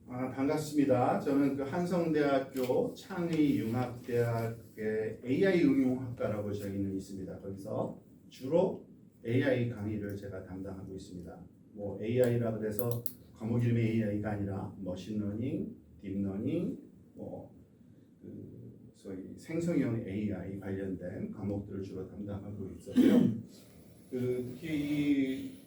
반갑습니다. 저는 그 한성대학교 창의융합대학의 AI 응용학과라고 저희는 있습니다. 거기서 주로 AI 강의를 제가 담당하고 있습니다. 뭐 AI라 그래서 과목 이름의 AI가 아니라 머신러닝, 딥러닝, 소위 생성형 AI 관련된 과목들을 주로 담당하고 있었고요. 특히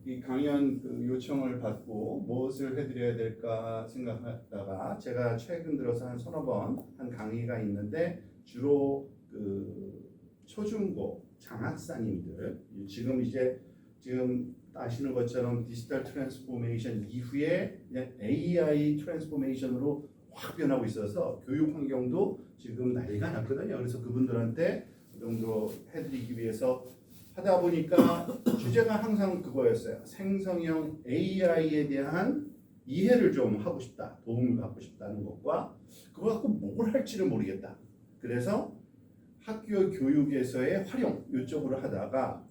이 강연 요청을 받고 무엇을 해드려야 될까 생각하다가 제가 최근 들어서 한 서너 번 한 강의가 있는데 주로 초중고 장학사님들 지금 아시는 것처럼 디지털 트랜스포메이션 이후에 그냥 AI 트랜스포메이션으로 확 변하고 있어서 교육 환경도 지금 난리가 났거든요. 그래서 그분들한테 그 정도 해드리기 위해서 하다 보니까 주제가 항상 그거였어요. 생성형 AI에 대한 이해를 좀 하고 싶다. 도움을 받고 싶다는 것과 그거 갖고 뭘 할지를 모르겠다. 그래서 학교 교육에서의 활용 이쪽으로 하다가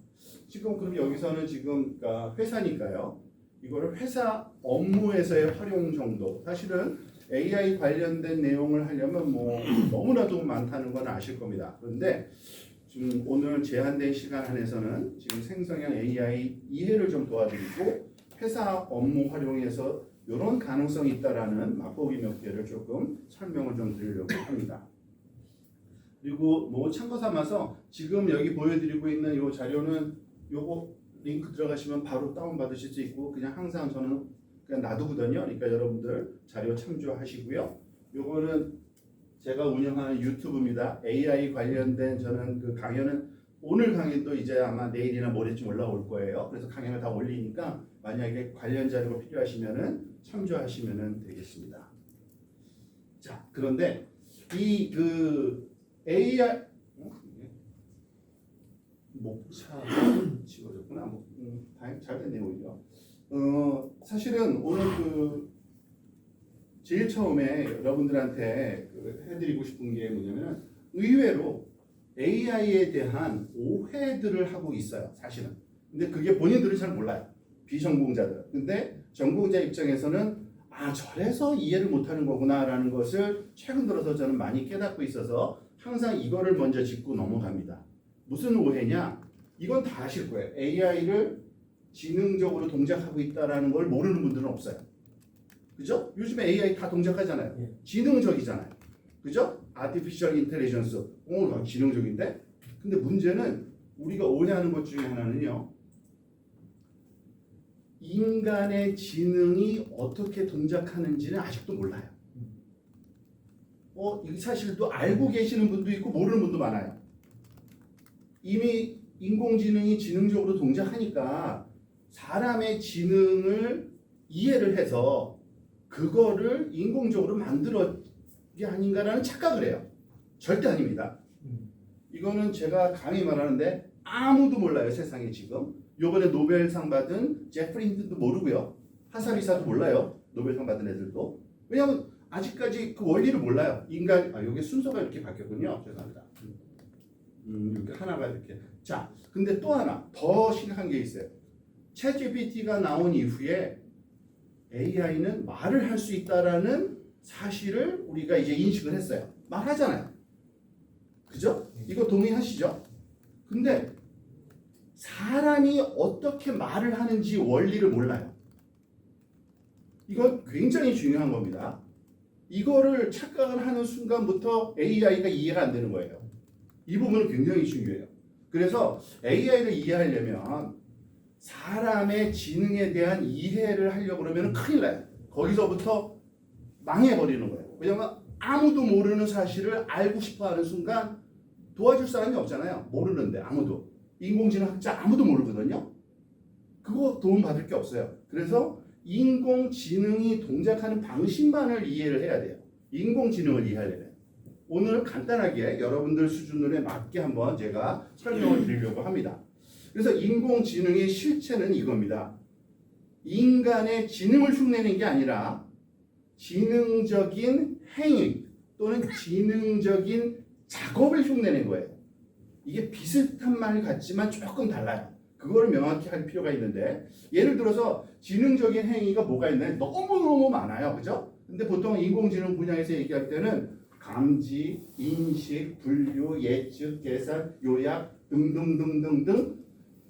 지금 그럼 여기서는 지금 그러니까 회사니까요. 이거를 회사 업무에서의 활용 정도. 사실은 AI 관련된 내용을 하려면 뭐 너무나도 많다는 건 아실 겁니다. 그런데 지금 오늘 제한된 시간 안에서는 지금 생성형 AI 이해를 좀 도와드리고 회사 업무 활용에서 이런 가능성이 있다라는 맛보기 몇 개를 조금 설명을 좀 드리려고 합니다. 그리고 뭐 참고 삼아서 지금 여기 보여드리고 있는 이 자료는 요거 링크 들어가시면 바로 다운 받으실 수 있고 그냥 항상 저는 그냥 놔두거든요. 그러니까 여러분들 자료 참조하시고요. 요거는 제가 운영하는 유튜브입니다. AI 관련된 저는 그 강연은 오늘 강연도 이제 아마 내일이나 모레쯤 올라올 거예요. 그래서 강연을 다 올리니까 만약에 관련 자료가 필요하시면은 참조하시면 되겠습니다. 자, 그런데 이 AI 목차 지워졌구나. 잘 됐네요 오히려. 사실은 오늘 제일 처음에 여러분들한테 해드리고 싶은 게 뭐냐면 의외로 AI에 대한 오해들을 하고 있어요. 사실은. 근데 그게 본인들은 잘 몰라요. 비전공자들. 근데 전공자 입장에서는 저래서 이해를 못하는 거구나라는 것을 최근 들어서 저는 많이 깨닫고 있어서 항상 이거를 먼저 짚고 넘어갑니다. 무슨 오해냐? 이건 다 아실 거예요. AI를 지능적으로 동작하고 있다는 걸 모르는 분들은 없어요. 그죠? 요즘에 AI 다 동작하잖아요. 지능적이잖아요. 그죠? 아티피셜 인텔리전스. 지능적인데? 근데 문제는 우리가 오해하는 것 중에 하나는요. 인간의 지능이 어떻게 동작하는지는 아직도 몰라요. 이 사실도 알고 계시는 분도 있고 모르는 분도 많아요. 이미 인공지능이 지능적으로 동작하니까 사람의 지능을 이해를 해서 그거를 인공적으로 만들었게 아닌가라는 착각을 해요. 절대 아닙니다. 이거는 제가 감히 말하는데 아무도 몰라요. 세상에 지금. 요번에 노벨상 받은 제프리 힌튼도 모르고요. 하사리사도 몰라요. 노벨상 받은 애들도. 왜냐하면 아직까지 그 원리를 몰라요. 여기 순서가 이렇게 바뀌었군요. 죄송합니다. 이렇게 하나가 이렇게. 자, 근데 또 하나 더 심각한 게 있어요. 챗GPT가 나온 이후에 AI는 말을 할 수 있다라는 사실을 우리가 이제 인식을 했어요. 말하잖아요. 그죠? 이거 동의하시죠? 근데 사람이 어떻게 말을 하는지 원리를 몰라요. 이건 굉장히 중요한 겁니다. 이거를 착각을 하는 순간부터 AI가 이해가 안 되는 거예요. 이 부분은 굉장히 중요해요. 그래서 AI를 이해하려면 사람의 지능에 대한 이해를 하려고 그러면 큰일 나요. 거기서부터 망해버리는 거예요. 왜냐하면 아무도 모르는 사실을 알고 싶어하는 순간 도와줄 사람이 없잖아요. 모르는데 아무도. 인공지능 학자 아무도 모르거든요. 그거 도움 받을 게 없어요. 그래서 인공지능이 동작하는 방식만을 이해를 해야 돼요. 인공지능을 이해하려면. 오늘 간단하게 여러분들 수준에 맞게 한번 제가 설명을 드리려고 합니다. 그래서 인공지능의 실체는 이겁니다. 인간의 지능을 흉내낸 게 아니라 지능적인 행위 또는 지능적인 작업을 흉내낸 거예요. 이게 비슷한 말 같지만 조금 달라요. 그거를 명확히 할 필요가 있는데 예를 들어서 지능적인 행위가 뭐가 있나요? 너무너무 많아요. 그죠? 근데 보통 인공지능 분야에서 얘기할 때는 감지, 인식, 분류, 예측, 계산, 요약 등등등등등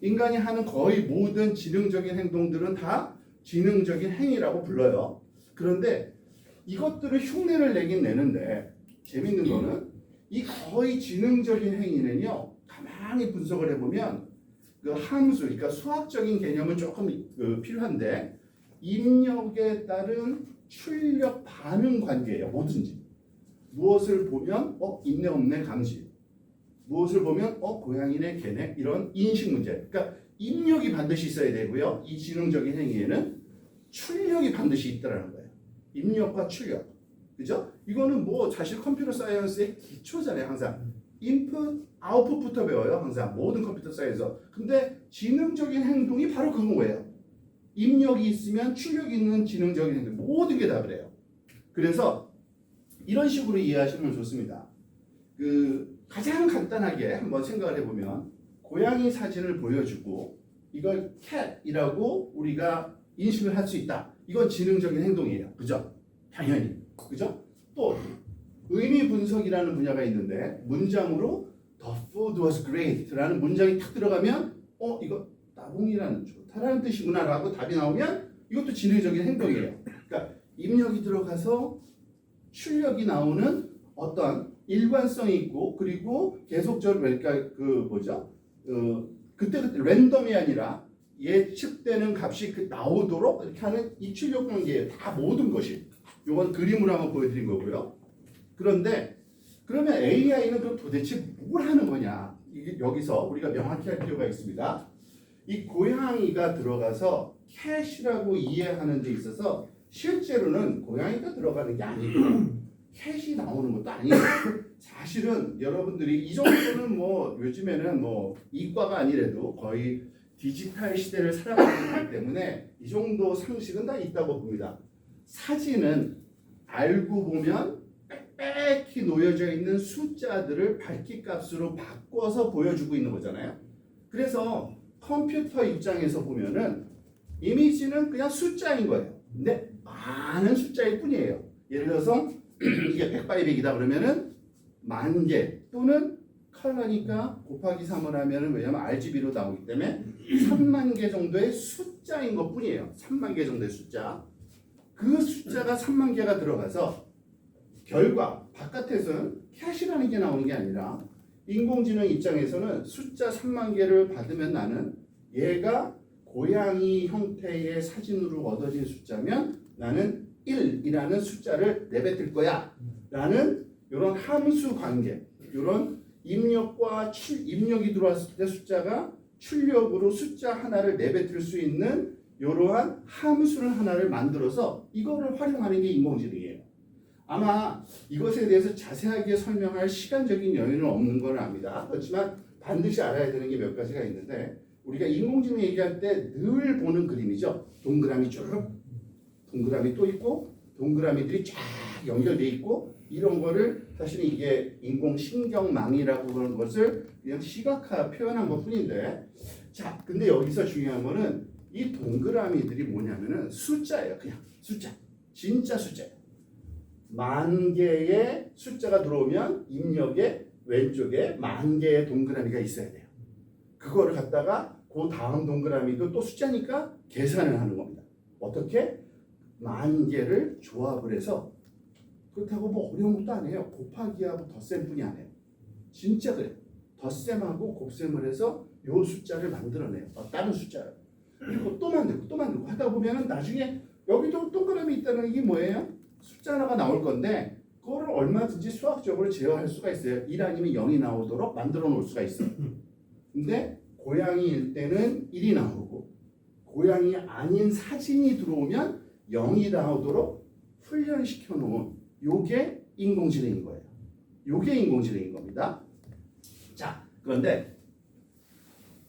인간이 하는 거의 모든 지능적인 행동들은 다 지능적인 행위라고 불러요. 그런데 이것들을 흉내를 내긴 내는데 재밌는 거는 이 거의 지능적인 행위는요. 가만히 분석을 해보면 그 함수, 그러니까 수학적인 개념은 조금 필요한데 입력에 따른 출력 반응 관계예요. 뭐든지 무엇을 보면 있네 없네 감지, 무엇을 보면 고양이네 개네 이런 인식 문제. 그러니까 입력이 반드시 있어야 되고요. 이 지능적인 행위에는 출력이 반드시 있다라는 거예요. 입력과 출력. 그죠? 이거는 뭐 사실 컴퓨터 사이언스의 기초잖아요. 항상 인풋, 아웃풋부터 배워요. 항상 모든 컴퓨터 사이언스. 근데 지능적인 행동이 바로 그거예요. 입력이 있으면 출력이 있는 지능적인 행동. 모든 게 다 그래요. 그래서 이런 식으로 이해하시면 좋습니다. 그 가장 간단하게 한번 생각을 해보면 고양이 사진을 보여주고 이걸 cat이라고 우리가 인식을 할 수 있다. 이건 지능적인 행동이에요. 그죠? 당연히. 그죠? 또 의미 분석이라는 분야가 있는데 문장으로 The food was great라는 문장이 탁 들어가면 이거 따봉이라는 좋다라는 뜻이구나라고 답이 나오면 이것도 지능적인 행동이에요. 그러니까 입력이 들어가서 출력이 나오는 어떤 일관성이 있고 그리고 계속적으로 그러니까 그때 랜덤이 아니라 예측되는 값이 나오도록 이렇게 하는 이 출력 관계예요. 다 모든 것이. 이건 그림으로 한번 보여드린 거고요. 그런데 그러면 AI는 그럼 도대체 뭘 하는 거냐? 이게 여기서 우리가 명확히 할 필요가 있습니다. 이 고양이가 들어가서 캣이라고 이해하는 데 있어서 실제로는 고양이가 들어가는 게 아니고 캣이 나오는 것도 아니에요. 사실은 여러분들이 이 정도는 뭐 요즘에는 뭐 이과가 아니래도 거의 디지털 시대를 살아가기 때문에 이 정도 상식은 다 있다고 봅니다. 사진은 알고 보면 빽빽히 놓여져 있는 숫자들을 밝기값으로 바꿔서 보여주고 있는 거잖아요. 그래서 컴퓨터 입장에서 보면은 이미지는 그냥 숫자인 거예요. 근데 많은 숫자일 뿐이에요. 예를 들어서 이게 100×100이다 그러면은 10,000개 또는 컬러니까 곱하기 3을 하면은 왜냐면 RGB로 나오기 때문에 30,000개 정도의 숫자인 것 뿐이에요. 30,000개 정도의 숫자. 그 숫자가 30,000개가 들어가서 결과 바깥에서는 캣이라는 게 나오는 게 아니라 인공지능 입장에서는 숫자 30,000개를 받으면 나는 얘가 고양이 형태의 사진으로 얻어진 숫자면 나는 1이라는 숫자를 내뱉을 거야 라는 이런 함수 관계, 이런 입력이 들어왔을 때 숫자가 출력으로 숫자 하나를 내뱉을 수 있는 이러한 함수를 하나를 만들어서 이거를 활용하는 게 인공지능이에요. 아마 이것에 대해서 자세하게 설명할 시간적인 여유는 없는 걸 압니다. 그렇지만 반드시 알아야 되는 게 몇 가지가 있는데 우리가 인공지능 얘기할 때 늘 보는 그림이죠. 동그라미 쭉, 동그라미 또 있고 동그라미들이 쫙 연결돼 있고 이런 거를 사실은 이게 인공신경망이라고 그러는 것을 그냥 시각화 표현한 것 뿐인데 자, 근데 여기서 중요한 거는 이 동그라미들이 뭐냐면은 숫자예요. 그냥 숫자. 진짜 숫자예요. 10,000개의 숫자가 들어오면 입력에 왼쪽에 10,000개의 동그라미가 있어야 돼요. 그거를 갖다가 그 다음 동그라미도 또 숫자니까 계산을 하는 겁니다. 어떻게? 10,000개를 조합을 해서 그렇다고 뭐 어려운 것도 아니에요. 곱하기하고 덧셈뿐이 아니에요. 진짜 그래요. 덧셈하고 곱셈을 해서 요 숫자를 만들어내요. 다른 숫자를. 그리고 또 만들고 하다 보면은 나중에 여기도 동그라미 있다는 게 뭐예요? 숫자 하나가 나올 건데 그거를 얼마든지 수학적으로 제어할 수가 있어요. 1 아니면 0이 나오도록 만들어 놓을 수가 있어요. 근데 고양이일 때는 1이 나오고 고양이 아닌 사진이 들어오면 0이 나오도록 훈련시켜 놓은 요게 인공지능인 거예요. 요게 인공지능인 겁니다. 자, 그런데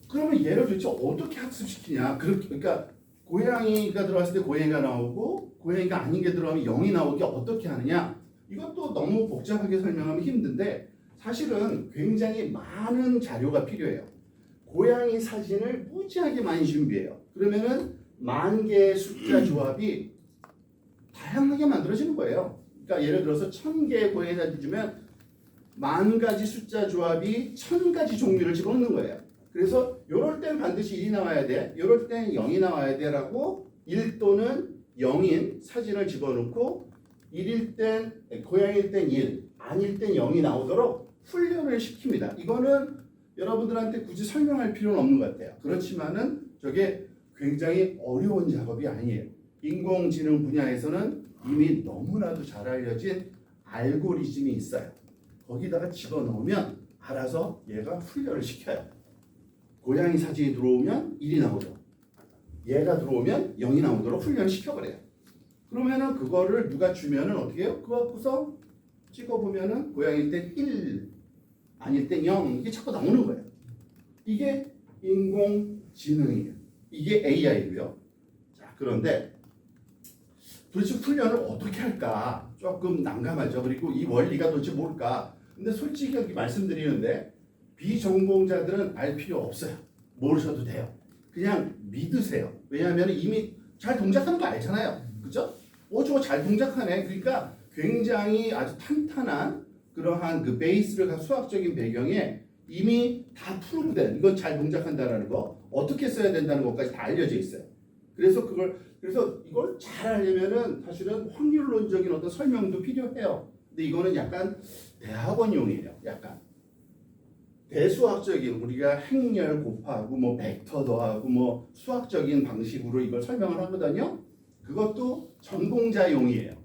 그러면 얘를 도대체 어떻게 학습시키냐? 그러니까 고양이가 들어왔을 때 고양이가 나오고 고양이가 아닌 게 들어가면 0이 나오게 어떻게 하느냐? 이것도 너무 복잡하게 설명하면 힘든데 사실은 굉장히 많은 자료가 필요해요. 고양이 사진을 무지하게 많이 준비해요. 그러면은 10,000개의 숫자 조합이 다양하게 만들어지는 거예요. 그러니까 예를 들어서 1,000개의 고양이 사진 주면 10,000가지 숫자 조합이 1,000가지 종류를 집어넣는 거예요. 그래서 요럴 땐 반드시 1이 나와야 돼. 요럴 땐 0이 나와야 돼 라고 1 또는 0인 사진을 집어넣고 1일 땐 고양이일 땐 1, 아닐 땐 0이 나오도록 훈련을 시킵니다. 이거는 여러분들한테 굳이 설명할 필요는 없는 것 같아요. 그렇지만은 저게 굉장히 어려운 작업이 아니에요. 인공지능 분야에서는 이미 너무나도 잘 알려진 알고리즘이 있어요. 거기다가 집어넣으면 알아서 얘가 훈련을 시켜요. 고양이 사진이 들어오면 1이 나오도록, 얘가 들어오면 0이 나오도록 훈련을 시켜버려요. 그러면은 그거를 누가 주면은 어떻게 해요? 그거 갖고서 찍어보면은 고양이일 땐 1, 아닐 땐 0, 이게 자꾸 나오는 거예요. 이게 인공지능이에요. 이게 AI고요. 자, 그런데 도대체 훈련을 어떻게 할까? 조금 난감하죠. 그리고 이 원리가 도대체 뭘까? 근데 솔직히 여기 말씀드리는데 비전공자들은 알 필요 없어요. 모르셔도 돼요. 그냥 믿으세요. 왜냐하면 이미 잘 동작하는 거 알잖아요. 그죠? 저거 잘 동작하네. 그러니까 굉장히 아주 탄탄한 그러한 그 베이스를 간 수학적인 배경에 이미 다 프루브된 이건 잘 동작한다라는 거, 어떻게 써야 된다는 것까지 다 알려져 있어요. 그래서 이걸 잘 하려면은 사실은 확률론적인 어떤 설명도 필요해요. 근데 이거는 약간 대학원용이에요. 약간 대수학적인 우리가 행렬 곱하고 뭐 벡터 더하고 뭐 수학적인 방식으로 이걸 설명을 하거든요. 그것도 전공자용이에요.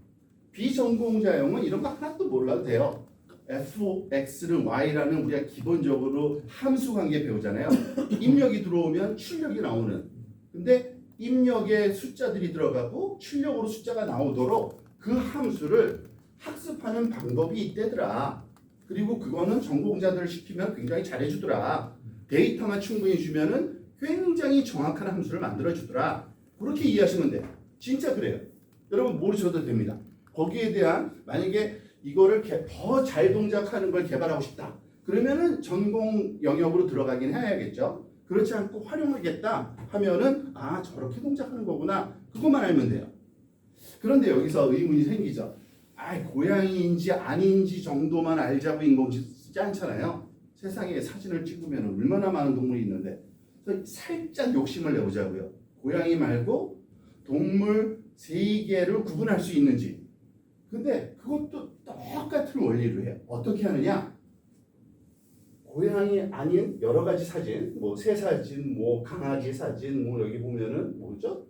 비전공자용은 이런 거 하나도 몰라도 돼요. fx는 y라는 우리가 기본적으로 함수 관계 배우잖아요. 입력이 들어오면 출력이 나오는. 근데 입력에 숫자들이 들어가고 출력으로 숫자가 나오도록 그 함수를 학습하는 방법이 있대더라. 그리고 그거는 전공자들을 시키면 굉장히 잘해주더라. 데이터만 충분히 주면은 굉장히 정확한 함수를 만들어주더라. 그렇게 이해하시면 돼요. 진짜 그래요. 여러분 모르셔도 됩니다. 거기에 대한 만약에 이거를 더 잘 동작하는 걸 개발하고 싶다. 그러면은 전공 영역으로 들어가긴 해야겠죠. 그렇지 않고 활용하겠다 하면은 저렇게 동작하는 거구나. 그것만 알면 돼요. 그런데 여기서 의문이 생기죠. 고양이인지 아닌지 정도만 알자고 인공지능 쓰지 않잖아요. 세상에 사진을 찍으면 얼마나 많은 동물이 있는데 살짝 욕심을 내보자고요. 고양이 말고 동물 3개를 구분할 수 있는지. 근데 그것도 똑같은 원리로 해요. 어떻게 하느냐? 고양이 아닌 여러 가지 사진, 뭐 새 사진, 뭐 강아지 사진, 뭐 여기 보면은 뭐죠?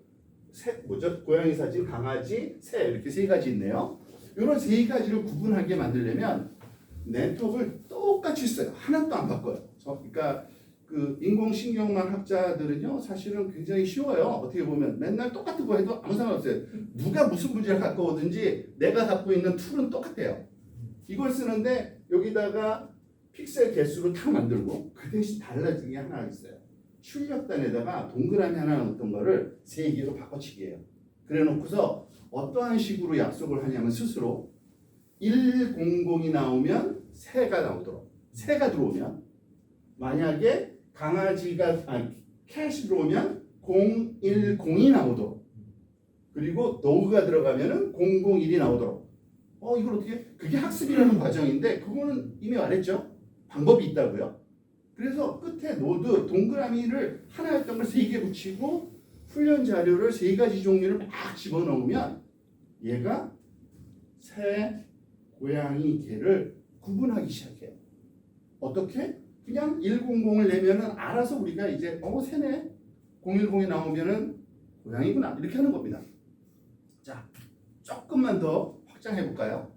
고양이 사진, 강아지, 새 이렇게 3가지 있네요. 이런 3가지를 구분하게 만들려면 네트워크를 똑같이 써요. 하나도 안 바꿔요. 그러니까 그 인공신경망 학자들은요 사실은 굉장히 쉬워요. 어떻게 보면 맨날 똑같은 거 해도 아무 상관없어요. 누가 무슨 문제를 갖고 오든지 내가 갖고 있는 툴은 똑같아요. 이걸 쓰는데 여기다가 픽셀 개수로 탁 만들고 그 대신 달라진 게 하나 있어요. 출력단에다가 동그라미 하나 넣었던 거를 3개로 바꿔치기해요. 그래 놓고서 어떠한 식으로 약속을 하냐면 스스로 100이 나오면 새가 나오도록, 새가 들어오면 만약에 캣이 들어오면 010이 나오도록, 그리고 도그가 들어가면은 001이 나오도록. 이걸 어떻게? 그게 학습이라는 과정인데 그거는 이미 말했죠. 방법이 있다고요. 그래서 끝에 노드 동그라미를 하나였던 걸 3개 붙이고 훈련 자료를 3가지 종류를 막 집어넣으면 얘가 새, 고양이, 개를 구분하기 시작해요. 어떻게? 그냥 100을 내면은 알아서 우리가 이제 새네 010이 나오면은 고양이구나 이렇게 하는 겁니다. 자, 조금만 더 확장해 볼까요?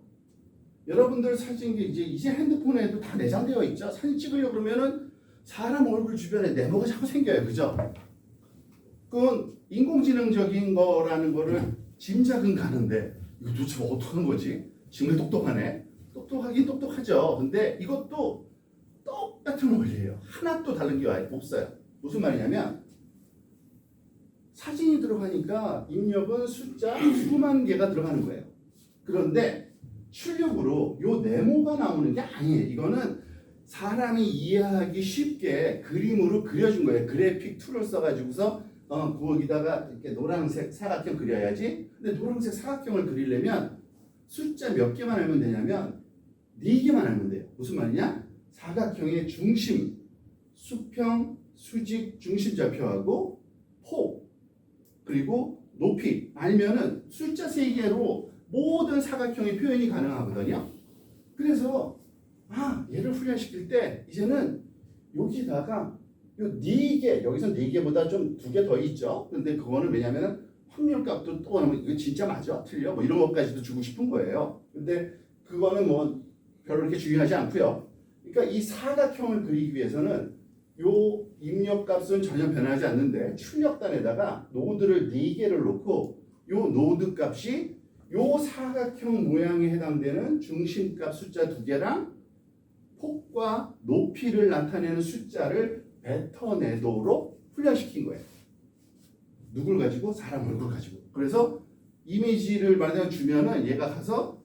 여러분들 사진 이제 핸드폰에도 다 내장되어 있죠. 사진 찍으려고 그러면은 사람 얼굴 주변에 네모가 자꾸 생겨요. 그죠? 그건 인공지능적인 거라는 거를 짐작은 가는데 이거 도대체 어떻게 하는 거지? 정말 똑똑하네. 똑똑하긴 똑똑하죠. 근데 이것도 똑같은 원리예요. 하나도 다른 게 없어요. 무슨 말이냐면 사진이 들어가니까 입력은 숫자 수만 개가 들어가는 거예요. 그런데 출력으로 요 네모가 나오는 게 아니에요. 이거는 사람이 이해하기 쉽게 그림으로 그려준 거예요. 그래픽 툴을 써가지고서 거기다가 이렇게 노란색 사각형 그려야지. 근데 노란색 사각형을 그리려면 숫자 몇 개만 알면 되냐면 4개만 알면 돼요. 무슨 말이냐? 사각형의 중심, 수평, 수직, 중심좌표하고 폭, 그리고 높이 알면은 숫자 3개로 모든 사각형의 표현이 가능하거든요. 그래서 얘를 훈련시킬 때 이제는 여기다가 요 4개, 여기서 4개보다 좀 2개 더 있죠. 근데 그거는 왜냐면은 확률값도 또 이거 진짜 맞아? 틀려? 뭐 이런 것까지도 주고 싶은 거예요. 근데 그거는 뭐 별로 그렇게 중요하지 않고요. 그러니까 이 사각형을 그리기 위해서는 요 입력값은 전혀 변하지 않는데 출력단에다가 노드를 4개를 놓고 요 노드 값이 요 사각형 모양에 해당되는 중심값 숫자 2개랑 폭과 높이를 나타내는 숫자를 뱉어내도록 훈련시킨 거예요. 누굴 가지고? 사람 얼굴 가지고. 그래서 이미지를 말하자면 주면은 얘가 가서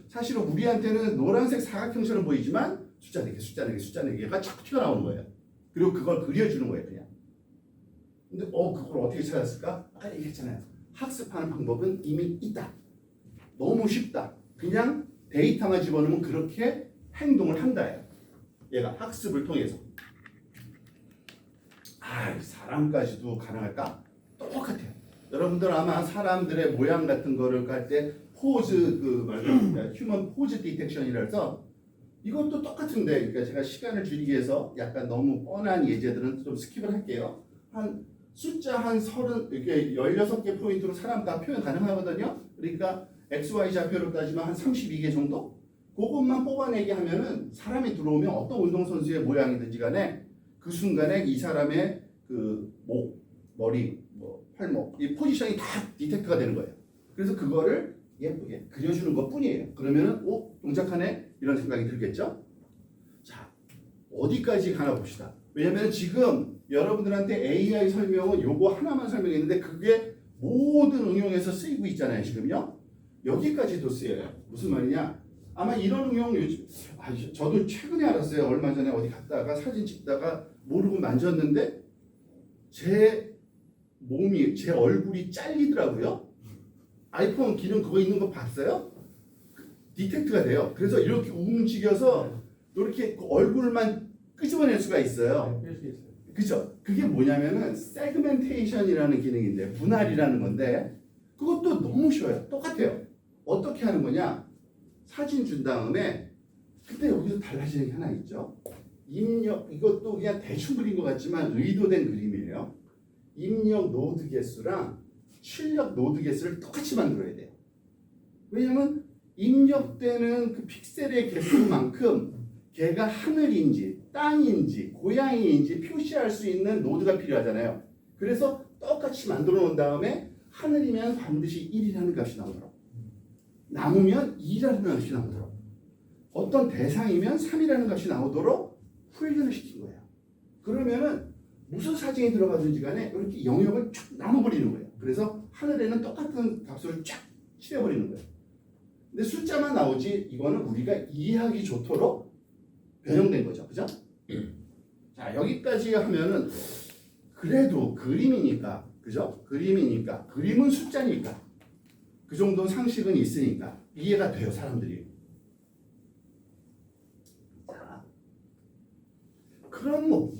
사실은 우리한테는 노란색 사각형처럼 보이지만 숫자 4개, 숫자 4개, 숫자 4개가 자꾸 튀어나오는 거예요. 그리고 그걸 그려주는 거예요, 그냥. 근데 그걸 어떻게 찾았을까? 아까 얘기했잖아요. 학습하는 방법은 이미 있다. 너무 쉽다. 그냥 데이터만 집어넣으면 그렇게 행동을 한다예요. 얘가 학습을 통해서. 사람까지도 가능할까? 똑같아요. 여러분들 아마 사람들의 모양 같은 거를 할 때 포즈 휴먼 포즈 디텍션이라서 이것도 똑같은데, 그러니까 제가 시간을 줄이기 위해서 약간 너무 뻔한 예제들은 좀 스킵을 할게요. 숫자 한 30, 이렇게 16개 포인트로 사람 다 표현 가능하거든요. 그러니까 XY 좌표로 따지면 한 32개 정도? 그것만 뽑아내게 하면은 사람이 들어오면 어떤 운동선수의 모양이든지 간에 그 순간에 이 사람의 목, 머리, 팔목, 이 포지션이 다 디텍트가 되는 거예요. 그래서 그거를 예쁘게 그려주는 것 뿐이에요. 그러면은 동작하네? 이런 생각이 들겠죠? 자, 어디까지 가나 봅시다. 왜냐면 지금 여러분들한테 AI 설명은 요거 하나만 설명했는데 그게 모든 응용에서 쓰이고 있잖아요, 지금요. 여기까지도 쓰여요. 무슨 말이냐? 아마 이런 응용 요즘 저도 최근에 알았어요. 얼마 전에 어디 갔다가 사진 찍다가 모르고 만졌는데 제 얼굴이 잘리더라고요. 아이폰 기능 그거 있는 거 봤어요? 디텍트가 돼요. 그래서 이렇게 움직여서 이렇게 얼굴만 끄집어낼 수가 있어요. 그죠? 그게 뭐냐면은 세그멘테이션이라는 기능인데 분할이라는 건데 그것도 너무 쉬워요. 똑같아요. 어떻게 하는 거냐? 사진 준 다음에 근데 여기서 달라지는 게 하나 있죠. 입력, 이것도 그냥 대충 그린 것 같지만 의도된 그림이에요. 입력 노드 개수랑 출력 노드 개수를 똑같이 만들어야 돼요. 왜냐면 입력되는 그 픽셀의 개수만큼 걔가 하늘인지 땅인지 고양이인지 표시할 수 있는 노드가 필요하잖아요. 그래서 똑같이 만들어 놓은 다음에 하늘이면 반드시 1이라는 값이 나오더라고. 나무면 2라는 값이 나오더라고. 어떤 대상이면 3이라는 값이 나오도록 훈련을 시킨 거예요. 그러면은 무슨 사진이 들어가든지 간에 이렇게 영역을 쫙 나눠버리는 거예요. 그래서 하늘에는 똑같은 값을 쫙 칠해버리는 거예요. 근데 숫자만 나오지 이거는 우리가 이해하기 좋도록 변형된 거죠. 그죠? 자, 여기까지 하면은 그래도 그림이니까, 그죠? 그림이니까, 그림은 숫자니까 그 정도 상식은 있으니까 이해가 돼요, 사람들이. 자, 그럼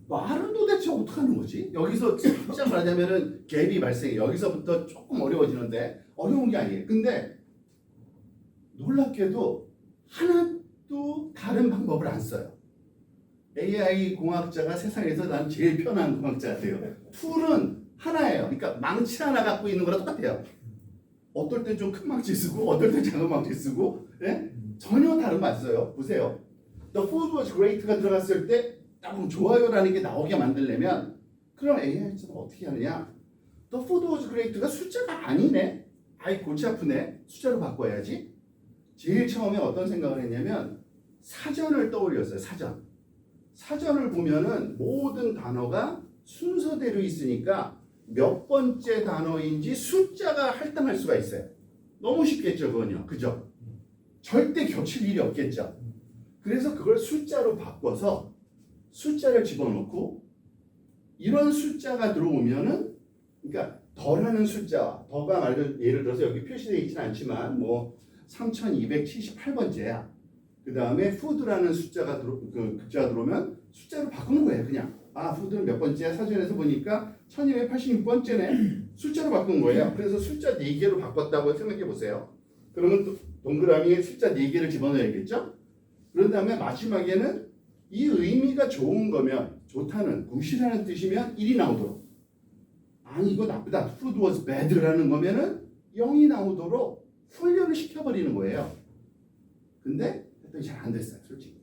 말은 도대체 어떻게 하는 거지? 여기서 진짜 말하자면은 갭이 발생해. 여기서부터 조금 어려워지는데 어려운 게 아니에요. 근데 놀랍게도 하나도 다른 방법을 안 써요. AI 공학자가 세상에서 난 제일 편한 공학자 같아요. 툴은 하나예요. 그러니까 망치 하나 갖고 있는 거랑 똑같아요. 어떨 땐 좀 큰 망치 쓰고 어떨 땐 작은 망치 쓰고 예? 전혀 다른 거 안 써요. 보세요. The food was great가 들어갔을 때 딱 좋아요라는 게 나오게 만들려면 그럼 AI는 어떻게 하느냐? The food was great가 숫자가 아니네. 아이 골치 아프네. 숫자로 바꿔야지. 제일 처음에 어떤 생각을 했냐면 사전을 떠올렸어요. 사전을 보면은 모든 단어가 순서대로 있으니까 몇 번째 단어인지 숫자가 할당할 수가 있어요. 너무 쉽겠죠, 그건요. 그죠? 절대 겹칠 일이 없겠죠. 그래서 그걸 숫자로 바꿔서 숫자를 집어넣고 이런 숫자가 들어오면은 그러니까 더라는 숫자 더가 말로 예를 들어서 여기 표시되어 있지는 않지만 뭐 3278번째야. 그 다음에 food라는 숫자가 그 글자가 들어오면 숫자로 바꾸는 거예요. 그냥 food는 몇 번째야? 사전에서 보니까 1286번째네. 숫자로 바꾼 거예요. 그래서 숫자 4개로 바꿨다고 생각해 보세요. 그러면 또 동그라미에 숫자 4개를 집어넣어야겠죠? 그런 다음에 마지막에는 이 의미가 좋은 거면 좋다는 굿이라는 뜻이면 1이 나오도록 아니 이거 나쁘다 food was bad라는 거면은 0이 나오도록 훈련을 시켜버리는 거예요. 근데 했더니 잘 안 됐어요. 솔직히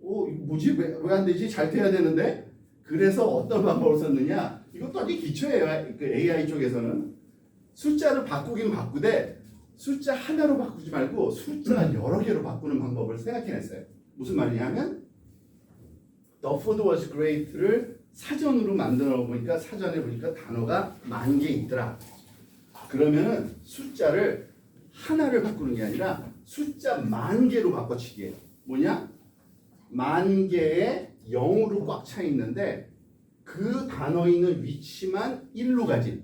이거 뭐지? 왜 안 되지? 잘 돼야 되는데 그래서 어떤 방법을 썼느냐 이것도 아주 기초예요. 그 AI 쪽에서는 숫자를 바꾸긴 바꾸되 숫자 하나로 바꾸지 말고 숫자 여러 개로 바꾸는 방법을 생각해냈어요. 무슨 말이냐면 The food was great를 사전으로 만들어 보니까 사전에 보니까 단어가 10,000개 있더라. 그러면은 숫자를 하나를 바꾸는 게 아니라 숫자 10,000개로 바꿔치기예요. 뭐냐? 10,000개의 0으로 꽉 차 있는데 그 단어 있는 위치만 1로 가진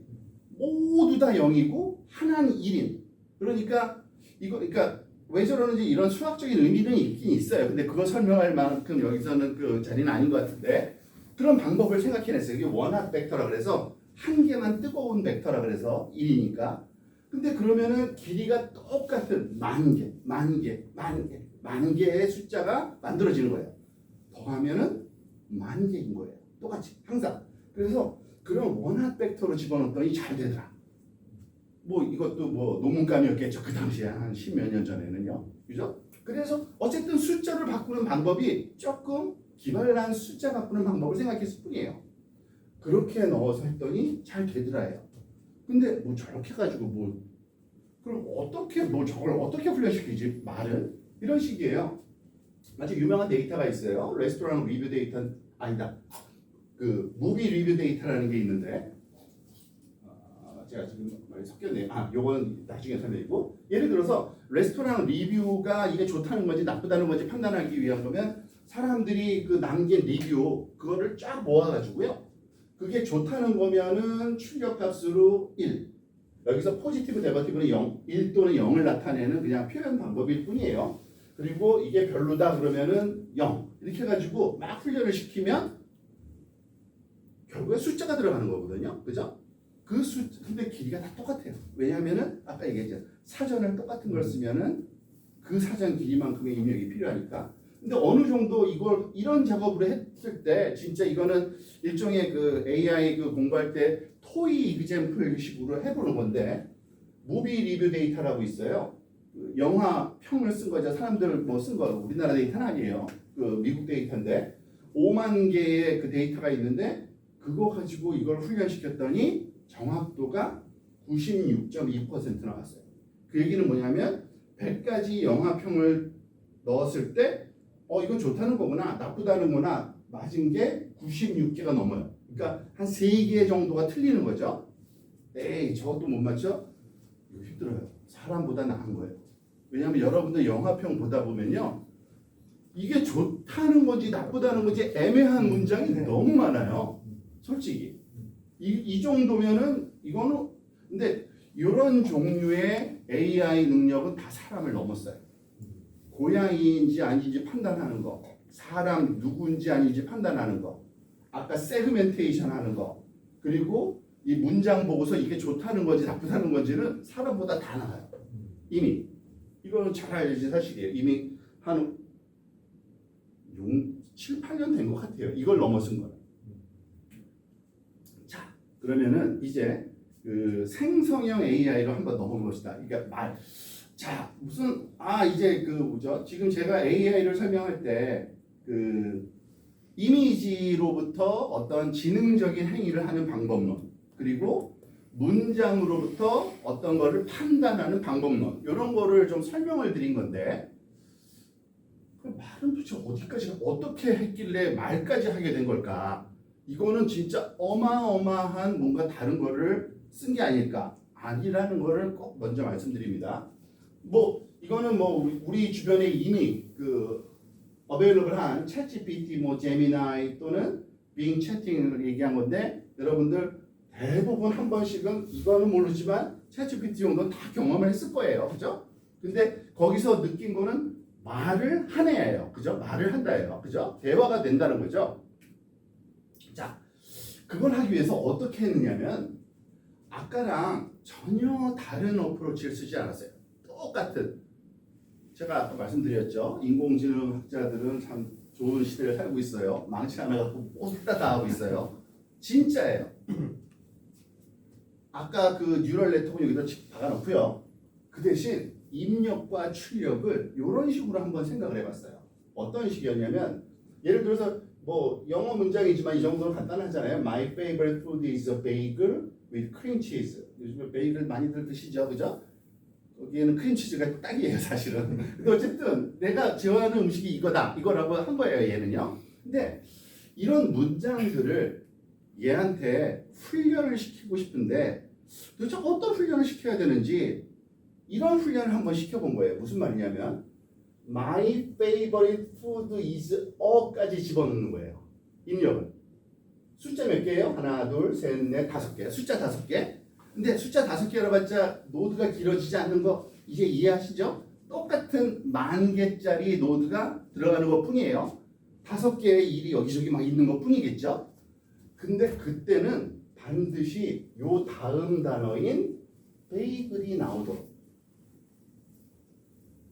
모두 다 0이고 하나는 1인. 그러니까 그러니까 왜 저러는지 이런 수학적인 의미는 있긴 있어요. 근데 그거 설명할 만큼 여기서는 그 자리는 아닌 것 같은데 그런 방법을 생각해냈어요. 이게 원핫 벡터라 그래서 한 개만 뜨거운 벡터라 그래서 1이니까. 근데 그러면은 길이가 똑같은 10,000개, 10,000개, 10,000개, 10,000개의 숫자가 만들어지는 거예요. 더하면은 10,000개인 거예요. 똑같이 항상. 그래서 그런 원핫 벡터로 집어넣었더니 잘 되더라. 뭐 이것도 뭐 논문감이었겠죠. 그 당시에 한 10몇 년 전에는요. 그죠? 그래서 어쨌든 숫자를 바꾸는 방법이 조금 기발한 숫자 바꾸는 방법을 생각했을 뿐이에요. 그렇게 넣어서 했더니 잘 되더라요. 근데 뭐 저렇게 가지고 뭐 그럼 어떻게 뭐 저걸 어떻게 훈련시키지? 말은 이런 식이에요. 아주 유명한 데이터가 있어요. 레스토랑 리뷰 데이터 아니다. 그 무비 리뷰 데이터라는 게 있는데 제가 지금 많이 섞였네요. 요건 나중에 설명이고 예를 들어서 레스토랑 리뷰가 이게 좋다는 건지 나쁘다는 건지 판단하기 위한 거면 사람들이 그 남긴 리뷰 그거를 쫙 모아가지고요. 그게 좋다는 거면은 출력값으로 1. 여기서 포지티브 네거티브는 0, 1 또는 0을 나타내는 그냥 표현 방법일 뿐이에요. 그리고 이게 별로다 그러면은 0. 이렇게 해가지고 막 훈련을 시키면 결국에 숫자가 들어가는 거거든요. 그죠? 그 숫자, 근데 길이가 다 똑같아요. 왜냐하면은 아까 얘기했잖아요. 사전을 똑같은 걸 쓰면은 그 사전 길이만큼의 입력이 필요하니까. 근데 어느 정도 이걸 이런 작업을 했을 때 진짜 이거는 일종의 그 AI 그 공부할 때 토이 이그젬플 식으로 해보는 건데 무비 리뷰 데이터라고 있어요. 그 영화 평을 쓴 거죠. 사람들 뭐 쓴 거 우리나라 데이터는 아니에요. 그 미국 데이터인데 5만 개의 그 데이터가 있는데 그거 가지고 이걸 훈련시켰더니 정확도가 96.2% 나왔어요. 그 얘기는 뭐냐면 100가지 영화평을 넣었을 때 이건 좋다는 거구나 나쁘다는 거나 맞은 게 96개가 넘어요. 그러니까 한 3개 정도가 틀리는 거죠. 에이 저것도 못 맞죠? 이거 힘들어요. 사람보다 나은 거예요. 왜냐하면 여러분들 영화평 보다 보면요. 이게 좋다는 건지 나쁘다는 건지 애매한 문장이 너무 많아요. 솔직히. 이 정도면은 이거는 근데 이런 종류의 AI 능력은 다 사람을 넘었어요. 고양이인지 아닌지 판단하는 거, 사람 누구인지 아닌지 판단하는 거, 아까 세그멘테이션 하는 거, 그리고 이 문장 보고서 이게 좋다는 건지 나쁘다는 건지는 사람보다 다 나아요. 이미 이거는 잘 알려진 사실이에요. 이미 한 7, 8년 된 것 같아요. 이걸 넘어선 거는. 자, 그러면은 이제 그 생성형 AI로 한번 넘어봅시다. 그러니까 자, 무슨 이제 그 뭐죠? 지금 제가 AI를 설명할 때 그 이미지로부터 어떤 지능적인 행위를 하는 방법론 그리고 문장으로부터 어떤 거를 판단하는 방법론 이런 거를 좀 설명을 드린 건데 그 말은 도대체 어디까지 어떻게 했길래 말까지 하게 된 걸까? 이거는 진짜 어마어마한 뭔가 다른 거를 쓴 게 아닐까? 아니라는 거를 꼭 먼저 말씀드립니다. 뭐 이거는 뭐 우리 주변에 이미 그 available한 챗GPT, 뭐 제미나이 또는 빙 채팅을 얘기한 건데 여러분들 대부분 한 번씩은 이거는 모르지만 챗GPT 정도는 다 경험을 했을 거예요, 그죠? 근데 거기서 느낀 거는 말을 하네예요, 그죠? 말을 한다예요, 그죠? 대화가 된다는 거죠. 자, 그걸 하기 위해서 어떻게 했느냐면 아까랑 전혀 다른 어프로치를 쓰지 않았어요. 똑같은. 제가 아까 말씀드렸죠. 인공지능 학자들은 참 좋은 시대를 살고 있어요. 망치 하나 갖고 모두 다 하고 있어요. 진짜예요. 아까 그 뉴럴 네트워크 여기다 박아놓고요. 그 대신 입력과 출력을 이런 식으로 한번 생각을 해봤어요. 어떤 식이었냐면 예를 들어서 뭐 영어 문장이지만 이 정도는 간단하잖아요. My favorite food is a bagel with cream cheese. 요즘에 베이글 많이들 드시죠, 그죠? 거기에는 크림치즈가 딱이에요, 사실은. 근데 어쨌든 내가 좋아하는 음식이 이거라고 한 거예요, 얘는요. 근데 이런 문장들을 얘한테 훈련을 시키고 싶은데 도대체 어떤 훈련을 시켜야 되는지 이런 훈련을 한번 시켜본 거예요. 무슨 말이냐면 My favorite food is a까지 집어넣는 거예요. 입력은. 숫자 몇 개예요? 하나, 둘, 셋, 넷, 다섯 개. 숫자 5개. 근데 숫자 5개라 봤자 노드가 길어지지 않는 거 이제 이해하시죠? 똑같은 10,000개짜리 노드가 들어가는 것 뿐이에요. 5개의 일이 여기저기 막 있는 것 뿐이겠죠? 근데 그때는 반드시 요 다음 단어인 베이글이 나오도록.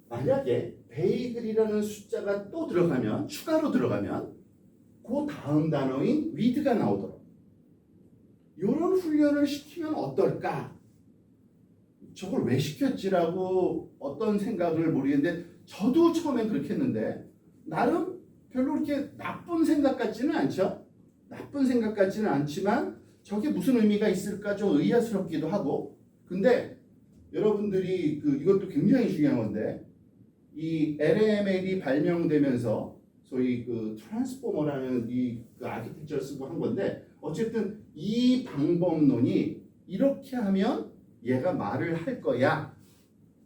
만약에 베이글이라는 숫자가 또 들어가면, 추가로 들어가면 그 다음 단어인 with가 나오도록. 이런 훈련을 시키면 어떨까? 저걸 왜 시켰지라고 어떤 생각을 모르겠는데 저도 처음엔 그렇게 했는데 나름 별로 그렇게 나쁜 생각 같지는 않죠. 나쁜 생각 같지는 않지만 저게 무슨 의미가 있을까 좀 의아스럽기도 하고. 근데 여러분들이 이것도 굉장히 중요한 건데 이 LML이 발명되면서 소위 트랜스포머라는 그 아키텍처를 쓰고 한 건데 어쨌든 이 방법론이 이렇게 하면 얘가 말을 할 거야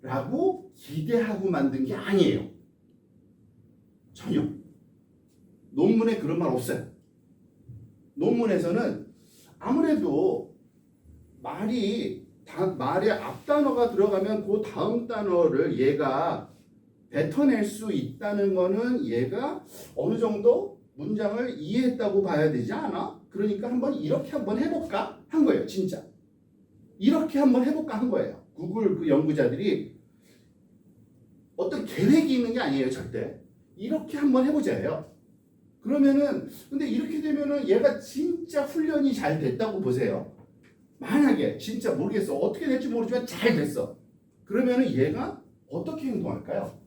라고 기대하고 만든 게 아니에요. 전혀. 논문에 그런 말 없어요. 논문에서는 아무래도 말의 앞단어가 들어가면 그 다음 단어를 얘가 뱉어낼 수 있다는 거는 얘가 어느 정도 문장을 이해했다고 봐야 되지 않아? 그러니까 이렇게 한번 해볼까? 한 거예요, 진짜. 이렇게 한번 해볼까? 한 거예요. 구글 그 연구자들이 어떤 계획이 있는 게 아니에요, 절대. 이렇게 한번 해보자예요. 그러면은, 근데 이렇게 되면은 얘가 진짜 훈련이 잘 됐다고 보세요. 만약에 진짜 모르겠어. 어떻게 될지 모르지만 잘 됐어. 그러면은 얘가 어떻게 행동할까요?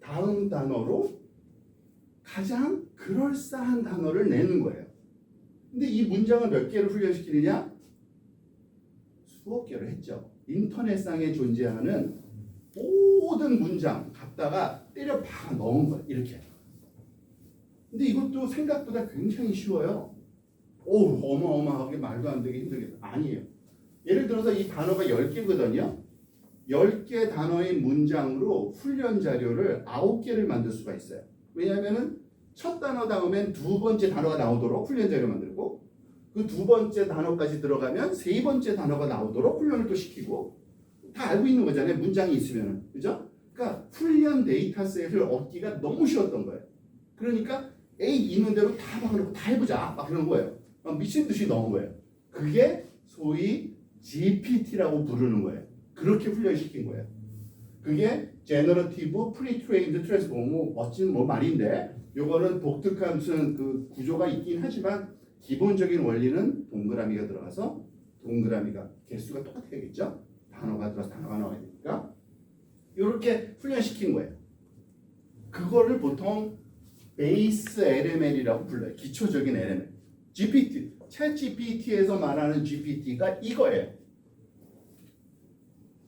다음 단어로 가장 그럴싸한 단어를 내는 거예요. 근데 이 문장을 몇 개를 훈련시키느냐? 수억 개를 했죠. 인터넷상에 존재하는 모든 문장 갖다가 때려 박아 넣은 거예요. 이렇게. 근데 이것도 생각보다 굉장히 쉬워요. 어마어마하게 말도 안 되게 힘들게. 아니에요. 예를 들어서 이 단어가 10개거든요. 10개 단어의 문장으로 훈련 자료를 9개를 만들 수가 있어요. 왜냐하면 첫 단어 다음엔 두 번째 단어가 나오도록 훈련 자료 만들고 그 두 번째 단어까지 들어가면 세 번째 단어가 나오도록 훈련을 또 시키고 다 알고 있는 거잖아요. 문장이 있으면은. 그죠? 그러니까 훈련 데이터셋을 얻기가 너무 쉬웠던 거예요. 그러니까 A 있는 대로 다 막아놓고 다 해보자. 막 그런 거예요. 막 미친 듯이 넣은 거예요. 그게 소위 GPT라고 부르는 거예요. 그렇게 훈련시킨 거예요. 그게 Generative Pre-trained Transformer, 멋진 말인데 요거는 독특한 무슨 구조가 있긴 하지만 기본적인 원리는 동그라미가 들어가서 동그라미가 개수가 똑같아야겠죠? 단어가 들어가서 단어가 나와야 되니까 이렇게 훈련시킨 거예요. 그거를 보통 베이스 LML이라고 불러요. 기초적인 LML. GPT, 챗GPT에서 말하는 GPT가 이거예요.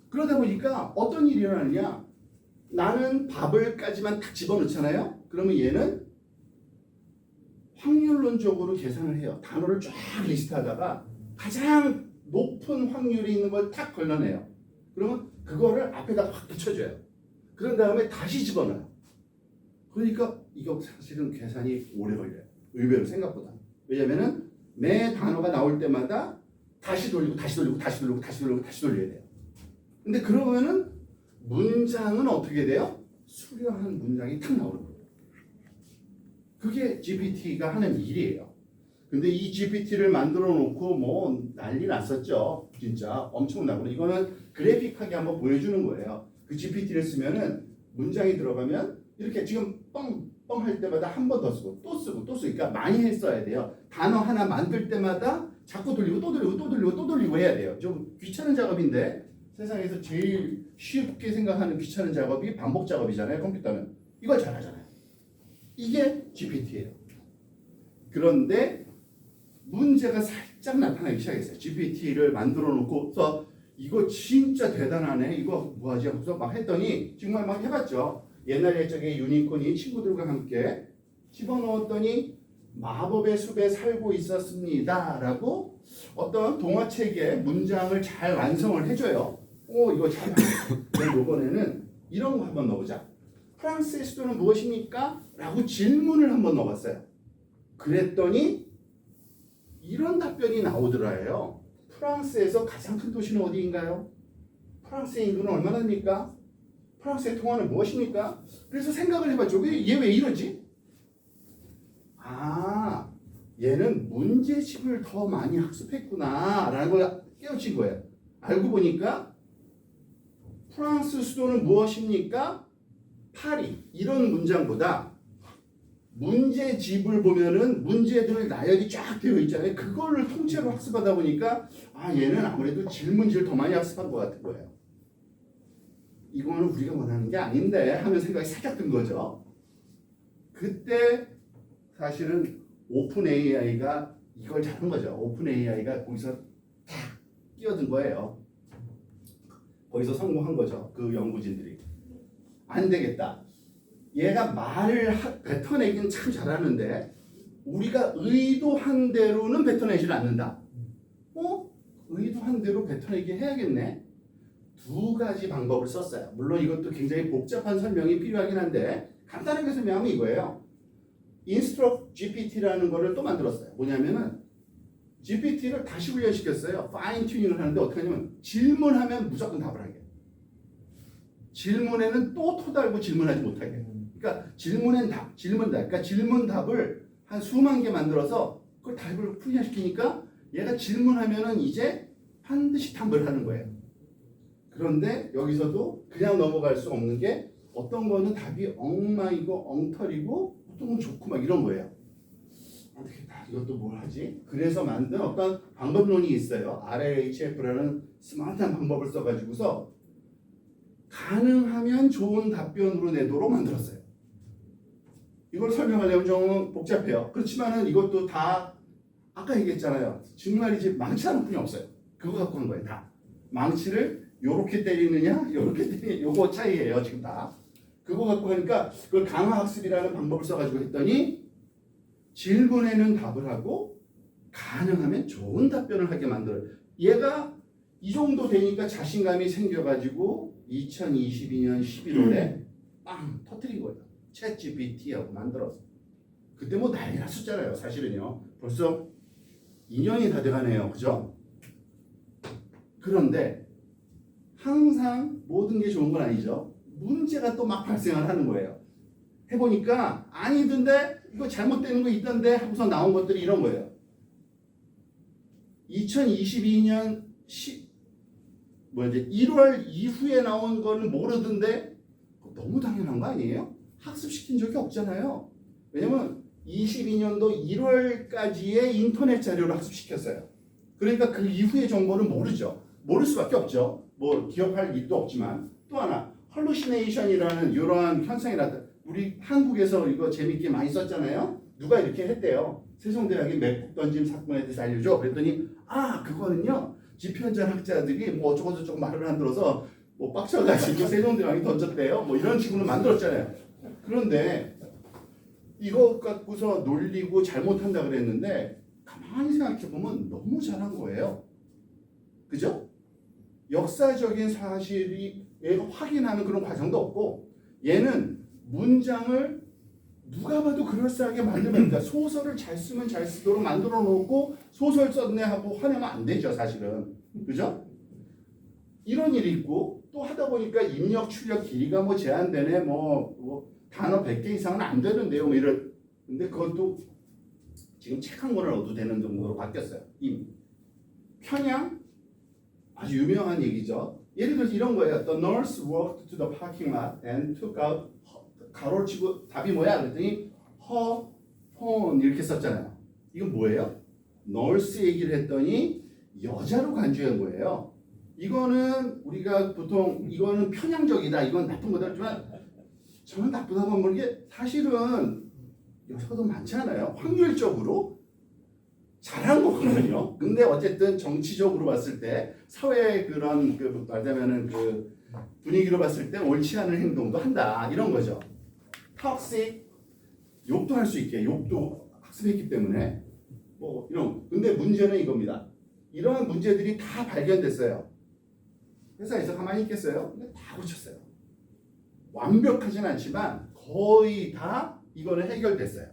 그러다 보니까 어떤 일이 일어나느냐? 나는 밥을까지만 딱 집어넣잖아요. 그러면 얘는 확률론적으로 계산을 해요. 단어를 쫙 리스트하다가 가장 높은 확률이 있는 걸 탁 걸러내요. 그러면 그거를 앞에다 확 붙여줘요. 그런 다음에 다시 집어넣어요. 그러니까 이거 사실은 계산이 오래 걸려요. 의외로 생각보다. 왜냐면은 매 단어가 나올 때마다 다시 돌리고 다시 돌리고 다시 돌리고 다시 돌리고 다시 돌려야 돼요. 근데 그러면은 문장은 어떻게 돼요? 수려한 문장이 탁 나오는 거예요. 그게 GPT가 하는 일이에요. 근데 이 GPT를 만들어 놓고 뭐 난리 났었죠. 진짜 엄청나고. 이거는 그래픽하게 한번 보여주는 거예요. 그 GPT를 쓰면은 문장이 들어가면 이렇게 지금 뻥뻥 할 때마다 한 번 더 쓰고 또 쓰고 또 쓰고, 그러니까 많이 했어야 돼요. 단어 하나 만들 때마다 자꾸 돌리고 또 돌리고 또 돌리고 또 돌리고 해야 돼요. 좀 귀찮은 작업인데 세상에서 제일 쉽게 생각하는 귀찮은 작업이 반복 작업이잖아요. 컴퓨터는 이걸 잘하잖아요. 이게 GPT예요. 그런데 문제가 살짝 나타나기 시작했어요. GPT를 만들어 놓고서 이거 진짜 대단하네. 이거 뭐하지? 하고서 막 했더니 정말 막 해봤죠. 옛날에 저기 유니콘이 친구들과 함께 집어넣었더니 마법의 숲에 살고 있었습니다. 라고 어떤 동화책의 문장을 잘 완성을 해줘요. 이거 잘하네. 그럼 이번에는 이런 거 한번 넣어보자. 프랑스의 수도는 무엇입니까? 라고 질문을 한번 넣어봤어요. 그랬더니 이런 답변이 나오더라요. 프랑스에서 가장 큰 도시는 어디인가요? 프랑스의 인구는 얼마나 됩니까? 프랑스의 통화는 무엇입니까? 그래서 생각을 해봤죠. 얘 왜 이러지? 얘는 문제집을 더 많이 학습했구나 라는 걸 깨우친 거예요. 알고 보니까 프랑스 수도는 무엇입니까? 파리. 이런 문장보다 문제집을 보면은 문제들 나열이 쫙 되어 있잖아요. 그거를 통째로 학습하다 보니까 얘는 아무래도 질문지를 더 많이 학습한 것 같은 거예요. 이거는 우리가 원하는 게 아닌데 하는 생각이 살짝 든 거죠. 그때 사실은 오픈 AI가 이걸 잘한 거죠. 오픈 AI가 거기서 탁 끼어든 거예요. 거기서 성공한 거죠. 그 연구진들이. 안 되겠다. 얘가 말을 뱉어내기는 참 잘하는데 우리가 의도한 대로는 뱉어내질 않는다. 의도한 대로 뱉어내게 해야겠네. 두 가지 방법을 썼어요. 물론 이것도 굉장히 복잡한 설명이 필요하긴 한데 간단하게 설명하면 이거예요. 인스트럭트 GPT라는 거를 또 만들었어요. 뭐냐면은 GPT를 다시 훈련시켰어요. 파인 튜닝을 하는데 어떻게 하냐면 질문하면 무조건 답을 하게. 질문에는 또 토달고 질문하지 못하게. 그러니까 질문엔 답, 질문 답. 그러니까 질문 답을 한 수만 개 만들어서 그걸 답을 훈련시키니까 얘가 질문하면은 이제 반드시 답을 하는 거예요. 그런데 여기서도 그냥 넘어갈 수 없는 게 어떤 거는 답이 엉망이고 엉터리고 어떤 건 좋고 막 이런 거예요. 안 되겠다. 이것도 뭘 하지? 그래서 만든 어떤 방법론이 있어요. RLHF라는 스마트한 방법을 써가지고서 가능하면 좋은 답변으로 내도록 만들었어요. 이걸 설명하려면 좀 복잡해요. 그렇지만은 이것도 다 아까 얘기했잖아요. 정말이지 망치 하는 뿐이 없어요. 그거 갖고 한 거예요. 다. 망치를 요렇게 때리느냐 요렇게 때리느냐 요거 차이예요. 지금 다. 그거 갖고 하니까 그걸 강화학습이라는 방법을 써가지고 했더니 질문에는 답을 하고 가능하면 좋은 답변을 하게 만들어요. 얘가 이 정도 되니까 자신감이 생겨가지고 2022년 11월에 빵 터뜨린 거예요. 챗 GPT하고 만들어서. 그때 뭐 난리 났었잖아요. 사실은요. 벌써 2년이 다 돼가네요. 그죠? 그런데 항상 모든 게 좋은 건 아니죠. 문제가 또 막 발생을 하는 거예요. 해보니까 아니던데 이거 잘못되는 거 있던데 하고서 나온 것들이 이런 거예요. 2022년 1월 이후에 나온 거는 모르던데 너무 당연한 거 아니에요? 학습시킨 적이 없잖아요. 왜냐면 22년도 1월까지의 인터넷 자료를 학습시켰어요. 그러니까 그 이후의 정보는 모르죠. 모를 수밖에 없죠. 뭐 기억할 일도 없지만. 또 하나 할루시네이션이라는 이러한 현상이 나타. 우리 한국에서 이거 재밌게 많이 썼잖아요. 누가 이렇게 했대요. 세종대학이 맥북 던짐 사건에 대해서 알려줘. 그랬더니 그거는요 지편전 학자들이 뭐 어쩌고저쩌고 말을 만들어서 뭐 빡쳐가지고 세종대왕이 던졌대요. 뭐 이런 식으로 만들었잖아요. 그런데 이거 갖고서 놀리고 잘못한다 그랬는데 가만히 생각해보면 너무 잘한 거예요. 그죠? 역사적인 사실이 얘가 확인하는 그런 과정도 없고 얘는 문장을 누가 봐도 그럴싸하게 만들면 됩니다. 소설을 잘 쓰면 잘 쓰도록 만들어 놓고 소설 썼네 하고 화내면 안 되죠, 사실은. 그죠? 이런 일이 있고 또 하다 보니까 입력 출력 길이가 뭐 제한되네, 뭐 단어 100개 이상은 안 되는데요, 뭐 이런. 근데 그것도 지금 책 한 권을 얻어도 되는 정도로 바뀌었어요. 이미. 편향 아주 유명한 얘기죠. 예를 들어서 이런 거예요. The nurse walked to the parking lot and took out 가로를 치고 답이 뭐야? 그랬더니 her phone 이렇게 썼잖아요. 이건 뭐예요? nurse 얘기를 했더니 여자로 간주한 거예요. 이거는 우리가 보통 이거는 편향적이다. 이건 나쁜 거다. 하지만 저는 나쁘다고 모르게 사실은 여자도 많지 않아요. 확률적으로 잘한 거거든요. 근데 어쨌든 정치적으로 봤을 때 사회 그런 그 말하자면은 그 분위기로 봤을 때 옳지 않은 행동도 한다 이런 거죠. toxic 욕도 할 수 있게 욕도 학습했기 때문에 뭐 이런. 근데 문제는 이겁니다. 이러한 문제들이 다 발견됐어요. 회사에서 가만히 있겠어요? 근데 다 고쳤어요. 완벽하진 않지만 거의 다 이거는 해결됐어요.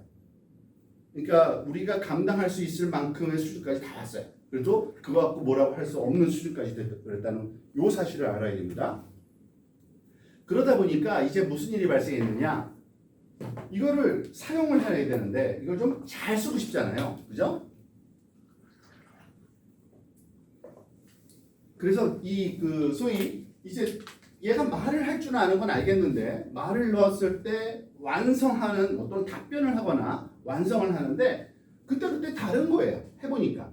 그러니까 우리가 감당할 수 있을 만큼의 수준까지 다 왔어요. 그래도 그거 갖고 뭐라고 할 수 없는 수준까지 됐다는 요 사실을 알아야 됩니다. 그러다 보니까 이제 무슨 일이 발생했느냐? 이거를 사용을 해야 되는데 이걸 좀 잘 쓰고 싶잖아요. 그죠? 그래서 이 그 소위 이제 얘가 말을 할 줄 아는 건 알겠는데 말을 넣었을 때 완성하는 어떤 답변을 하거나 완성을 하는데 그때 다른 거예요. 해보니까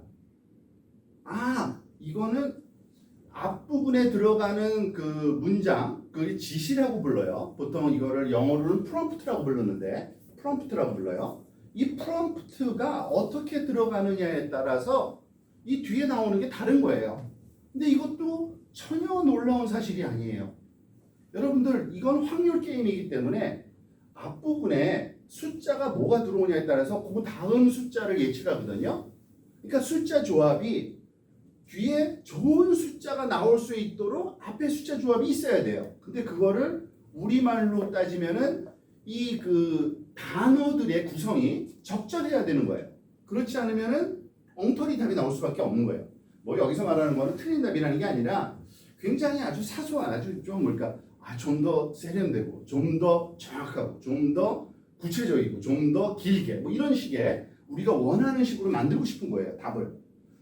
아 이거는 앞부분에 들어가는 그 문장 그 지시라고 불러요. 보통 이거를 영어로는 프롬프트라고 부르는데 프롬프트라고 불러요. 이 프롬프트가 어떻게 들어가느냐에 따라서 이 뒤에 나오는 게 다른 거예요. 근데 이것도 전혀 놀라운 사실이 아니에요. 여러분들 이건 확률 게임이기 때문에 앞부분에 숫자가 뭐가 들어오냐에 따라서 그 다음 숫자를 예측하거든요. 그러니까 숫자 조합이 뒤에 좋은 숫자가 나올 수 있도록 앞에 숫자 조합이 있어야 돼요. 근데 그거를 우리말로 따지면은 이 그 단어들의 구성이 적절해야 되는 거예요. 그렇지 않으면은 엉터리 답이 나올 수밖에 없는 거예요. 뭐 여기서 말하는 거는 틀린 답이라는 게 아니라 굉장히 아주 사소한 아주 좀 뭘까 좀 더 세련되고 좀 더 정확하고 좀 더 구체적이고 좀 더 길게 뭐 이런 식의 우리가 원하는 식으로 만들고 싶은 거예요, 답을.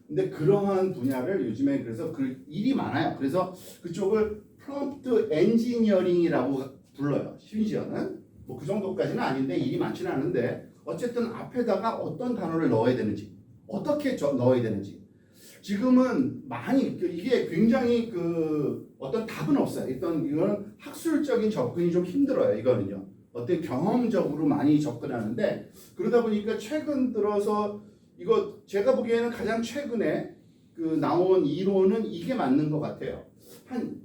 근데 그러한 분야를 요즘에 그래서 그 일이 많아요. 그래서 그쪽을 프롬프트 엔지니어링이라고 불러요. 심지어는 뭐 그 정도까지는 아닌데 일이 많지는 않은데 어쨌든 앞에다가 어떤 단어를 넣어야 되는지 어떻게 넣어야 되는지 지금은 많이 이게 굉장히 그 어떤 답은 없어요. 일단 이거는 학술적인 접근이 좀 힘들어요. 이거는요. 어떤 경험적으로 많이 접근하는데 그러다 보니까 최근 들어서 이거 제가 보기에는 가장 최근에 그 나온 이론은 이게 맞는 것 같아요. 한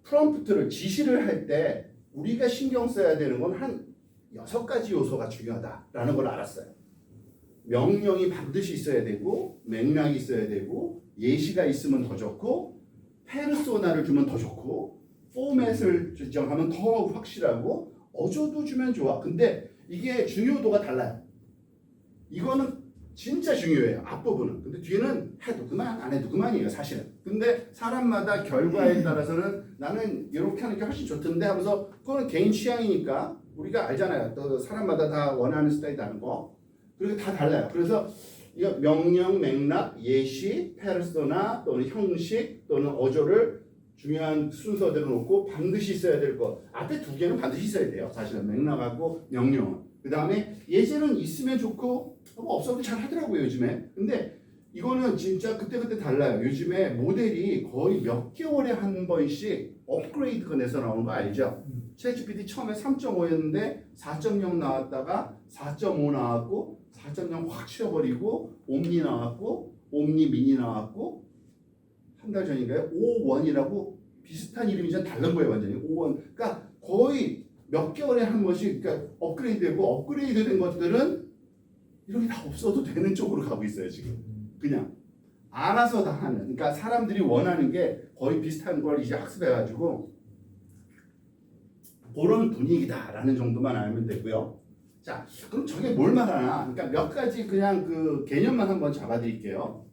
프롬프트를 지시를 할 때 우리가 신경 써야 되는 건 한 6가지 요소가 중요하다라는 걸 알았어요. 명령이 반드시 있어야 되고 맥락이 있어야 되고 예시가 있으면 더 좋고 페르소나를 주면 더 좋고 포맷을 지정하면 더 확실하고 어조도 주면 좋아. 근데 이게 중요도가 달라요. 이거는 진짜 중요해요. 앞부분은. 근데 뒤에는 해도 그만 안 해도 그만이에요. 사실은. 근데 사람마다 결과에 따라서는 나는 이렇게 하는 게 훨씬 좋던데 하면서 그거는 개인 취향이니까 우리가 알잖아요. 또 사람마다 다 원하는 스타일이 다른 거. 그리고 다 달라요. 그래서 이거 명령, 맥락, 예시, 페르소나 또는 형식 또는 어조를 중요한 순서대로 놓고 반드시 있어야 될 것. 앞에 2개는 반드시 있어야 돼요. 사실은 맥락하고 명령은. 그 다음에 예제는 있으면 좋고 뭐 없어도 잘 하더라고요 요즘에. 근데 이거는 진짜 그때그때 달라요. 요즘에 모델이 거의 몇 개월에 한 번씩 업그레이드가 돼서 나오는 거 알죠? 챗GPT 처음에 3.5였는데 4.0 나왔다가 4.5 나왔고 4.0 확 치워버리고 옴니 나왔고 옴니 미니 나왔고 한 달 전인가요? 5.1이라고 비슷한 이름이지만 다른 거예요 완전히. 5.1 그러니까 거의 몇 개월에 한 번씩 그러니까 업그레이드되고 업그레이드된 것들은 이렇게 다 없어도 되는 쪽으로 가고 있어요 지금. 그냥 알아서 다 하는. 그러니까 사람들이 원하는 게 거의 비슷한 걸 이제 학습해가지고 그런 분위기다라는 정도만 알면 되고요. 자, 그럼 저게 뭘 말하나? 그러니까 몇 가지 그냥 그 개념만 한번 잡아드릴게요.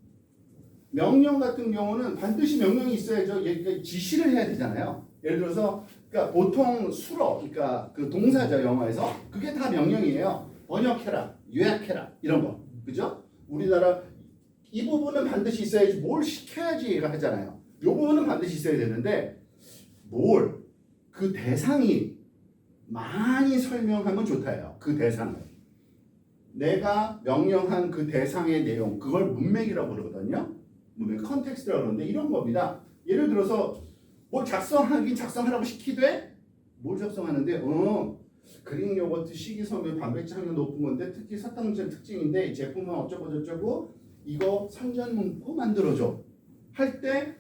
명령 같은 경우는 반드시 명령이 있어야죠. 지시를 해야 되잖아요. 예를 들어서 그러니까 보통 수로, 그러니까 그 동사죠 영어에서 그게 다 명령이에요. 번역해라, 요약해라 이런 거, 그죠? 우리나라 이 부분은 반드시 있어야지 뭘 시켜야지가 하잖아요. 이 부분은 반드시 있어야 되는데 뭘 그 대상이 많이 설명하면 좋다요. 그 대상을 내가 명령한 그 대상의 내용 그걸 문맥이라고 그러거든요. 문맥 컨텍스트라고 그러는데 이런 겁니다. 예를 들어서 뭘 작성하라고 시키되 뭘 작성하는데 그릭 요거트 식이섬유 단백질 함량 높은 건데 특히 사탕물질 특징인데 이 제품은 어쩌고 저쩌고 이거 선전 문구 만들어줘 할 때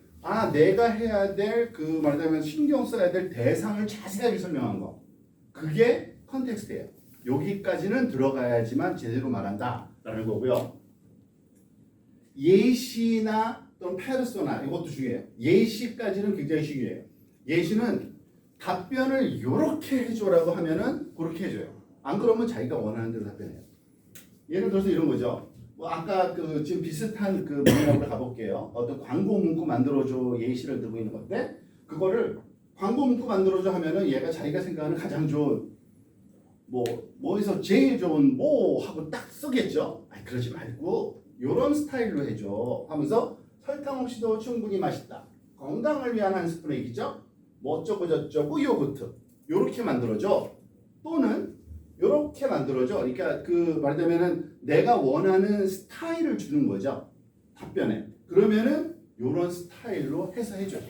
내가 해야 될 그 말하자면 신경 써야 될 대상을 자세하게 설명한 거 그게 컨텍스트예요. 여기까지는 들어가야지만 제대로 말한다라는 거고요. 예시나 또는 페르소나 이것도 중요해요. 예시까지는 굉장히 중요해요. 예시는 답변을 이렇게 해줘라고 하면은 그렇게 해줘요. 안 그러면 자기가 원하는 대로 답변해요. 예를 들어서 이런 거죠. 뭐 아까 그 지금 비슷한 그 문맥으로 가볼게요. 어떤 광고 문구 만들어줘 예시를 들고 있는 건데 그거를 광고 문구 만들어줘 하면은 얘가 자기가 생각하는 가장 좋은 뭐에서 제일 좋은 뭐 하고 딱 쓰겠죠. 그러지 말고 요런 스타일로 해줘 하면서 설탕 없이도 충분히 맛있다. 건강을 위한 한 스푼의 얘기죠. 뭐 어쩌고 저쩌고 요거트 요렇게 만들어줘. 또는 요렇게 만들어줘. 그러니까 그 말하자면은 내가 원하는 스타일을 주는 거죠. 답변에. 그러면은 요런 스타일로 해서 해줘요.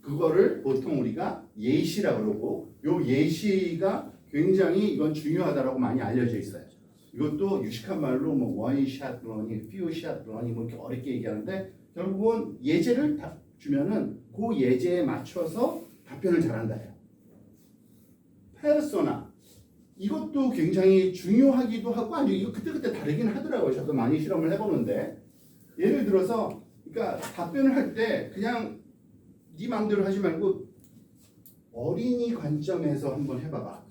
그거를 보통 우리가 예시라고 그러고 요 예시가 굉장히 이건 중요하다라고 많이 알려져 있어요. 이것도 유식한 말로 뭐 원샷 러닝, 퓨샷 러닝 뭐 이렇게 어렵게 얘기하는데 결국은 예제를 다 주면은 그 예제에 맞춰서 답변을 잘한다요. 페르소나 이것도 굉장히 중요하기도 하고 아니 이거 그때그때 다르긴 하더라고요. 저도 많이 실험을 해보는데 예를 들어서 그러니까 답변을 할 때 그냥 네 마음대로 하지 말고 어린이 관점에서 한번 해봐봐.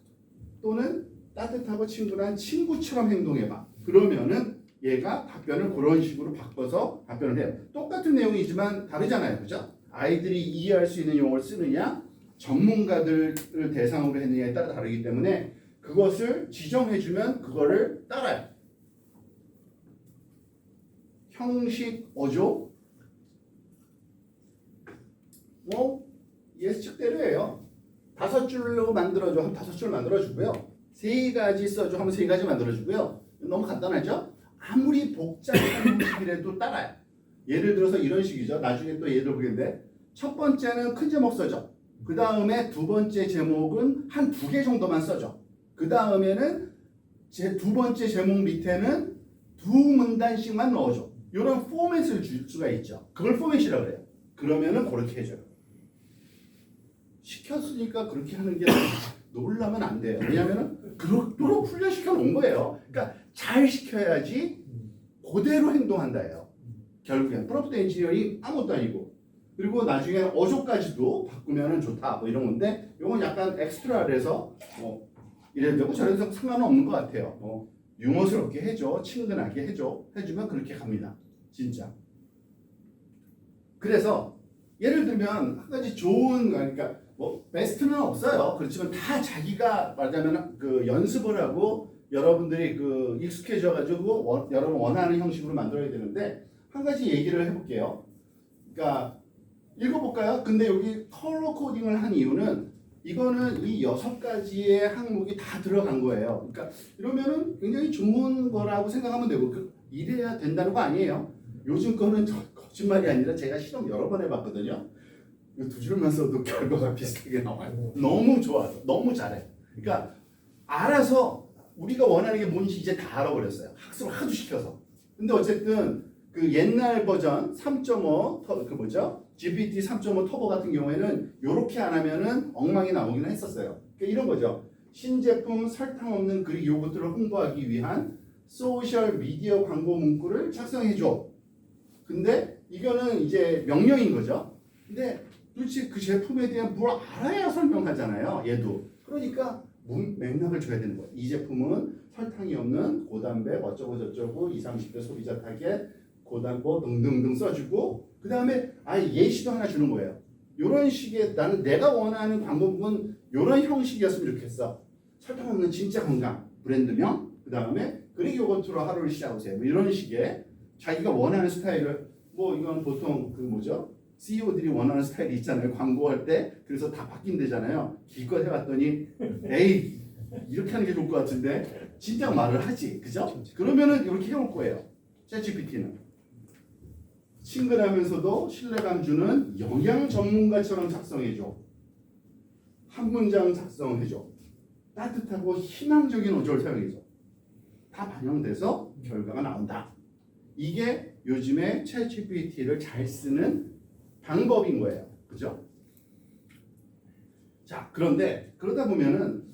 또는 따뜻하고 친근한 친구처럼 행동해봐. 그러면은 얘가 답변을 그런 식으로 바꿔서 답변을 해요. 똑같은 내용이지만 다르잖아요. 그죠? 아이들이 이해할 수 있는 용어를 쓰느냐 전문가들을 대상으로 했느냐에 따라 다르기 때문에 그것을 지정해주면 그거를 따라요. 형식 어조 예측대로예요. 5줄로 만들어줘 하면 5줄 만들어주고요. 3가지 써줘 하면 3가지 만들어주고요. 너무 간단하죠? 아무리 복잡한 형식이라도 따라요. 예를 들어서 이런 식이죠. 나중에 또 예를 보겠는데 첫 번째는 큰 제목 써줘. 그 다음에 두 번째 제목은 한 2개 정도만 써줘. 그 다음에는 두 번째 제목 밑에는 2문단씩만 넣어줘. 이런 포맷을 줄 수가 있죠. 그걸 포맷이라고 그래요. 그러면은 그렇게 해줘요. 시켰으니까 그렇게 하는 게 놀라면 안 돼요. 왜냐하면 그렇도록 훈련시켜 놓은 거예요. 그러니까 잘 시켜야지 그대로 행동한다예요. 결국엔 프롬프트 엔지니어링 아무것도 아니고 그리고 나중에 어조까지도 바꾸면 좋다 뭐 이런 건데 이건 약간 엑스트라라서 이래도 되고 저래도 되고 상관은 없는 것 같아요. 유머스럽게 해줘, 친근하게 해주면 그렇게 갑니다. 진짜. 그래서 예를 들면 한 가지 좋은 그러니까 베스트는 없어요. 그렇지만 다 자기가 말하자면 그 연습을 하고 여러분들이 그 익숙해져가지고 여러분 원하는 형식으로 만들어야 되는데 한 가지 얘기를 해볼게요. 그러니까 읽어볼까요? 근데 여기 컬러 코딩을 한 이유는 이거는 이 6가지의 항목이 다 들어간 거예요. 그러니까 이러면은 굉장히 좋은 거라고 생각하면 되고 이래야 된다는 거 아니에요. 요즘 거는 거짓말이 아니라 제가 실험 여러 번 해봤거든요. 2줄만 써도 결과가 비슷하게 나와요. 너무 좋아서 너무 잘해. 그러니까 알아서 우리가 원하는 게 뭔지 이제 다 알아버렸어요. 학습을 하도 시켜서. 근데 어쨌든 그 옛날 버전 3.5 그 뭐죠? GPT 3.5 터보 같은 경우에는 이렇게 안 하면은 엉망이 나오기는 했었어요. 그러니까 이런 거죠. 신제품 설탕 없는 그릭 요거트를 홍보하기 위한 소셜 미디어 광고 문구를 작성해줘. 근데 이거는 이제 명령인 거죠. 근데 도대체 그 제품에 대한 뭘 알아야 설명하잖아요. 얘도. 그러니까 맥락을 줘야 되는 거예요. 이 제품은 설탕이 없는 고단백 어쩌고 저쩌고 20, 30대 소비자 타겟 고단고 등등등 써주고 그 다음에 아예 예시도 하나 주는 거예요. 이런 식의 나는 내가 원하는 광고문은 이런 형식이었으면 좋겠어. 설탕 없는 진짜 건강 브랜드명 그 다음에 그릭 요거트로 하루를 시작하세요. 뭐 이런 식의 자기가 원하는 스타일을 뭐 이건 보통 그 뭐죠? CEO들이 원하는 스타일이 있잖아요. 광고할 때 그래서 다 바뀐대잖아요. 기껏 해봤더니 에이 이렇게 하는 게 좋을 것 같은데 진짜 말을 하지, 그죠? 그러면은 이렇게 해올 거예요. 챗GPT는 친근하면서도 신뢰감 주는 영양 전문가처럼 작성해줘. 한 문장 작성해줘. 따뜻하고 희망적인 어조를 사용해줘. 다 반영돼서 결과가 나온다. 이게 요즘에 챗GPT를 잘 쓰는 방법인 거예요. 그죠? 자, 그런데 그러다 보면은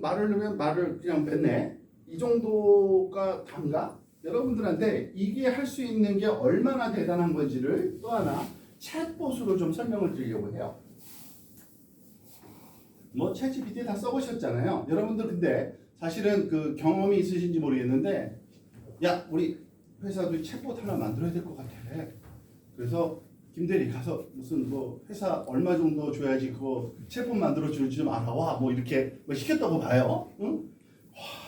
말을 넣으면 말을 그냥 뱉네. 이 정도가 단가? 여러분들한테 이게 할 수 있는 게 얼마나 대단한 건지를 또 하나 챗봇으로 좀 설명을 드리려고 해요. 뭐 챗GPT 다 써보셨잖아요. 여러분들 근데 사실은 그 경험이 있으신지 모르겠는데 야 우리 회사도 챗봇 하나 만들어야 될 것 같아. 그래서 김대리 가서 무슨 뭐 회사 얼마 정도 줘야지 그거 챗봇 만들어 주는지 좀 알아와 뭐 이렇게 뭐 시켰다고 봐요. 응?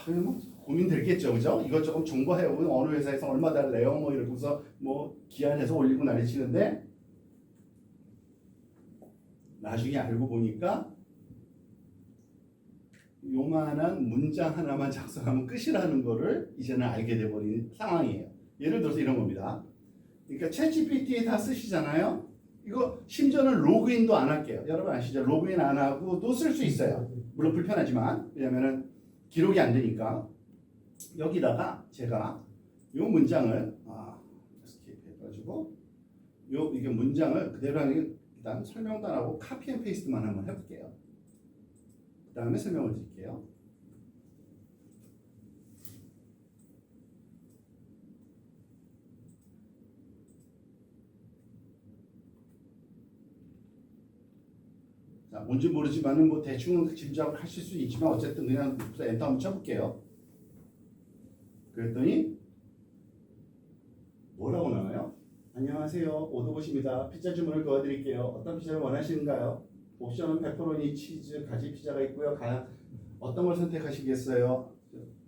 와, 뭐 고민 되겠죠, 그죠? 이것저것 정보해요. 어느 회사에서 얼마 달래요? 뭐 이러고서 뭐 기한해서 올리고 난리치는데 나중에 알고 보니까 요만한 문장 하나만 작성하면 끝이라는 거를 이제는 알게 돼버린 상황이에요. 예를 들어서 이런 겁니다. 그러니까 챗GPT 다 쓰시잖아요. 이거 심지어는 로그인도 안 할게요. 여러분 아시죠? 로그인 안 하고도 쓸 수 있어요. 물론 불편하지만 왜냐면은 기록이 안 되니까 여기다가 제가 요 문장을 스킵 해가지고 이게 문장을 그대로 하는 게 일단 설명도 안 하고 카피 앤 페이스트만 한번 해볼게요. 그 다음에 설명을 드릴게요. 자, 뭔지 모르지만은 뭐 대충은 짐작을 하실 수 있지만 어쨌든 그냥 엔터 한번 쳐볼게요. 그랬더니 뭐라고 나와요? 안녕하세요. 오도봇입니다. 피자 주문을 도와드릴게요. 어떤 피자를 원하시는가요? 옵션은 페퍼로니, 치즈, 가지 피자가 있고요. 어떤 걸 선택하시겠어요?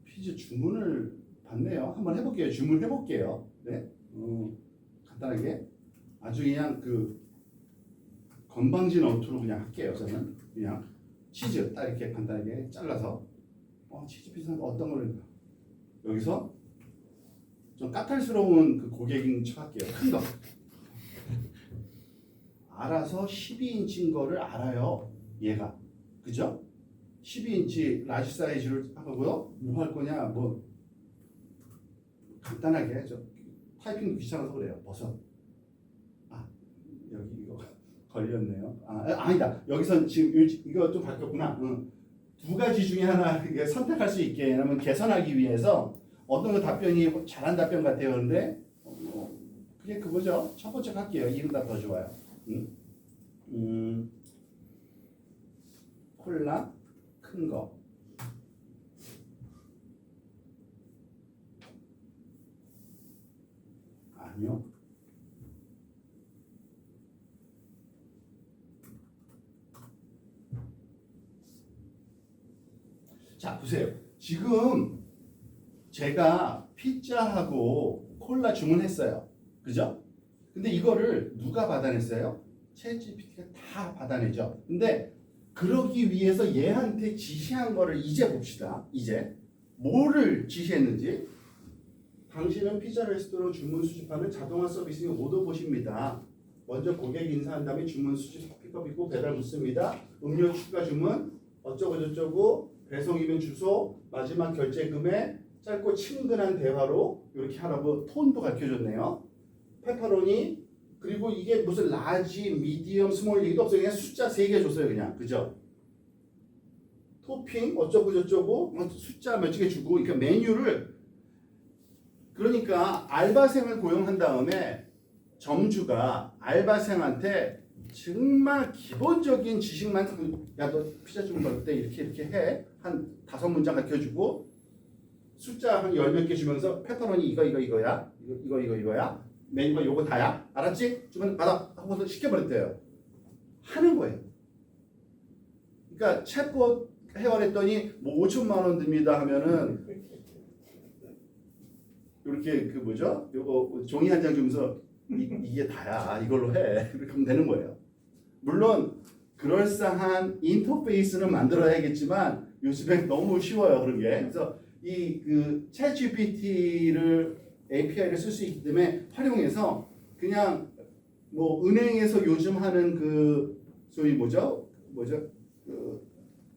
피자 주문을 받네요. 한번 해볼게요. 주문해볼게요. 네, 간단하게 아주 그냥 그 건방진 어투로 그냥 할게요. 저는 그냥 치즈 딱 이렇게 간단하게 잘라서 치즈 피자 어떤 걸 여기서 좀 까탈스러운 그 고객인 척 할게요. 큰 거. 알아서 12인치인 거를 알아요. 얘가. 그죠? 12인치 라지 사이즈를 하고요. 뭐 할 거냐? 뭐 간단하게 타이핑도 귀찮아서 그래요. 버섯. 여기 이거 걸렸네요. 아니다. 여기선 지금 이거 좀 바뀌었구나. 두 가지 중에 하나 선택할 수 있게 왜냐면 개선하기 위해서 어떤 거 답변이 잘한 답변 같아요. 그런데 그게 그거죠. 첫 번째 할게요. 이보다 더 좋아요. 콜라 큰 거. 아니요. 자 보세요. 지금 제가 피자하고 콜라 주문했어요. 그죠? 근데 이거를 누가 받아냈어요? 챗GPT가 다 받아내죠. 근데 그러기 위해서 얘한테 지시한 거를 이제 봅시다. 이제 뭐를 지시했는지. 당신은 피자 레스토랑 주문 수집하는 자동화 서비스인 오더봇입니다. 먼저 고객 인사한 다음에 주문 수집 픽업이고 배달 묻습니다. 음료 추가 주문 어쩌고 저쩌고 배송이면 주소 마지막 결제 금액 짧고 친근한 대화로 이렇게 하라고 톤도 가르쳐줬네요. 페퍼로니 그리고 이게 무슨 라지, 미디엄, 스몰 얘기도 없어요. 그냥 숫자 3개 줬어요. 그냥 그죠? 토핑 어쩌고 저쩌고 숫자 몇 개 주고 그러니까 메뉴를 그러니까 알바생을 고용한 다음에 점주가 알바생한테 정말 기본적인 지식만 야 너 피자 좀 먹을 때 이렇게 해. 한 5문장 가르쳐주고 숫자 한 10몇 개 주면서 페퍼로니 이거야. 이거야. 메뉴가 요거 다야. 알았지? 주면 받아. 하고서 시켜버렸대요. 하는 거예요. 그러니까 챗봇 해결했더니 뭐 5천만 원 듭니다 하면은 이렇게 그 뭐죠? 요거 종이 한 장 주면서 이게 다야. 이걸로 해. 이렇게 하면 되는 거예요. 물론 그럴싸한 인터페이스는 만들어야겠지만 요즘에 너무 쉬워요. 그런 게. 그래서 이 그 챗GPT를 API를 쓸 수 있기 때문에 활용해서 그냥 뭐 은행에서 요즘 하는 그 소위 뭐죠? 그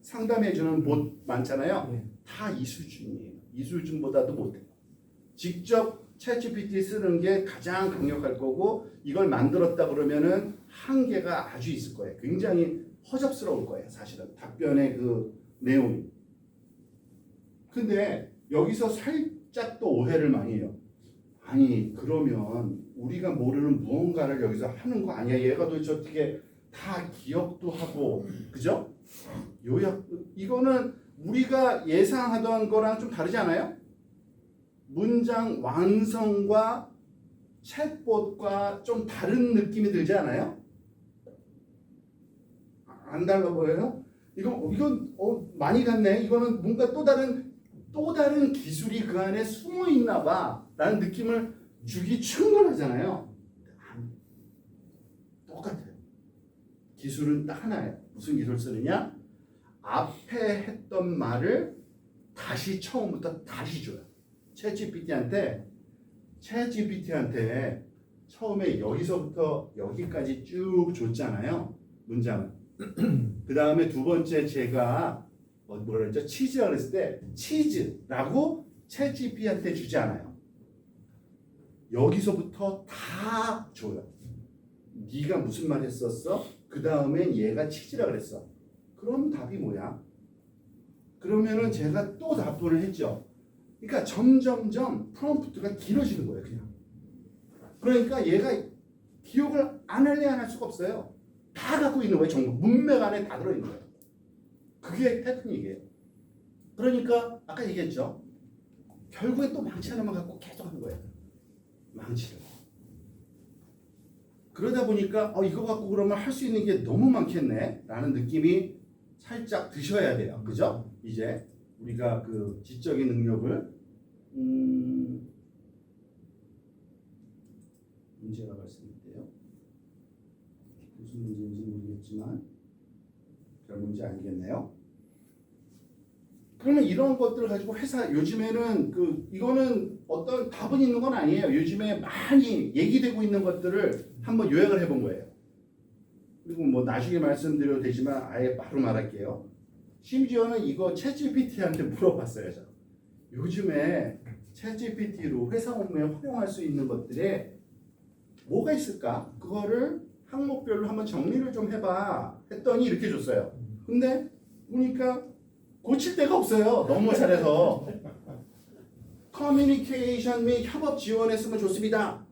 상담해주는 봇 많잖아요. 다 이 수준이에요. 이 수준보다도 못해요. 직접 챗GPT 쓰는 게 가장 강력할 거고 이걸 만들었다 그러면은 한계가 아주 있을 거예요. 굉장히 허접스러울 거예요. 사실은 답변의 그 내용이. 근데 여기서 살짝 또 오해를 많이 해요. 아니 그러면 우리가 모르는 무언가를 여기서 하는 거 아니야? 얘가 도대체 어떻게 다 기억도 하고 그죠? 요약 이거는 우리가 예상하던 거랑 좀 다르지 않아요? 문장 완성과 챗봇과 좀 다른 느낌이 들지 않아요? 안 달라 보여요? 이건 많이 갔네. 이거는 뭔가 또 다른 기술이 그 안에 숨어 있나 봐라는 느낌을 주기 충분하잖아요. 똑같아요. 기술은 딱 하나예요. 무슨 기술 쓰느냐? 앞에 했던 말을 다시 처음부터 다시 줘요. 챗GPT한테 처음에 여기서부터 여기까지 쭉 줬잖아요. 문장을. 그 다음에 두 번째 제가 뭐라 그랬죠? 치즈라고 했을 때 치즈라고 챗GPT한테 주지 않아요. 여기서부터 다 줘요. 네가 무슨 말 했었어? 그 다음엔 얘가 치즈라 그랬어. 그럼 답이 뭐야? 그러면은 제가 또 답변을 했죠. 그러니까 점점점 프롬프트가 길어지는 거예요. 그냥. 그러니까 얘가 기억을 안 할 수가 없어요. 다 갖고 있는 거예요. 정보 문맥 안에 다 들어있는 거예요. 그게 테크닉이에요. 그러니까 아까 얘기했죠. 결국에 또 망치 하나만 갖고 계속 하는 거예요. 망치를. 그러다 보니까 이거 갖고 그러면 할 수 있는 게 너무 많겠네 라는 느낌이 살짝 드셔야 돼요. 그죠? 이제 우리가 그 지적인 능력을 문제가 발생했대요. 무슨 문제인지 모르겠지만 별 문제 아니겠네요. 그러면 이런 것들을 가지고 회사 요즘에는 이거는 어떤 답은 있는 건 아니에요. 요즘에 많이 얘기되고 있는 것들을 한번 요약을 해본 거예요. 그리고 뭐 나중에 말씀드려도 되지만 아예 바로 말할게요. 심지어는 이거 챗GPT한테 물어봤어요. 저. 요즘에 챗GPT로 회사 업무에 활용할 수 있는 것들에 뭐가 있을까? 그거를 항목별로 한번 정리를 좀 해봐 했더니 이렇게 줬어요. 근데 보니까 고칠 데가 없어요. 너무 잘해서. 커뮤니케이션 및 협업 지원했으면 좋습니다.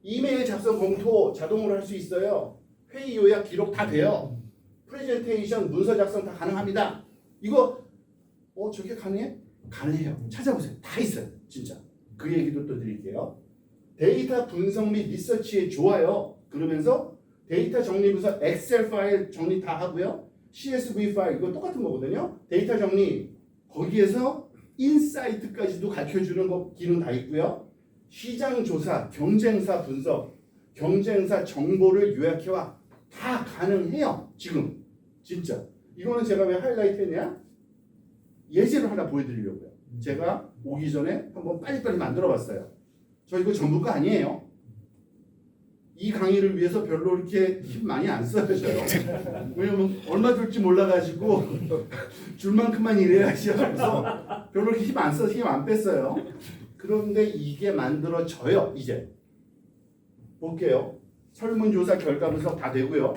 이메일 작성 검토 자동으로 할 수 있어요. 회의 요약 기록 다 돼요. 프레젠테이션 문서 작성 다 가능합니다. 이거 저게 가능해? 가능해요. 찾아보세요. 다 있어요. 진짜. 그 얘기도 또 드릴게요. 데이터 분석 및 리서치에 좋아요. 그러면서 데이터 정리부서 엑셀 파일 정리 다 하고요. CSV 파일 이거 똑같은 거거든요. 데이터 정리 거기에서 인사이트까지도 가르쳐주는 거 기능 다 있고요. 시장 조사, 경쟁사 분석, 경쟁사 정보를 요약해와 다 가능해요. 지금 진짜 이거는 제가 왜 하이라이트 했냐? 예제를 하나 보여드리려고요. 제가 오기 전에 한번 빨리빨리 만들어봤어요. 저 이거 전부가 아니에요. 이 강의를 위해서 별로 이렇게 힘 많이 안 써요. 왜냐면 얼마 줄지 몰라가지고 줄 만큼만 일해야죠. 그래서 별로 이렇게 힘 안 써서 힘 안 뺐어요. 그런데 이게 만들어져요. 이제 볼게요. 설문조사 결과 분석 다 되고요.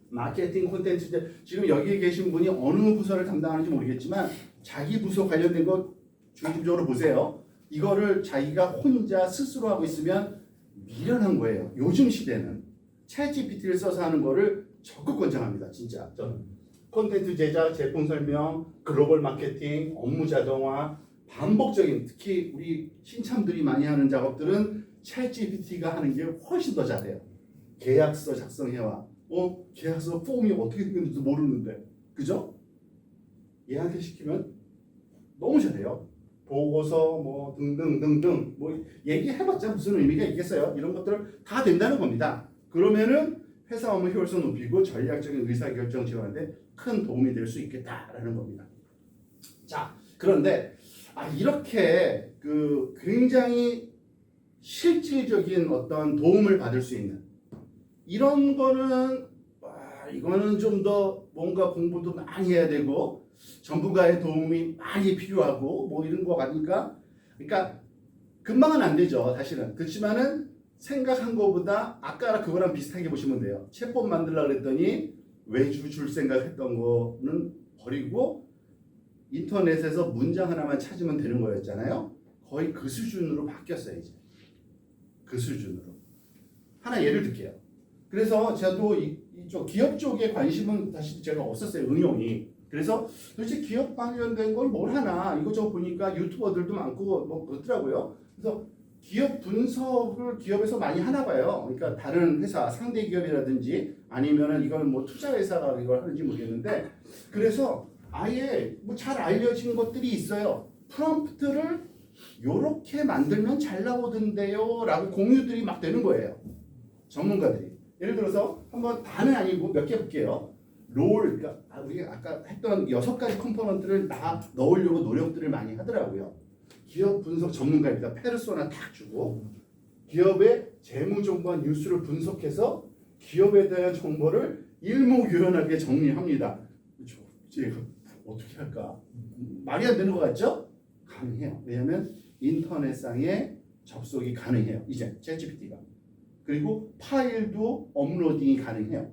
마케팅 콘텐츠 지금 여기에 계신 분이 어느 부서를 담당하는지 모르겠지만 자기 부서 관련된 거 중심적으로 보세요. 이거를 자기가 혼자 스스로 하고 있으면 미련한 거예요. 요즘 시대는 챗GPT를 써서 하는 거를 적극 권장합니다. 진짜 저는 콘텐츠 제작, 제품 설명, 글로벌 마케팅, 업무 자동화, 반복적인 특히 우리 신참들이 많이 하는 작업들은 챗GPT가 하는 게 훨씬 더 잘해요. 계약서 작성해와 계약서 폼이 어떻게 생겼는지도 모르는데 그죠? 얘한테 시키면 너무 잘해요. 보고서 뭐 등등등등 뭐 얘기해봤자 무슨 의미가 있겠어요? 이런 것들을 다 된다는 겁니다. 그러면은 회사 업무 효율성 높이고 전략적인 의사결정 지원하는데 큰 도움이 될 수 있겠다라는 겁니다. 자, 그런데 이렇게 그 굉장히 실질적인 어떤 도움을 받을 수 있는 이런 거는 이거는 좀 더 뭔가 공부도 많이 해야 되고 전문가의 도움이 많이 필요하고 뭐 이런 거 같으니까 그러니까 금방은 안 되죠 사실은. 그렇지만은 생각한 거보다 아까 그거랑 비슷하게 보시면 돼요. 챗봇 만들려고 그랬더니 외주 줄 생각했던 거는 버리고 인터넷에서 문장 하나만 찾으면 되는 거였잖아요. 거의 그 수준으로 바뀌었어요 이제. 그 수준으로. 하나 예를 들게요. 그래서 저도 이쪽 기업 쪽에 관심은 사실 제가 없었어요. 응용이. 그래서 도대체 기업 관련된 걸 뭘 하나 이거저거 보니까 유튜버들도 많고 뭐 그렇더라고요. 그래서 기업 분석을 기업에서 많이 하나 봐요. 그러니까 다른 회사 상대 기업이라든지 아니면은 이건 뭐 투자 회사가 이걸 하는지 모르겠는데 그래서 아예 뭐 잘 알려진 것들이 있어요. 프롬프트를 요렇게 만들면 잘 나오던데요 라고 공유들이 막 되는 거예요. 전문가들이. 예를 들어서 한번 다는 아니고 몇 개 볼게요. 그러니까 우리가 아까 했던 6가지 컴포넌트를 다 넣으려고 노력들을 많이 하더라고요. 기업 분석 전문가입니다. 페르소나 딱 주고 기업의 재무 정보와 뉴스를 분석해서 기업에 대한 정보를 일목요연하게 정리합니다. 제가 어떻게 할까? 말이 안 되는 것 같죠? 가능해요. 왜냐하면 인터넷상에 접속이 가능해요. 이제 챗GPT가. 그리고 파일도 업로딩이 가능해요.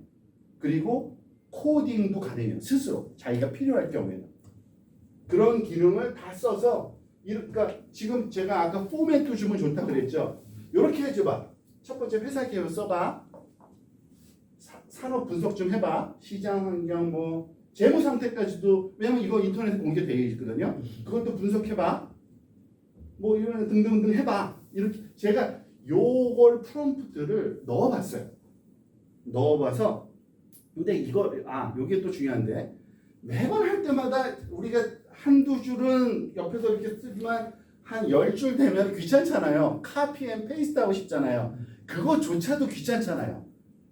그리고 코딩도 가능해요. 스스로 자기가 필요할 경우에는. 그런 기능을 다 써서 그러니까 지금 제가 아까 포맷도 주면 좋다 그랬죠. 이렇게 해줘봐. 첫 번째 회사 계획 써봐. 산업 분석 좀 해봐. 시장 환경 뭐 재무 상태까지도 왜냐면 이거 인터넷에 공개되어 있거든요. 그것도 분석해봐. 뭐 이런 등등등 해봐. 이렇게 제가 요걸 프롬프트를 넣어봤어요. 넣어봐서 근데 이거 요게 또 중요한데 매번 할 때마다 우리가 한두 줄은 옆에서 이렇게 쓰지만 한 10줄 되면 귀찮잖아요. 카피 앤 페이스트 하고 싶잖아요. 그거조차도 귀찮잖아요.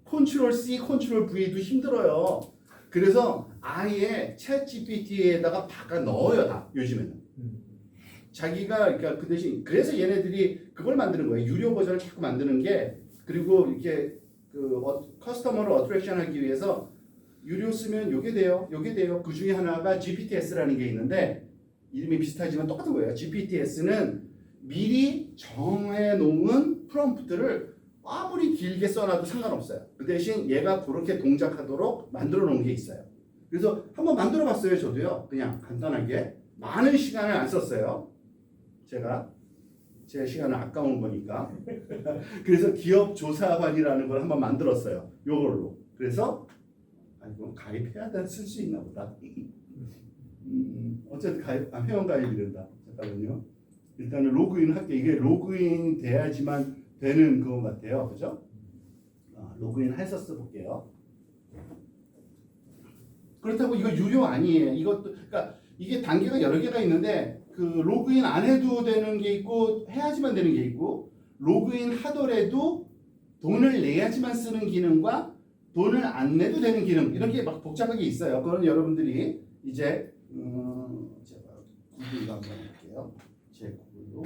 컨트롤 C, 컨트롤 V도 힘들어요. 그래서 아예 챗 GPT에다가 박아 넣어요 다 요즘에는. 자기가 그러니까 그 대신 그래서 얘네들이 그걸 만드는 거예요. 유료 버전을 자꾸 만드는 게 그리고 이렇게 그 커스터머를 어트랙션하기 위해서 유료 쓰면 요게 돼요. 요게 돼요. 그 중에 하나가 GPTS라는 게 있는데 이름이 비슷하지만 똑같은 거예요. GPTS는 미리 정해 놓은 프롬프트를 아무리 길게 써놔도 상관없어요. 그 대신 얘가 그렇게 동작하도록 만들어 놓은 게 있어요. 그래서 한번 만들어 봤어요. 저도요. 그냥 간단하게. 많은 시간을 안 썼어요. 제가 제 시간은 아까운 거니까. 그래서 기업 조사관이라는 걸 한번 만들었어요. 요걸로. 그래서 이건 가입해야 쓸 수 있나 보다. 어쨌든 회원 가입이 된다. 잠깐만요. 일단은 로그인 할게. 이게 로그인 돼야지만 되는 거 같아요. 그죠? 로그인 해서 써볼게요. 그렇다고 이거 유료 아니에요. 이것도 그러니까 이게 단계가 여러 개가 있는데 그 로그인 안 해도 되는 게 있고 해야지만 되는 게 있고 로그인 하더라도 돈을 내야지만 쓰는 기능과 돈을 안 내도 되는 기능 이런 게 막 복잡하게 있어요. 그건 여러분들이 이제 제가 구글로 한번 할게요. 제 구글로.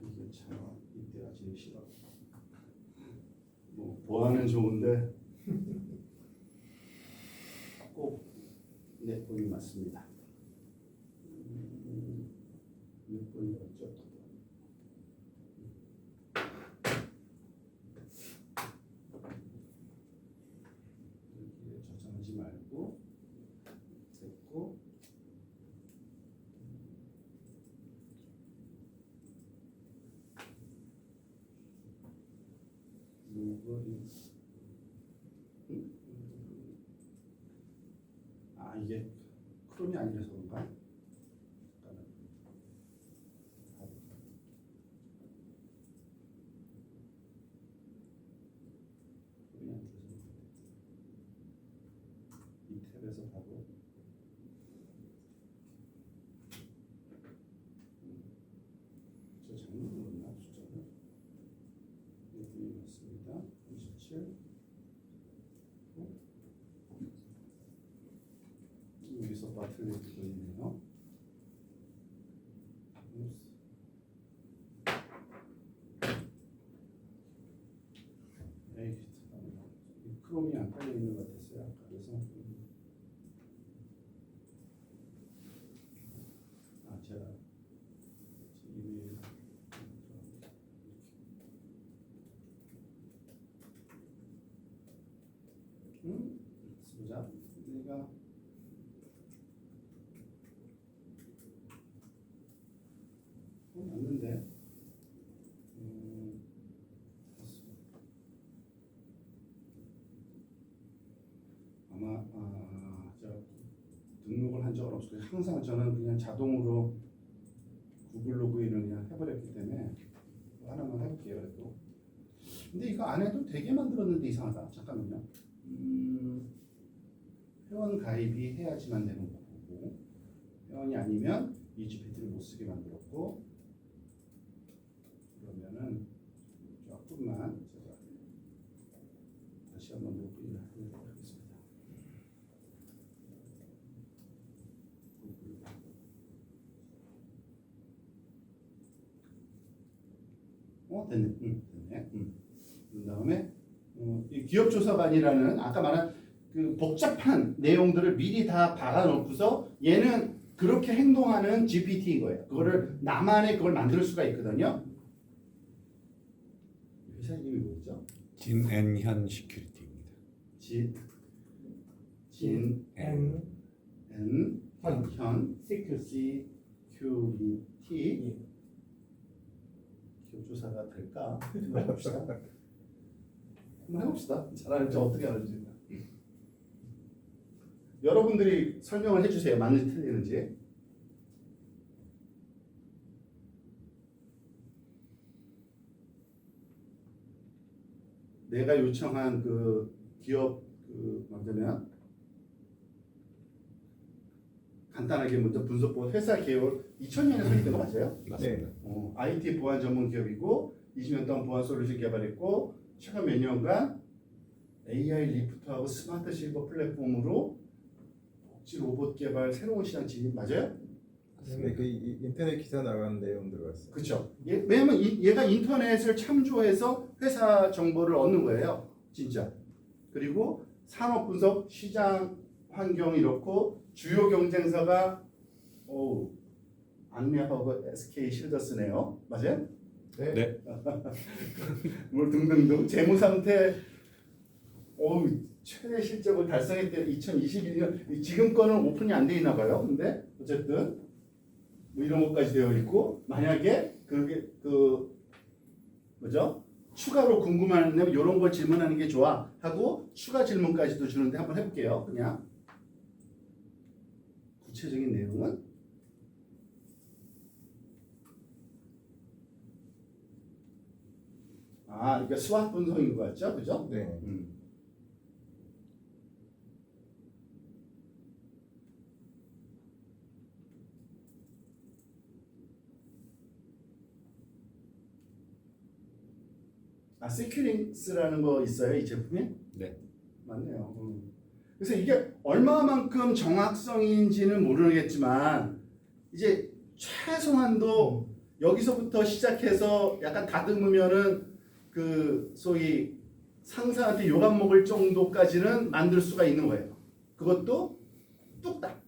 이게 참 이때가 제일 싫어. 뭐 보안은 좋은데 꼭 네, 본이 맞습니다. 몇 번이었죠? 여기에 저장하지 말고 됐고. 아, 이게 크롬이 아니라서 그런가? 잠깐만. 크롬이 아니라서 이 탭에서 바로 저 잘못 눌렀나 숫자를? 여기 맞습니다. 37. 여기서 마트를 두고 있네요. 에이, 크롬이 안 깔려 있는 것 같았어요. 아까 그래서 제가 이메일 보자. 내가 맞는데 아마 제가 등록을 한 적은 없어요. 항상 저는 그냥 자동으로 구글 로그인을 그냥 해버렸기 때문에 하나만 해볼게요. 그래도. 근데 이거 안 해도 되게 만들었는데 이상하다. 잠깐만요. 회원 가입이 해야지만 되는 거고, 회원이 아니면 이 GPT를 못 쓰게 만들었고, 그러면은 조금만 제가 다시 한번 로그인을 하도록 하겠습니다. 됐네. 됐네. 그 다음에 이 기업조사관이라는 아까 말한 그 복잡한 내용들을 미리 다 박아놓고서 얘는 그렇게 행동하는 GPT인 거예요. 그거를 나만의 그걸 만들 수가 있거든요. 회사 이름이 뭐죠? 진앤현 시큐리티입니다. 진앤현 시큐리티. 기업조사가 될까? 한번 해봅시다. 한번 해봅시다. 잘하는지 어떻게 하는지. 여러분들이 설명을 해주세요. 맞는지 틀리는지. 내가 요청한 그 기업 뭐냐면 간단하게 먼저 분석 보고 회사 개요 2000년에 설립된 거 맞아요? 맞습니다. IT 보안 전문 기업이고 20년 동안 보안 솔루션 개발했고 최근 몇 년간 AI 리프트하고 스마트 실버 플랫폼으로 복지 로봇 개발 새로운 시장 진입 맞아요? 근데 그 인터넷 기사 나간 내용 들어갔어요. 그렇죠. 왜냐면 얘가 인터넷을 참조해서 회사 정보를 얻는 거예요. 진짜. 그리고 산업 분석, 시장 환경이 이렇고 주요 경쟁사가 안미하고 SK 실더스네요. 맞아요? 네. 뭐 등등등 재무 상태 최대 실적을 달성했대 2021년 지금 거는 오픈이 안 돼 있나 봐요. 근데 어쨌든 뭐 이런 것까지 되어 있고 만약에 그게 뭐죠? 추가로 궁금한 내용 이런 걸 질문하는 게 좋아 하고 추가 질문까지도 주는데 한번 해볼게요. 그냥 구체적인 내용은 그러니까 수학 분석인 것 같죠, 그죠? 네. 시큐링스라는 거 있어요, 이 제품에? 네. 맞네요. 그래서 이게 얼마만큼 정확성인지는 모르겠지만 이제 최소한도 여기서부터 시작해서 약간 다듬으면은 그 소위 상사한테 욕 안 먹을 정도까지는 만들 수가 있는 거예요. 그것도 뚝딱.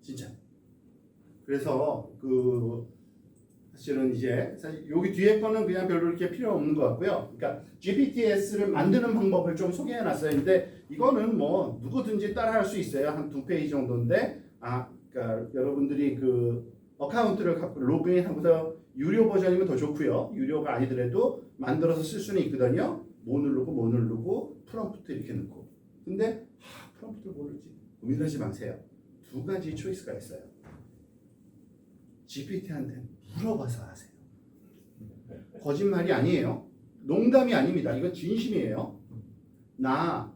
진짜. 그래서 그 사실은 이제 사실 여기 뒤에 거는 그냥 별로 이렇게 필요 없는 것 같고요. 그러니까 GPTS를 만드는 방법을 좀 소개해 놨었는데 이거는 뭐 누구든지 따라할 수 있어요. 한 2페이지 정도인데 그러니까 여러분들이 그 어카운트를 갖고 로그인하고서 유료 버전이면 더 좋고요. 유료가 아니더라도 만들어서 쓸 수는 있거든요. 뭐 누르고 프롬프트 이렇게 넣고. 근데 프롬프트를 모르지. 고민하지 마세요. 두 가지 초이스가 있어요. GPT한테 물어봐서 하세요. 거짓말이 아니에요. 농담이 아닙니다. 이건 진심이에요. 나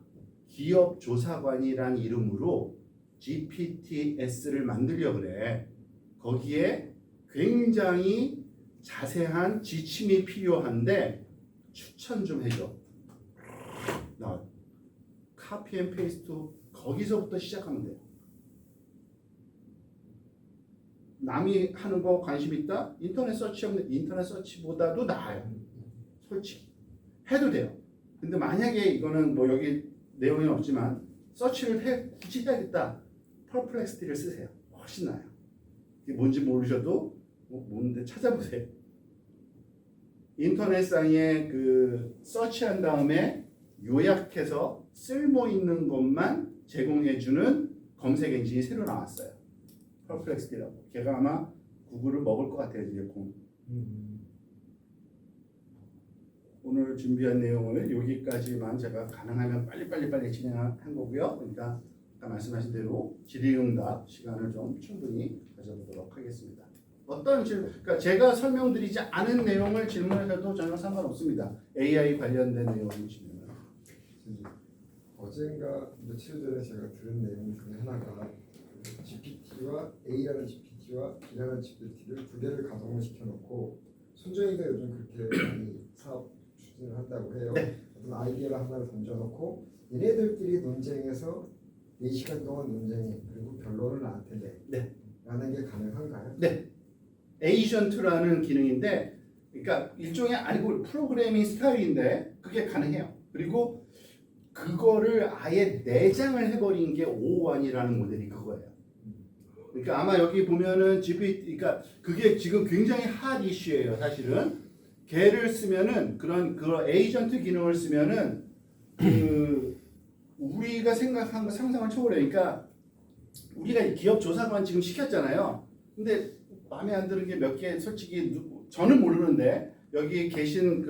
기업 조사관이란 이름으로 GPTS를 만들려고 그래. 거기에 굉장히 자세한 지침이 필요한데 추천 좀 해줘. 나 카피 앤 페이스트 거기서부터 시작하면 돼요. 남이 하는 거 관심 있다? 인터넷 서치보다도 나아요. 솔직히 해도 돼요. 근데 만약에 이거는 뭐 여기 내용이 없지만 서치를 굳이 해야겠다. 퍼플렉스티를 쓰세요. 훨씬 나아요. 이게 뭔지 모르셔도 뭔데 찾아보세요. 인터넷상에 그 서치한 다음에 요약해서 쓸모 있는 것만 제공해주는 검색 엔진이 새로 나왔어요. 퍼플렉스티라고. 걔가 아마 구글을 먹을 것 같아요. 이제 오늘 준비한 내용을 여기까지만 제가 가능하면 빨리 진행한 거고요. 그러니까 아까 말씀하신 대로 질의응답 시간을 좀 충분히 가져보도록 하겠습니다. 어떤 질문, 그러니까 제가 설명드리지 않은 내용을 질문하셔도 전혀 상관없습니다. AI 관련된 내용이시면. 어젠가 며칠 전에 제가 들은 내용 중에 하나가 GPT와 A라는 GPT와 B라는 GPT를 두 개를 가동을 시켜놓고 손정희가 요즘 그렇게 많이 사업 추진을 한다고 해요. 네. 어떤 아이디어를 하나를 던져놓고 얘네들끼리 논쟁해서 4시간 동안 논쟁해 그리고 결론을 나한테 내. 네. 라는 게 가능한가요? 네. 에이전트라는 기능인데, 그러니까 일종의 아니고 프로그래밍 스타일인데 그게 가능해요. 그리고 그거를 아예 내장을 해버린 게 O1이라는 모델이 그거예요. 그러니까 아마 여기 보면은 GPT, 그러니까 그게 지금 굉장히 핫 이슈예요. 사실은 걔를 쓰면은 그런 에이전트 기능을 쓰면은 그 우리가 생각한 거 상상을 초월해요. 그러니까 우리가 기업 조사관 지금 시켰잖아요. 근데 마음에 안 드는 게 몇 개 솔직히 저는 모르는데 여기 계신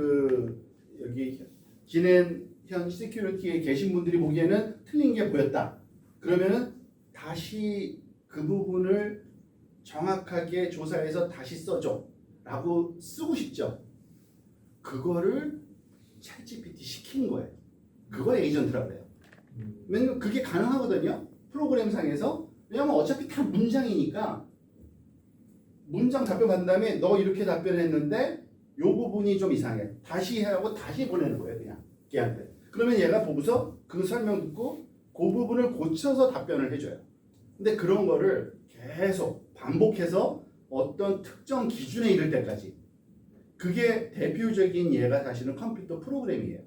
여기 기넨현 시큐리티에 계신 분들이 보기에는 틀린 게 보였다. 그러면은 다시 그 부분을 정확하게 조사해서 다시 써줘 라고 쓰고 싶죠. 그거를 챗GPT 시키는 거예요. 그걸 에이전트라고 해요. 왜냐면 그게 가능하거든요. 프로그램상에서. 왜냐면 어차피 다 문장이니까 문장 답변 받은 다음에 너 이렇게 답변했는데 요 부분이 좀 이상해. 다시 하고 다시 보내는 거예요. 그냥 걔한테. 그러면 얘가 보고서 그 설명 듣고 그 부분을 고쳐서 답변을 해줘요. 근데 그런 거를 계속 반복해서 어떤 특정 기준에 이를 때까지 그게 대표적인 예가 사실은 컴퓨터 프로그램이에요.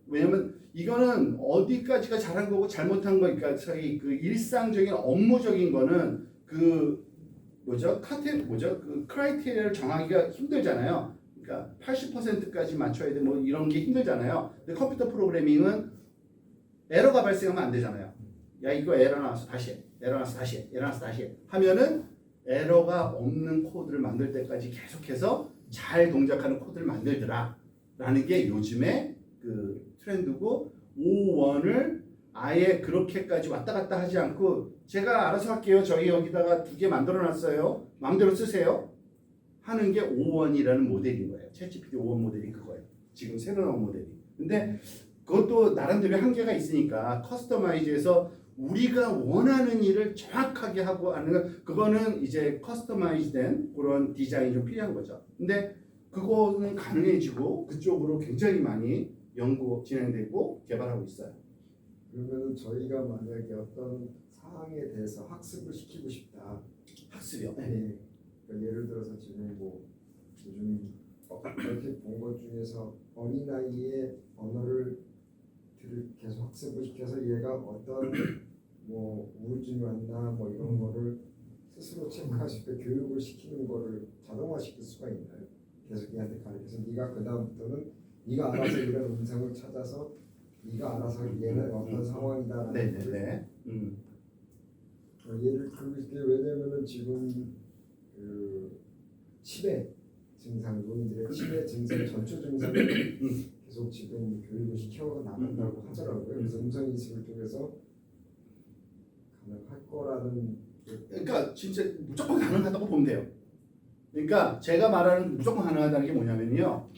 왜냐면 이거는 어디까지가 잘한 거고 잘못한 거니까 저희 그 일상적인 업무적인 거는 그 크라이테리아를 정하기가 힘들잖아요. 그러니까 80%까지 맞춰야 돼 뭐 이런 게 힘들잖아요. 근데 컴퓨터 프로그래밍은 에러가 발생하면 안 되잖아요. 야 이거 에러 나왔어 다시 해. 에러 나왔어 다시 해. 에러 나왔어 다시 해. 하면은 에러가 없는 코드를 만들 때까지 계속해서 잘 동작하는 코드를 만들더라 라는 게 요즘에 그 트렌드고 O1을 아예 그렇게까지 왔다 갔다 하지 않고 제가 알아서 할게요. 저희 여기다가 2개 만들어 놨어요. 마음대로 쓰세요. 하는 게 O1이라는 모델인 거예요. 챗GPT O1 모델이 그거예요. 지금 새로 나온 모델이. 근데 그것도 나름대로 한계가 있으니까 커스터마이즈해서 우리가 원하는 일을 정확하게 하고 하는 건 그거는 이제 커스터마이즈된 그런 디자인이 좀 필요한 거죠. 근데 그거는 가능해지고 그쪽으로 굉장히 많이 연구 진행되고 개발하고 있어요. 그러면 저희가 만약에 어떤 사항에 대해서 학습을 시키고 싶다. 학습이요? 네. 그러니까 예를 들어서 지금 뭐 요즘 이렇게 본 것 중에서 어린아이의 언어를 계속 학습을 시켜서 얘가 어떤 뭐 우울증이 왔나 뭐 이런 거를 스스로 체크할 수 있게 교육을 시키는 거를 자동화시킬 수가 있나요? 계속 얘한테 가르쳐서 네가 그 다음부터는 네가 알아서 이런 음성을 찾아서 네가 알아서 얘는 어떤 상황이다라는 네네네. 예를 그게 왜냐면은 지금 그 치매 증상 노인들의 치매 증상 전초 증상을 계속 지금 교육을 시켜 나간다고 하더라고요. 그래서 음성 인식을 통해서 가능할 거라는 그러니까 진짜 무조건 가능하다고 보면 돼요. 그러니까 제가 말하는 무조건 가능하다는 게 뭐냐면요.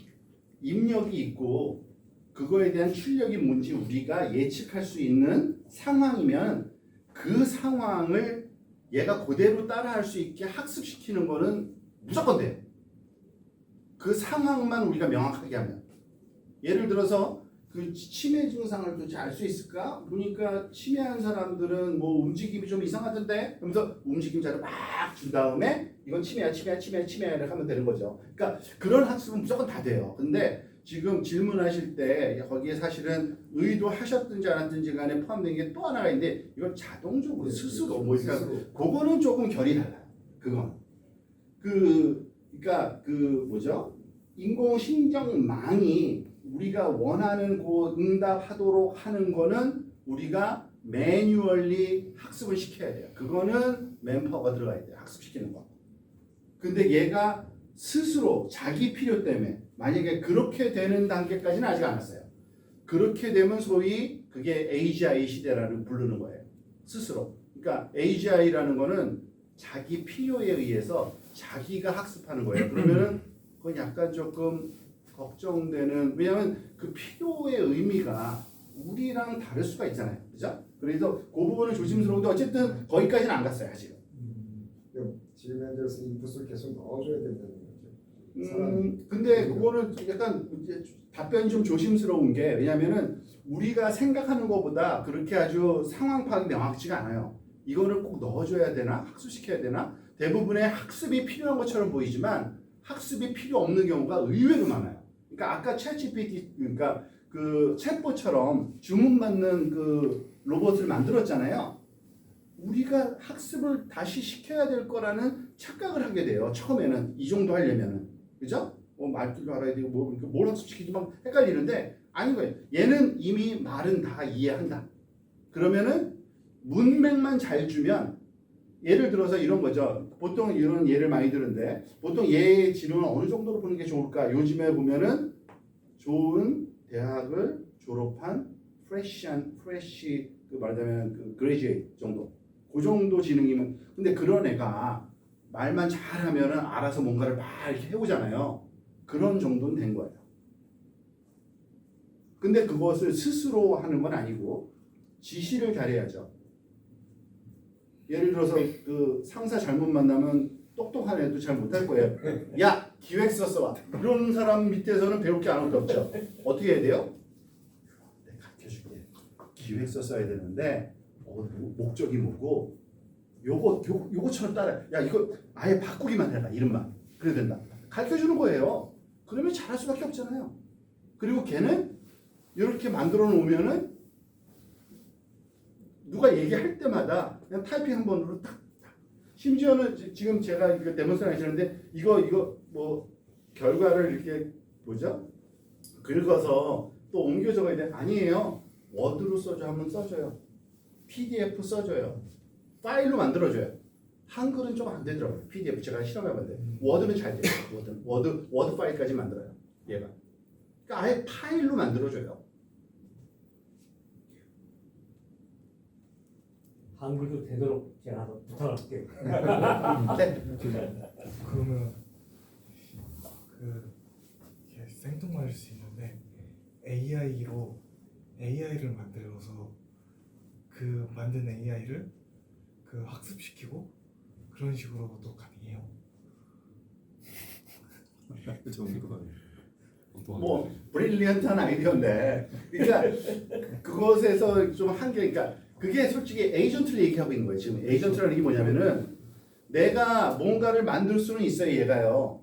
입력이 있고 그거에 대한 출력이 뭔지 우리가 예측할 수 있는 상황이면 그 상황을 얘가 그대로 따라할 수 있게 학습시키는 거는 무조건 돼요. 그 상황만 우리가 명확하게 하면. 예를 들어서 그 치매 증상을 도대체 알 수 있을까? 보니까 치매한 사람들은 뭐 움직임이 좀 이상하던데? 그러면서 움직임 자료 막 준 다음에 이건 치매야를 하면 되는 거죠. 그러니까 그런 학습은 무조건 다 돼요. 근데 지금 질문하실 때 거기에 사실은 의도하셨든지 않았든지 간에 포함된 게 또 하나가 있는데 이건 자동적으로 스스로 뭐 그러니까 그거는 조금 결이 달라요. 그건 그러니까 그 뭐죠? 인공신경망이 우리가 원하는 그 응답하도록 하는 거는 우리가 매뉴얼리 학습을 시켜야 돼요. 그거는 맨파워가 들어가야 돼요. 학습시키는 거. 근데 얘가 스스로 자기 필요 때문에 만약에 그렇게 되는 단계까지는 아직 안 왔어요. 그렇게 되면 소위 그게 AGI 시대라는 부르는 거예요. 스스로. 그러니까 AGI라는 거는 자기 필요에 의해서 자기가 학습하는 거예요. 그러면은 그건 약간 조금 걱정되는, 왜냐하면 그 필요의 의미가 우리랑 다를 수가 있잖아요. 그죠? 그래서 그 부분은 조심스러운데 어쨌든 거기까지는 안 갔어요. 아직은. 지금 현재로서 인풋을 계속 넣어줘야 된다는 거죠. 근데 그거는 약간 이제 답변이 좀 조심스러운 게, 왜냐면은 우리가 생각하는 것보다 그렇게 아주 상황 파악이 명확치가 않아요. 이거를 꼭 넣어줘야 되나? 학습시켜야 되나? 대부분의 학습이 필요한 것처럼 보이지만 학습이 필요 없는 경우가 의외로 많아요. 그러니까 아까 챗GPT, 그러니까 그 챗봇처럼 주문받는 그 로봇을 만들었잖아요. 우리가 학습을 다시 시켜야 될 거라는 착각을 하게 돼요. 처음에는 이 정도 하려면은, 그죠? 말도 알아야 되고 뭘 학습시키지 막 헷갈리는데 아닌 거예요. 얘는 이미 말은 다 이해한다. 그러면은 문맥만 잘 주면, 예를 들어서 이런 거죠. 보통 이런 예를 많이 드는데 보통 얘의 지능을 어느 정도로 보는 게 좋을까? 요즘에 보면은 좋은 대학을 졸업한 프레시 그 말하자면 그 그레이지에이트 정도, 그 정도 지능이면, 근데 그런 애가 말만 잘하면은 알아서 뭔가를 막 이렇게 해오잖아요. 그런 정도는 된 거예요. 근데 그것을 스스로 하는 건 아니고 지시를 잘해야죠. 예를 들어서 그 상사 잘못 만나면 똑똑한 애도 잘 못할 거예요. 야, 기획서 써와. 이런 사람 밑에서는 배울 게 아무것도 없죠. 어떻게 해야 돼요? 내가 가르쳐줄게. 기획서 써야 되는데 목적이 뭐고 요거처럼 따라. 야, 이거 아예 바꾸기만 해라. 이름만. 그래야 된다. 가르쳐주는 거예요. 그러면 잘할 수밖에 없잖아요. 그리고 걔는 이렇게 만들어 놓으면은 누가 얘기할 때마다 그냥 타이핑 한 번으로 탁. 심지어는 지금 제가 이거 데몬스트레이션 하시는데 이거 뭐 결과를 이렇게 뭐죠? 긁어서 또 옮겨 적어야 돼? 아니에요. 워드로 써줘 하면 써줘요. PDF 써줘요. 파일로 만들어줘요. 한글은 좀 안 되더라고요. PDF 제가 실험해봤는데 워드는 잘 돼요. 워드 파일까지 만들어요. 얘가. 그러니까 아예 파일로 만들어줘요. 한글도 되도록 제가 부탁할게요. 네. 그러면 그 이게 생뚱맞을 수 있는데 AI를 만들어서 그 만든 AI를 그 학습시키고 그런 식으로도 가능해요. 뭐 브릴리언트한 아이디어인데, 그러니까 그것에서 좀 한계, 그러니까 그게 솔직히 에이전트를 얘기하고 있는 거예요. 지금 에이전트라는 게 뭐냐면은 내가 뭔가를 만들 수는 있어요, 얘가요.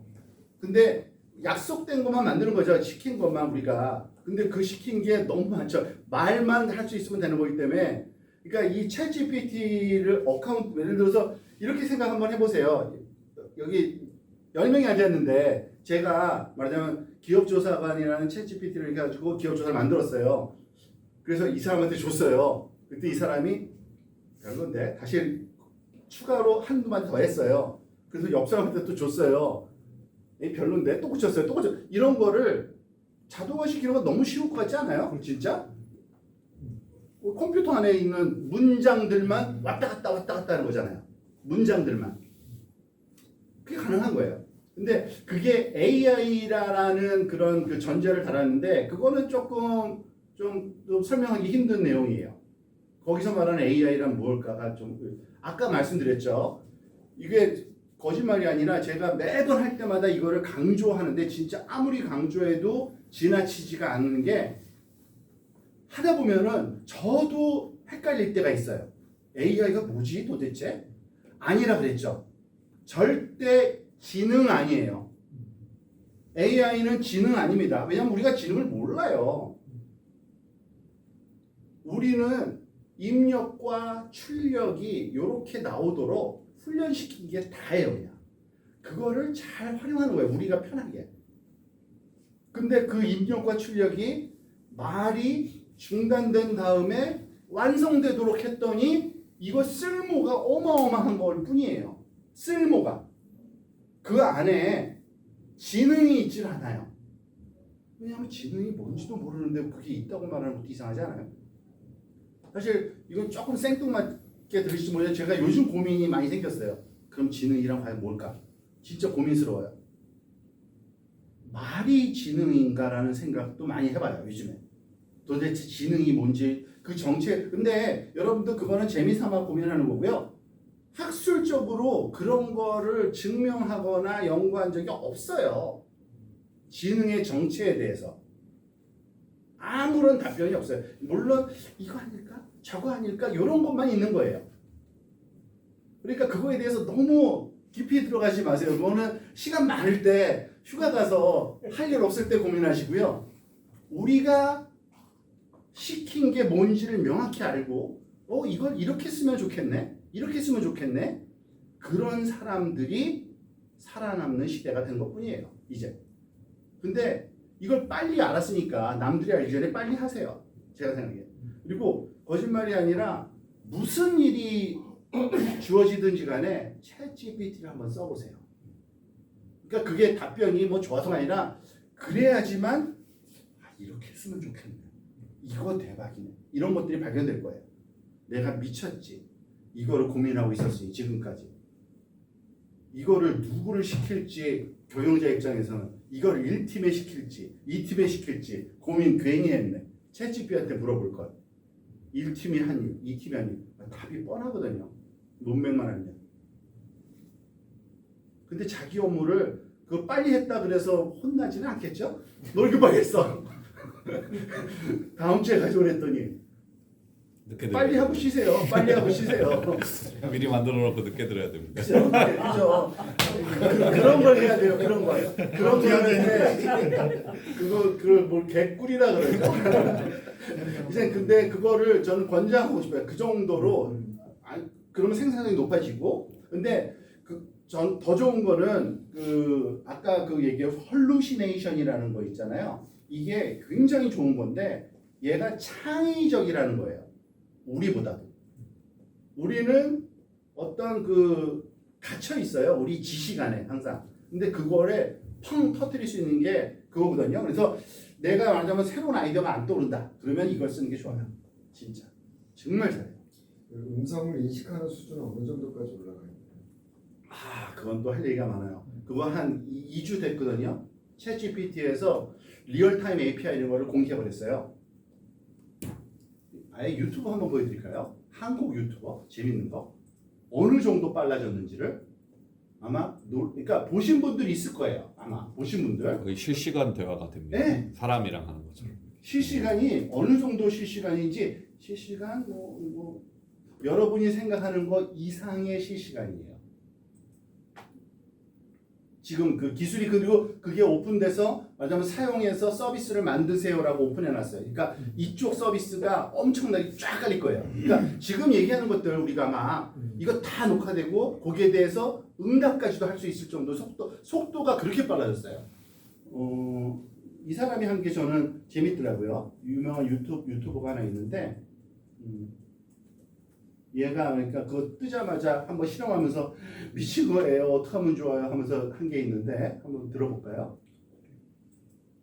근데 약속된 것만 만드는 거죠. 시킨 것만 우리가. 근데 그 시킨 게 너무 많죠. 말만 할 수 있으면 되는 거기 때문에, 그러니까 이 챗GPT를 어카운트 예를 들어서 이렇게 생각 한번 해보세요. 여기 10명이 앉았는데 제가 말하자면 기업조사관이라는 챗GPT를 해가지고 기업조사를 만들었어요. 그래서 이 사람한테 줬어요. 그때 이 사람이 별론데 다시 추가로 한두 마디 더 했어요. 그래서 옆 사람한테 또 줬어요. 별론데 또 고쳤어요. 또 고쳤어요. 이런 거를 자동화 시키는 건 너무 쉬울 것 같지 않아요? 진짜? 컴퓨터 안에 있는 문장들만 왔다 갔다 하는 거잖아요. 문장들만. 그게 가능한 거예요. 근데 그게 AI라는 그런 그 전제를 달았는데 그거는 조금 좀 설명하기 힘든 내용이에요. 거기서 말하는 AI란 무엇일까가 좀 아까 말씀드렸죠. 이게 거짓말이 아니라 제가 매번 할 때마다 이거를 강조하는데 진짜 아무리 강조해도 지나치지가 않는 게 하다 보면은 저도 헷갈릴 때가 있어요. AI가 뭐지 도대체? 아니라 그랬죠. 절대 지능 아니에요. AI는 지능 아닙니다. 왜냐하면 우리가 지능을 몰라요. 우리는 입력과 출력이 이렇게 나오도록 훈련시킨 게 다예요. 그냥. 그거를 잘 활용하는 거예요. 우리가 편하게. 근데 그 입력과 출력이 말이 중단된 다음에 완성되도록 했더니 이거 쓸모가 어마어마한 걸 뿐이에요. 쓸모가. 그 안에 지능이 있질 않아요. 왜냐하면 지능이 뭔지도 모르는데 그게 있다고 말하는 것도 이상하지 않아요? 사실 이건 조금 생뚱맞게 들으실지 모르겠는데 제가 요즘 고민이 많이 생겼어요. 그럼 지능이란 과연 뭘까? 진짜 고민스러워요. 말이 지능인가라는 생각도 많이 해봐요. 요즘에. 도대체 지능이 뭔지 그 정체. 근데 여러분들 그거는 재미삼아 고민하는 거고요. 학술적으로 그런 거를 증명하거나 연구한 적이 없어요. 지능의 정체에 대해서. 아무런 답변이 없어요. 물론 이거 아닐까? 저거 아닐까? 이런 것만 있는 거예요. 그러니까 그거에 대해서 너무 깊이 들어가지 마세요. 그거는 시간 많을 때 휴가 가서 할 일 없을 때 고민하시고요. 우리가 시킨 게 뭔지를 명확히 알고 이걸 이렇게 쓰면 좋겠네. 이렇게 쓰면 좋겠네. 그런 사람들이 살아남는 시대가 된 것뿐이에요. 이제. 근데 이걸 빨리 알았으니까 남들이 알기 전에 빨리 하세요. 제가 생각해. 그리고 거짓말이 아니라 무슨 일이 주어지든지 간에 챗GPT를 한번 써보세요. 그러니까 그게 답변이 뭐 좋아서가 아니라 그래야지만 이렇게 쓰면 좋겠네. 이거 대박이네. 이런 것들이 발견될 거예요. 내가 미쳤지. 이거를 고민하고 있었으니 지금까지. 이거를 누구를 시킬지 경영자 입장에서는 이걸 1팀에 시킬지 2팀에 시킬지 고민 괜히 했네. 챗GPT한테 물어볼 걸. 1팀이 한 일, 2팀이 한 일. 답이 뻔하거든요. 논맥만 알면. 근데 자기 업무를 그거 빨리 했다 그래서 혼나지는 않겠죠? 너 이렇게 빨리 했어. 다음 주에 가져오랬더니 늦게 빨리 하고 쉬세요. 빨리 하고 쉬세요. 미리 만들어 놓고 늦게 들어야 됩니다. 그죠? 그런 걸 해야 돼요. 그런 거. 그런 거 하는데 그걸 뭘 개꿀이라 그러죠. 이제 근데 그거를 저는 권장하고 싶어요. 그 정도로 그러면 생산성이 높아지고. 근데 더 좋은 거는 아까 그 얘기한 헐루시네이션이라는 거 있잖아요. 이게 굉장히 좋은 건데 얘가 창의적이라는 거예요. 우리보다도. 우리는 어떤 갇혀 있어요. 우리 지시간에 항상. 근데 그거를 펑 터뜨릴 수 있는 게 그거거든요. 그래서 내가 말하자면 새로운 아이디어가 안 떠오른다. 그러면 이걸 쓰는 게 좋아요. 진짜. 정말 잘해요. 음성을 인식하는 수준은 어느 정도까지 올라가요? 그건 또 할 얘기가 많아요. 그거 한 2주 됐거든요. 챗GPT에서 리얼타임 API 이런 거를 공개해버렸어요. 아예 유튜브 한번 보여드릴까요? 한국 유튜버 재밌는 거 어느 정도 빨라졌는지를 아마 그러니까 보신 분들이 있을 거예요. 아마 보신 분들 거의 실시간 대화가 됩니다. 네. 사람이랑 하는 것처럼. 실시간이 어느 정도 실시간인지 실시간 여러분이 생각하는 것 이상의 실시간이에요. 지금 그 기술이 그리고 그게 오픈돼서 말하자면 사용해서 서비스를 만드세요라고 오픈해놨어요. 그러니까 이쪽 서비스가 엄청나게 쫙 깔릴 거예요. 그러니까 지금 얘기하는 것들 우리가 아마 이거 다 녹화되고 거기에 대해서 응답까지도 할 수 있을 정도 속도가 그렇게 빨라졌어요. 이 사람이 한 게 저는 재밌더라고요. 유명한 유튜버가 하나 있는데 얘가 그러니까 그거 뜨자마자 한번 실험하면서 미친 거예요. 어떻게 하면 좋아요 하면서 한 게 있는데 한번 들어볼까요?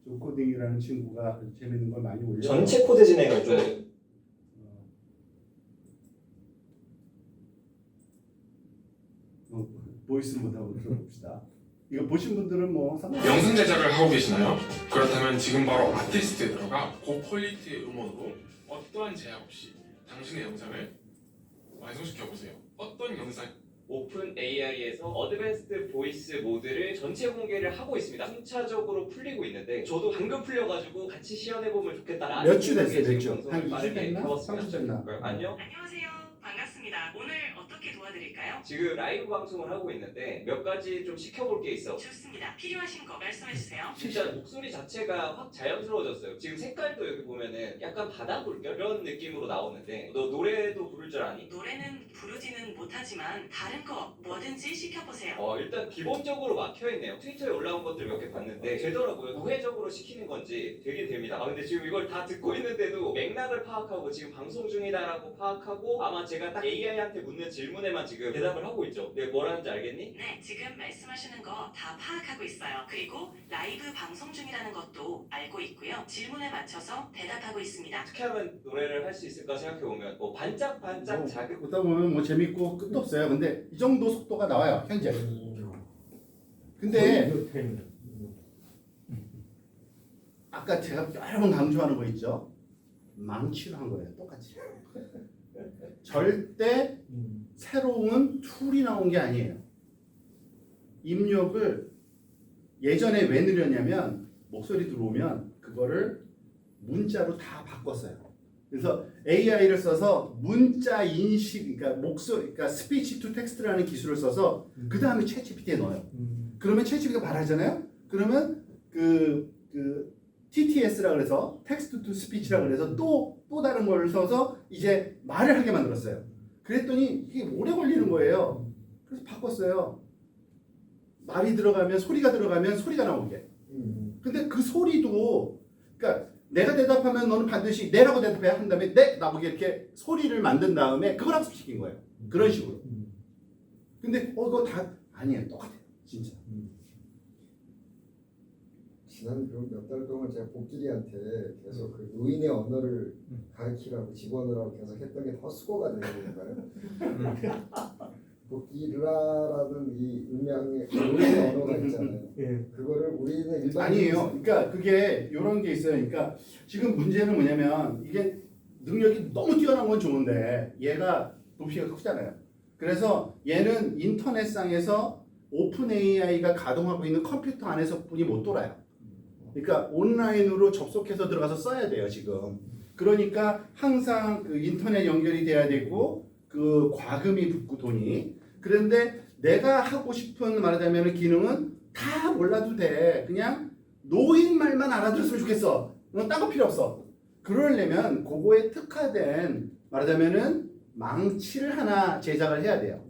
조코딩이라는 친구가 재밌는 걸 많이 올려요. 전체 코드 진행을 좀 보이스 모드 한번 들어봅시다. 이거 보신 분들은 뭐 상관없어요. 영상 제작을 하고 계시나요? 그렇다면 지금 바로 아티스트에 들어가 고퀄리티의 음원으로 어떠한 제약 없이 당신의 영상을 완성시켜 보세요. 어떤 영상? 오픈 AI에서 어드밴스드 보이스 모드를 전체 공개를 하고 있습니다. 순차적으로 풀리고 있는데 저도 방금 풀려가지고 같이 시연해보면 좋겠다라는 몇 주 됐어요, 생각에 몇 주? 지금 방송을 한 2주 빠르게 됐나? 켜봤습니다. 3주 됐나? 안녕. 안녕하세요. 반갑습니다. 오늘 어떻게 도와드릴까요? 지금 라이브 방송을 하고 있는데 몇 가지 좀 시켜볼 게 있어. 좋습니다. 필요하신 거 말씀해주세요. 진짜 목소리 자체가 확 자연스러워졌어요. 지금 색깔도 여기 보면은 약간 바다 물결 이런 느낌으로 나오는데 너 노래도 부를 줄 아니? 노래는 부르지는 못하지만 다른 거 뭐든지 시켜보세요. 일단 기본적으로 막혀있네요. 트위터에 올라온 것들 몇 개 봤는데 되더라고요. 우회적으로 시키는 건지 되게 됩니다. 근데 지금 이걸 다 듣고 있는데도 맥락을 파악하고 지금 방송 중이다라고 파악하고 아마 제가 딱 AI한테 묻는 질문에만 지금 대답을 하고 있죠. 내가 뭘 하는지 알겠니? 네, 지금 말씀하시는 거 다 파악하고 있어요. 그리고 라이브 방송 중이라는 것도 알고 있고요. 질문에 맞춰서 대답하고 있습니다. 어떻게 하면 노래를 할 수 있을까 생각해보면 뭐 반짝반짝 자극 듣다 보면 뭐 재밌고 끝도 없어요. 근데 이 정도 속도가 나와요 현재. 근데 아까 제가 여러 번 강조하는 거 있죠. 망치로 한 거예요. 똑같이. 절대 새로운 툴이 나온 게 아니에요. 입력을 예전에 왜 느렸냐면 목소리 들어오면 그거를 문자로 다 바꿨어요. 그래서 AI를 써서 문자 인식, 그러니까 목소리, 그러니까 스피치 투 텍스트라는 기술을 써서 그 다음에 챗GPT에 넣어요. 그러면 챗GPT가 말하잖아요. 그러면 그 TTS라 그래서 텍스트 투 스피치라 그래서 또 다른 걸 써서 이제 말을 하게 만들었어요. 그랬더니 이게 오래 걸리는 거예요. 그래서 바꿨어요. 말이 들어가면 소리가 들어가면 소리가 나오게. 근데 그 소리도 그러니까 내가 대답하면 너는 반드시 네라고 대답해야 한 다음에 네 나보게 이렇게 소리를 만든 다음에 그걸 학습시킨 거예요. 그런 식으로. 근데 그거 다 아니에요. 똑같아요. 진짜. 지난 몇 달 동안 제가 복길이한테 계속 그 노인의 언어를 가르치라고 집어넣으라고 계속 했던 게 더 수고가 되는 건가요? 복길라라는 이 음양의 노인의 언어가 있잖아요. 예. 그거를 우리는 일반 아니에요. 그러니까 그게 이런 게 있어요. 그러니까 지금 문제는 뭐냐면 이게 능력이 너무 뛰어난 건 좋은데 얘가 높이가 크잖아요. 그래서 얘는 인터넷상에서 오픈 AI가 가동하고 있는 컴퓨터 안에서뿐이 못 돌아요. 그러니까 온라인으로 접속해서 들어가서 써야 돼요 지금. 그러니까 항상 그 인터넷 연결이 돼야 되고 그 과금이 붙고 돈이. 그런데 내가 하고 싶은 말하자면 기능은 다 몰라도 돼. 그냥 노인 말만 알아들었으면 좋겠어. 딴 거 필요 없어. 그러려면 그거에 특화된 말하자면은 망치를 하나 제작을 해야 돼요.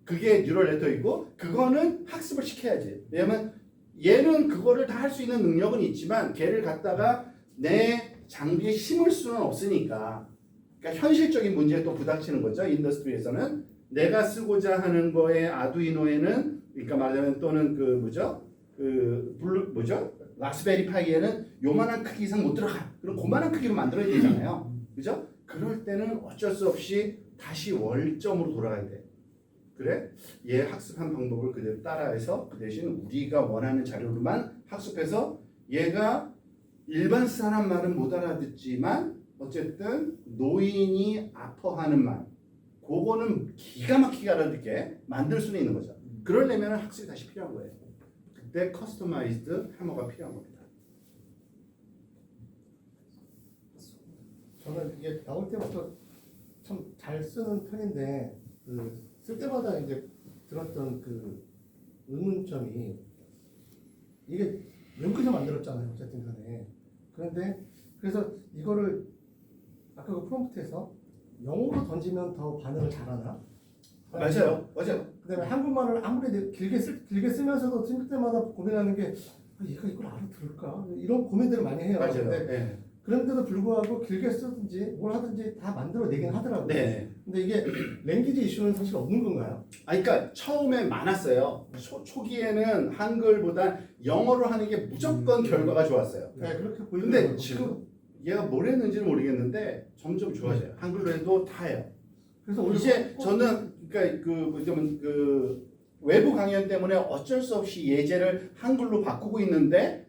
그게 뉴럴 네트워크이고 그거는 학습을 시켜야지. 왜냐면 얘는 그거를 다 할 수 있는 능력은 있지만 걔를 갖다가 내 장비에 심을 수는 없으니까. 그러니까 현실적인 문제에 또 부닥치는 거죠. 인더스트리에서는 내가 쓰고자 하는 거에 아두이노에는 그러니까 말하자면 또는 그 뭐죠? 그 라스베리 파이에는 요만한 크기 이상 못 들어가. 그럼 그만한 크기로 만들어야 되잖아요. 그죠? 그럴 때는 어쩔 수 없이 다시 원점으로 돌아가야 돼. 그래? 얘 학습한 방법을 그대로 따라해서 그 대신 우리가 원하는 자료로만 학습해서 얘가 일반 사람 말은 못 알아듣지만 어쨌든 노인이 아파하는 말 그거는 기가 막히게 알아듣게 만들 수는 있는 거죠. 그러려면 학습이 다시 필요한 거예요. 그때 커스터마이즈드 해머가 필요한 겁니다. 저는 이게 나올 때부터 참 잘 쓰는 편인데 쓸 때마다 이제 들었던 그 의문점이 이게 외국에서 만들었잖아요. 어쨌든 간에. 그런데 그래서 이거를 아까 그 프롬프트에서 영어로 던지면 더 반응을 잘하나? 맞아요. 그다음에 한국말을 아무리 길게 쓰면서도 쓸 때마다 고민하는 게 얘가 이걸 알아들을까? 이런 고민들을 많이 해요. 맞아요. 근데 네. 그런데도 불구하고 길게 쓰든지 뭘 하든지 다 만들어내긴 하더라고요. 네. 근데 이게 랭귀지 이슈는 사실 없는 건가요? 그러니까 처음에 많았어요. 초기에는 한글보다 영어로 하는 게 무조건 결과가 좋았어요. 네, 그렇게 근데 보이더라고요. 지금 얘가 뭘 했는지는 모르겠는데 점점 좋아져요. 한글로 해도 다 해요. 그래서 오늘 이제 저는 그러니까 그 외부 강연 때문에 어쩔 수 없이 예제를 한글로 바꾸고 있는데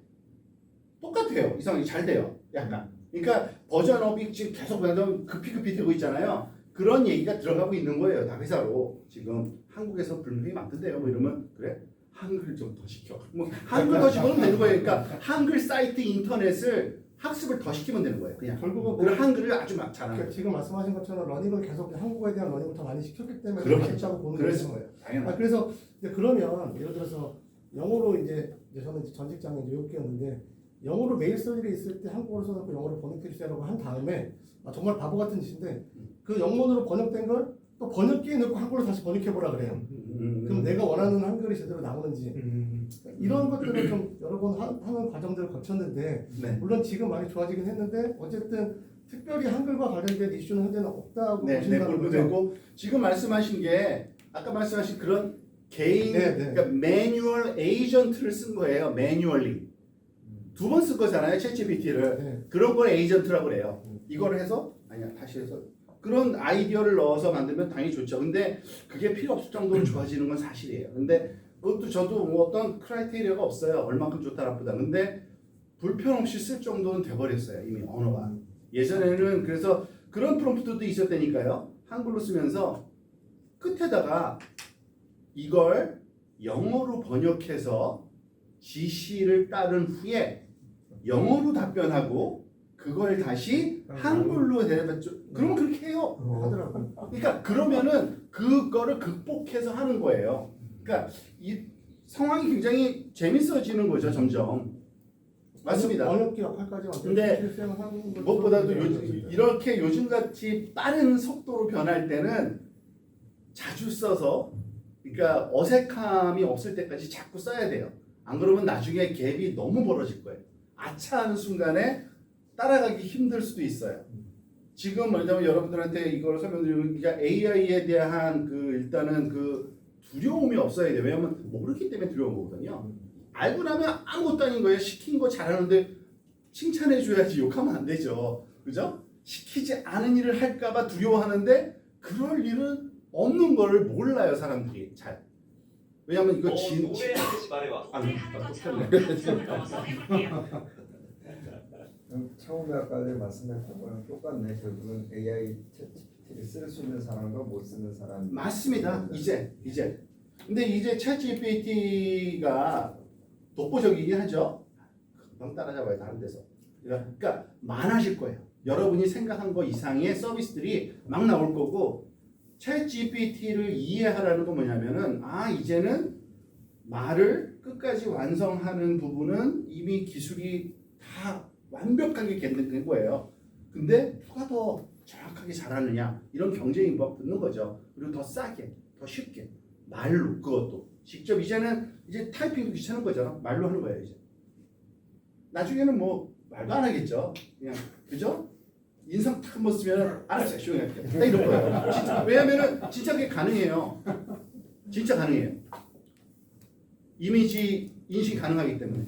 똑같아요. 이상하게 잘 돼요. 약간. 그러니까 버전업이 지금 계속 급히 되고 있잖아요. 그런 얘기가 들어가고 있는 거예요. 다 회사로. 지금 한국에서 불명이 많던데요. 뭐 이러면 그래? 한글 좀 더 시켜. 뭐 한글 더 시키면 되는 거예요. 그러니까 한글 사이트 인터넷을 학습을 더 시키면 되는 거예요. 그냥. 결국은 그리고 한글을 아주 막 잘하는 거예요. 지금 말씀하신 것처럼 러닝을 계속 한국어에 대한 러닝을 더 많이 시켰기 때문에 그렇겠죠. 가르치고 보는 그렇죠. 거예요. 당연하죠. 그래서 이제 그러면 예를 들어서 영어로 이제 저는 전 직장에 뉴욕이었는데 영어로 메일 쓸 일이 있을 때 한국어로 써놓고 영어로 번역해 주세요라고 한 다음에 정말 바보 같은 짓인데 그 영문으로 번역된 걸 또 번역기에 넣고 한국어로 다시 번역해 보라 그래요. 그럼 내가 원하는 한글이 제대로 나오는지 이런 것들을 좀 여러 번 하는 과정들을 거쳤는데 네. 물론 지금 많이 좋아지긴 했는데 어쨌든 특별히 한글과 관련된 이슈는 현재는 없다고 네, 보신다는 볼도 거죠? 되고 지금 말씀하신 게 아까 말씀하신 그런 개인 네, 네. 그러니까 매뉴얼 에이전트를 쓴 거예요. 매뉴얼리 두 번 쓴 거잖아요. 챗GPT를 네. 그런 걸 에이전트라고 그래요. 이걸 해서 아니야 다시 해서 그런 아이디어를 넣어서 만들면 당연히 좋죠. 근데 그게 필요 없을 정도로 좋아지는 건 사실이에요. 근데 그것도 저도 뭐 어떤 크라이테리아가 없어요. 얼만큼 좋다 나쁘다. 근데 불편 없이 쓸 정도는 돼버렸어요. 이미 언어가. 예전에는 그래서 그런 프롬프트도 있었다니까요. 한글로 쓰면서 끝에다가 이걸 영어로 번역해서 지시를 따른 후에 영어로 답변하고 그걸 다시 한글로 대답했죠. 그러면 그렇게 해요. 하더라고요. 그러니까 그러면은 그거를 극복해서 하는 거예요. 그러니까 이 상황이 굉장히 재밌어지는 거죠. 점점. 맞습니다. 번역기 역할까지 근데 실생하는 것도 무엇보다도 중요하죠. 이렇게 요즘같이 빠른 속도로 변할 때는 자주 써서 그러니까 어색함이 없을 때까지 자꾸 써야 돼요. 안 그러면 나중에 갭이 너무 벌어질 거예요. 아차하는 순간에 따라가기 힘들 수도 있어요. 지금 말하자면 여러분들한테 이걸 설명드리면 그러니까 AI에 대한 그 일단은 그 두려움이 없어야 돼요. 왜냐하면 모르기 때문에 두려운 거거든요. 알고 나면 아무것도 아닌 거예요. 시킨 거 잘하는데 칭찬해줘야지 욕하면 안 되죠. 그죠? 시키지 않은 일을 할까봐 두려워하는데 그럴 일은 없는 걸 몰라요. 사람들이 잘. 왜냐하면 이거 노래하듯이 말해봐. 노래하는 것처럼 감정을 넣어서 해볼게요. 처음에 아까 말씀하신 거랑 똑같네. 결국은 AI 챗GPT를 쓸 수 있는 사람과 못 쓰는 사람. 맞습니다. 이제. 근데 이제 챗GPT가 독보적이긴 하죠. 금방 따라잡아요. 다른 데서. 그러니까 많아질 거예요. 여러분이 생각한 거 이상의 서비스들이 막 나올 거고 챗GPT를 이해하라는 건 뭐냐면은 이제는 말을 끝까지 완성하는 부분은 이미 기술이 다 완벽하게 겠는 거예요. 근데 누가 더 정확하게 잘하느냐 이런 경쟁이 막 붙는 거죠. 그리고 더 싸게, 더 쉽게 말로 그것도 직접 이제는 이제 타이핑도 귀찮은 거잖아. 말로 하는 거예요 이제. 나중에는 뭐 말도 안 하겠죠. 그냥 그죠? 인상 탁 한번 쓰면 알았어요. 조용히 딱 이런 거예요. 진짜. 왜냐면은 진짜 그게 가능해요. 진짜 가능해요. 이미지 인식 가능하기 때문에.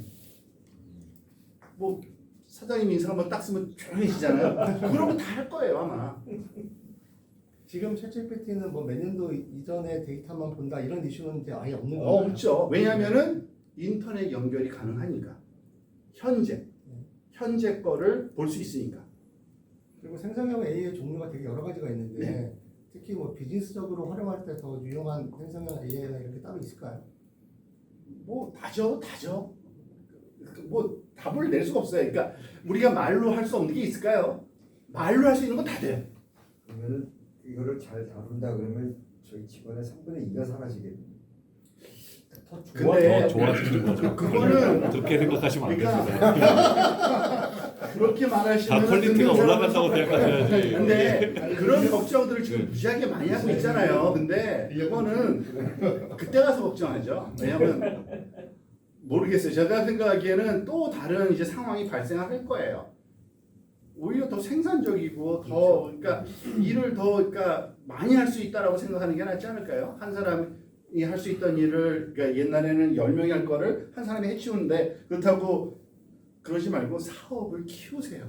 뭐 사장님 인상 한번 딱 쓰면 조용해지잖아요. 그러면 다 할 거예요 아마. 지금 챗GPT는 뭐 몇 년도 이전의 데이터만 본다 이런 이슈는 이제 아예 없는 거예요. 없죠. 왜냐하면은 인터넷 연결이 가능하니까. 현재 거를 볼 수 있으니까. 그리고 생성형 AI의 종류가 되게 여러 가지가 있는데 특히 뭐 비즈니스적으로 활용할 때 더 유용한 생성형 AI나 이런 게 따로 있을까요? 뭐 다죠. 뭐 답을 낼 수가 없어요. 그러니까 우리가 말로 할 수 없는 게 있을까요? 말로 할 수 있는 건 다 돼요. 그러면은 이거를 잘 다룬다 그러면 저희 직원의 3분의 2가 사라지겠네요. 더 좋아. 근데 더 좋아지는 거죠. 그거는 그렇게 생각하시면 안 그러니까 됩니다. 그렇게 말하시면 다 퀄리티가 올라간다고 생각하셔야지. 근데 그런 걱정들을 지금 네. 무지하게 많이 하고 있잖아요. 근데 이거는 그때 가서 걱정하죠. 왜냐면 모르겠어요. 제가 생각하기에는 또 다른 이제 상황이 발생할 거예요. 오히려 더 생산적이고 더 그러니까 일을 더 그러니까 많이 할 수 있다라고 생각하는 게 낫지 않을까요? 한 사람이 할 수 있던 일을 그러니까 옛날에는 10명이 할 거를 한 사람이 해치우는데 그렇다고 그러지 말고 사업을 키우세요.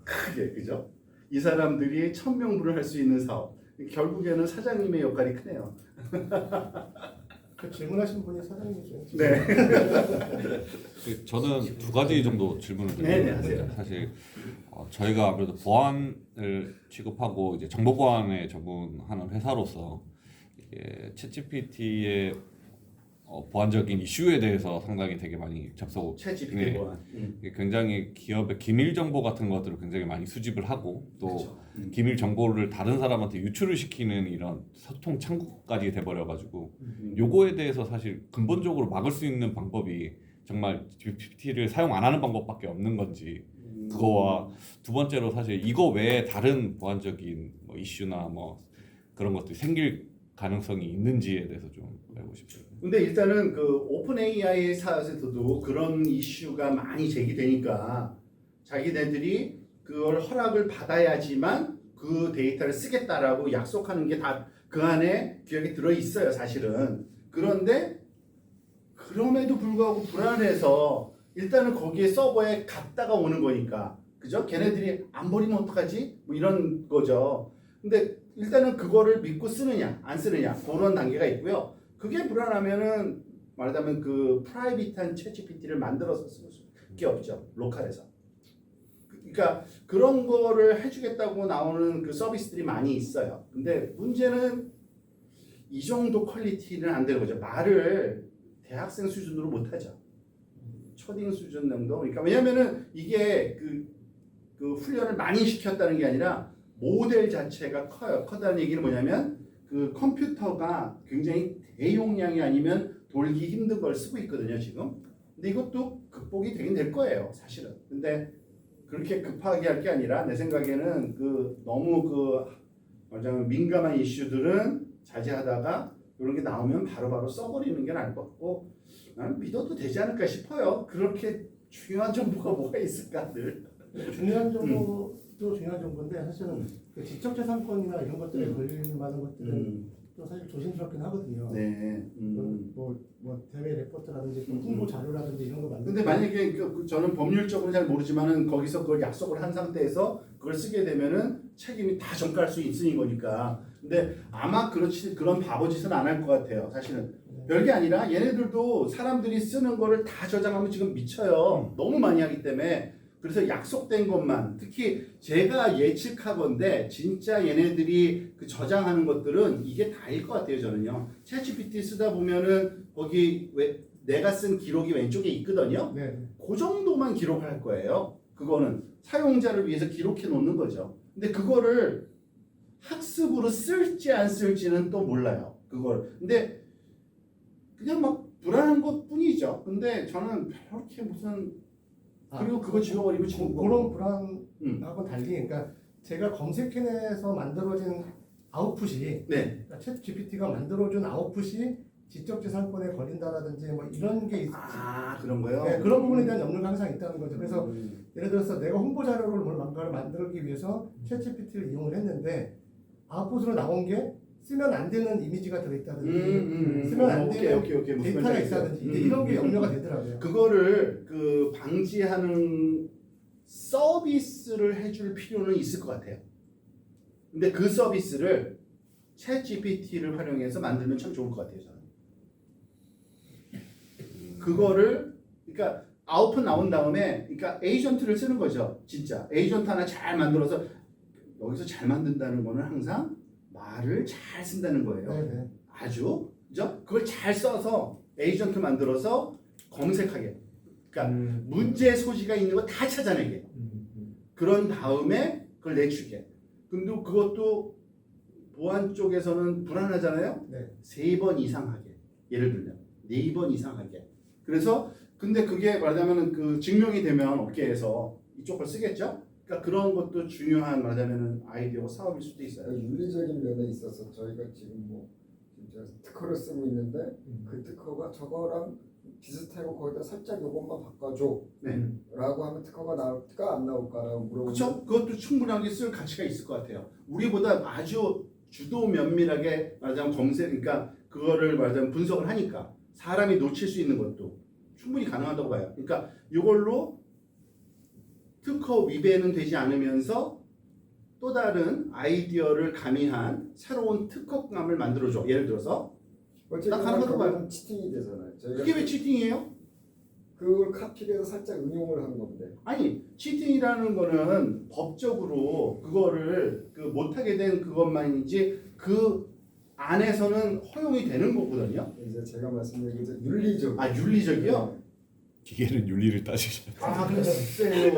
크게 그죠? 이 사람들이 1000명분을 할 수 있는 사업. 결국에는 사장님의 역할이 크네요. 그 질문하신 분이 사장님이죠. 네. 저는 두 가지 정도 질문을 네, 네, 드리는데 하세요. 사실 저희가 아무래도 보안을 취급하고 이제 정보 보안에 전문하는 회사로서 이게 챗GPT의 보안적인 이슈에 대해서 상당히 되게 많이 접속, 챗GPT 네. 보안. 이게 굉장히 기업의 기밀 정보 같은 것들을 굉장히 많이 수집을 하고 또 그렇죠. 기밀 정보를 다른 사람한테 유출을 시키는 이런 소통 창구까지 돼버려가지고 요거에 대해서 사실 근본적으로 막을 수 있는 방법이 정말 GPT를 사용 안 하는 방법밖에 없는 건지 그거와 두 번째로 사실 이거 외에 다른 보안적인 뭐 이슈나 뭐 그런 것들이 생길 가능성이 있는지에 대해서 좀 알고 싶어요. 근데 일단은 그 오픈 AI 사에서도 그런 이슈가 많이 제기되니까 자기네들이 그걸 허락을 받아야지만 그 데이터를 쓰겠다라고 약속하는 게 다 그 안에 규약이 들어 있어요, 사실은. 그런데 그럼에도 불구하고 불안해서 일단은 거기에 서버에 갔다가 오는 거니까, 그죠? 걔네들이 안 버리면 어떡하지? 뭐 이런 거죠. 근데 일단은 그거를 믿고 쓰느냐, 안 쓰느냐 그런 단계가 있고요. 그게 불안하면은 말하자면 그 프라이빗한 챗GPT를 만들어서 쓸 수밖에 없죠, 로컬에서. 그러니까 그런 거를 해주겠다고 나오는 그 서비스들이 많이 있어요. 근데 문제는 이 정도 퀄리티는 안 되는 거죠. 말을 대학생 수준으로 못하죠. 초딩 수준 정도. 그러니까 왜냐면은 이게 그 훈련을 많이 시켰다는 게 아니라 모델 자체가 커요. 커다는 얘기는 뭐냐면 그 컴퓨터가 굉장히 대용량이 아니면 돌기 힘든 걸 쓰고 있거든요, 지금. 근데 이것도 극복이 되긴 될 거예요, 사실은. 근데 그렇게 급하게 할 게 아니라 내 생각에는 그 너무 그 말하자면 민감한 이슈들은 자제하다가 이런 게 나오면 바로바로 써버리는 게 나을 것 같고 나는 믿어도 되지 않을까 싶어요. 그렇게 중요한 정보가 뭐가 있을까 늘. 중요한 정보도 중요한 정보인데 사실은 그 지적재산권이나 이런 것들에 걸릴 만한 것들은 또 사실 조심스럽긴 하거든요. 네. 뭐 대외 레포트라든지 또 홍보 자료라든지 이런 거 만들. 근데 만약에 저는 법률적으로 잘 모르지만은 거기서 그걸 약속을 한 상태에서 그걸 쓰게 되면은 책임이 다 전가할 수 있으니 거니까. 근데 아마 그런 바보짓은 안 할 것 같아요. 사실은 별게 아니라 얘네들도 사람들이 쓰는 거를 다 저장하면 지금 미쳐요. 너무 많이 하기 때문에. 그래서 약속된 것만, 특히 제가 예측하건데 진짜 얘네들이 그 저장하는 것들은 이게 다일 것 같아요, 저는요. 챗GPT 쓰다 보면은 거기 왜 내가 쓴 기록이 왼쪽에 있거든요. 네. 그 정도만 기록할 거예요. 그거는 사용자를 위해서 기록해 놓는 거죠. 근데 그거를 학습으로 쓸지 안 쓸지는 또 몰라요. 그걸. 근데 그냥 막 불안한 것 뿐이죠. 근데 저는 그렇게 무슨 그리고 그거 지워버리면 지금 그런 불안하고 달리, 그러니까 제가 검색해내서 만들어진 아웃풋이, 네. 그러니까 챗 GPT가 만들어준 아웃풋이 지적재산권에 걸린다라든지 뭐 이런 게 그런 거요? 네, 그런 부분에 대한 염려가 항상 있다는 거죠. 그래서 예를 들어서 내가 홍보 자료를 뭔가를 만들기 위해서 챗 GPT를 이용을 했는데 아웃풋으로 나온 게 쓰면 안 되는 이미지가 들어있다든지 쓰면 안 되는 오케이. 무슨 데이터가 말인지 있다든지 알겠어요. 이제 이런 게 염려가 되더라고요. 그거를 그 방지하는 서비스를 해줄 필요는 있을 것 같아요. 근데 그 서비스를 챗 GPT를 활용해서 만들면 참 좋을 것 같아요, 저는. 그거를 그러니까 아웃풋 나온 다음에 그러니까 에이전트를 쓰는 거죠. 진짜 에이전트 하나 잘 만들어서 여기서 잘 만든다는 거는 항상 말을 잘 쓴다는 거예요. 네네. 아주 그죠? 그걸 잘 써서 에이전트 만들어서 검색하게. 그러니까 문제 소지가 있는 거 다 찾아내게. 그런 다음에 그걸 내주게. 근데 그것도 보안 쪽에서는 불안하잖아요. 네. 3번 이상 하게. 예를 들면 4번 이상 하게. 그래서 근데 그게 말하자면은 그 증명이 되면 업계에서 이쪽 걸 쓰겠죠. 그러니까 그런 것도 중요한 말하자면은 아이디어고 사업일 수도 있어요. 윤리적인 면에 있어서 저희가 지금 뭐 진짜 특허를 쓰고 있는데 그 특허가 저거랑 비슷하고 거기다 살짝 요것만 바꿔줘 네. 라고 하면 특허가 나올까 안 나올까라고 물어보면 그렇죠? 그것도 충분하게 쓸 가치가 있을 것 같아요. 우리보다 아주 주도 면밀하게 말하자면 검색, 그러니까 그거를 말하자면 분석을 하니까 사람이 놓칠 수 있는 것도 충분히 가능하다고 봐요. 그러니까 이걸로 특허 위배는 되지 않으면서 또 다른 아이디어를 가미한 새로운 특허감을 만들어줘. 예를 들어서 어쨌든 딱 하는 것도 봐요. 그거는 치팅이 되잖아요. 저희가 그게 왜 치팅이에요? 그걸 카피해서 살짝 응용을 하는 건데 아니 치팅이라는 거는 법적으로 그거를 그 못하게 된 그것만이지 그 안에서는 허용이 되는 거거든요. 이제 제가 말씀드린 게 윤리적 아 윤리적이요? 기계는 윤리를 따지죠. 아 글쎄요.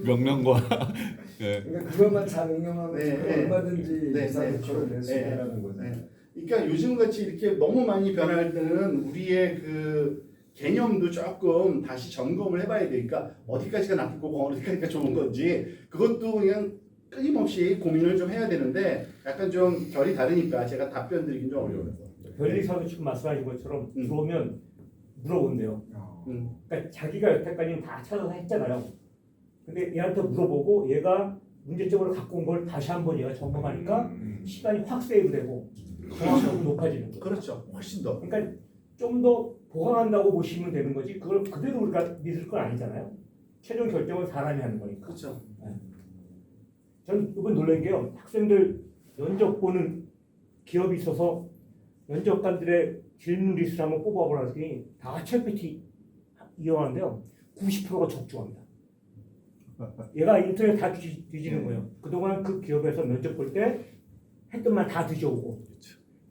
명령과 네. 그러니까 그것만 잘 응용하면 네, 그걸 네. 얼마든지 네, 이상을 네. 걸어낼 수 네. 있다는 거죠. 네. 그러니까 요즘 같이 이렇게 너무 많이 변할 때는 우리의 그 개념도 조금 다시 점검을 해봐야 되니까 어디까지가 나쁜 거고 어디까지가 좋은 건지 그것도 그냥 끊임없이 고민을 좀 해야 되는데 약간 좀 결이 다르니까 제가 답변 드리긴 좀 어려워요. 변리사도 지금 말씀하신 것처럼 들어오면 물어본대요. 음. 그러니까 자기가 여태까지는 다 찾아서 했잖아요. 근데 얘한테 물어보고 얘가 문제점을 갖고 온 걸 다시 한번 얘가 점검하니까 시간이 확 세이브되고 정확도가 높아지는 거예요. 그렇죠. 훨씬 더. 그러니까 좀 더 보강한다고 보시면 되는 거지 그걸 그대로 우리가 믿을 건 아니잖아요. 최종 결정은 사람이 하는 거니까. 그렇죠. 저는 이번 놀란 게요. 학생들 면접 보는 기업이 있어서 면접관들의 질문 리스트를 한번 뽑아보라더니 다 챗GPT 이용하는데요. 90%가 적중합니다. 얘가 인터넷 다 뒤지는 거예요. 그동안 그 기업에서 면접 볼 때 했던 말 다 뒤져오고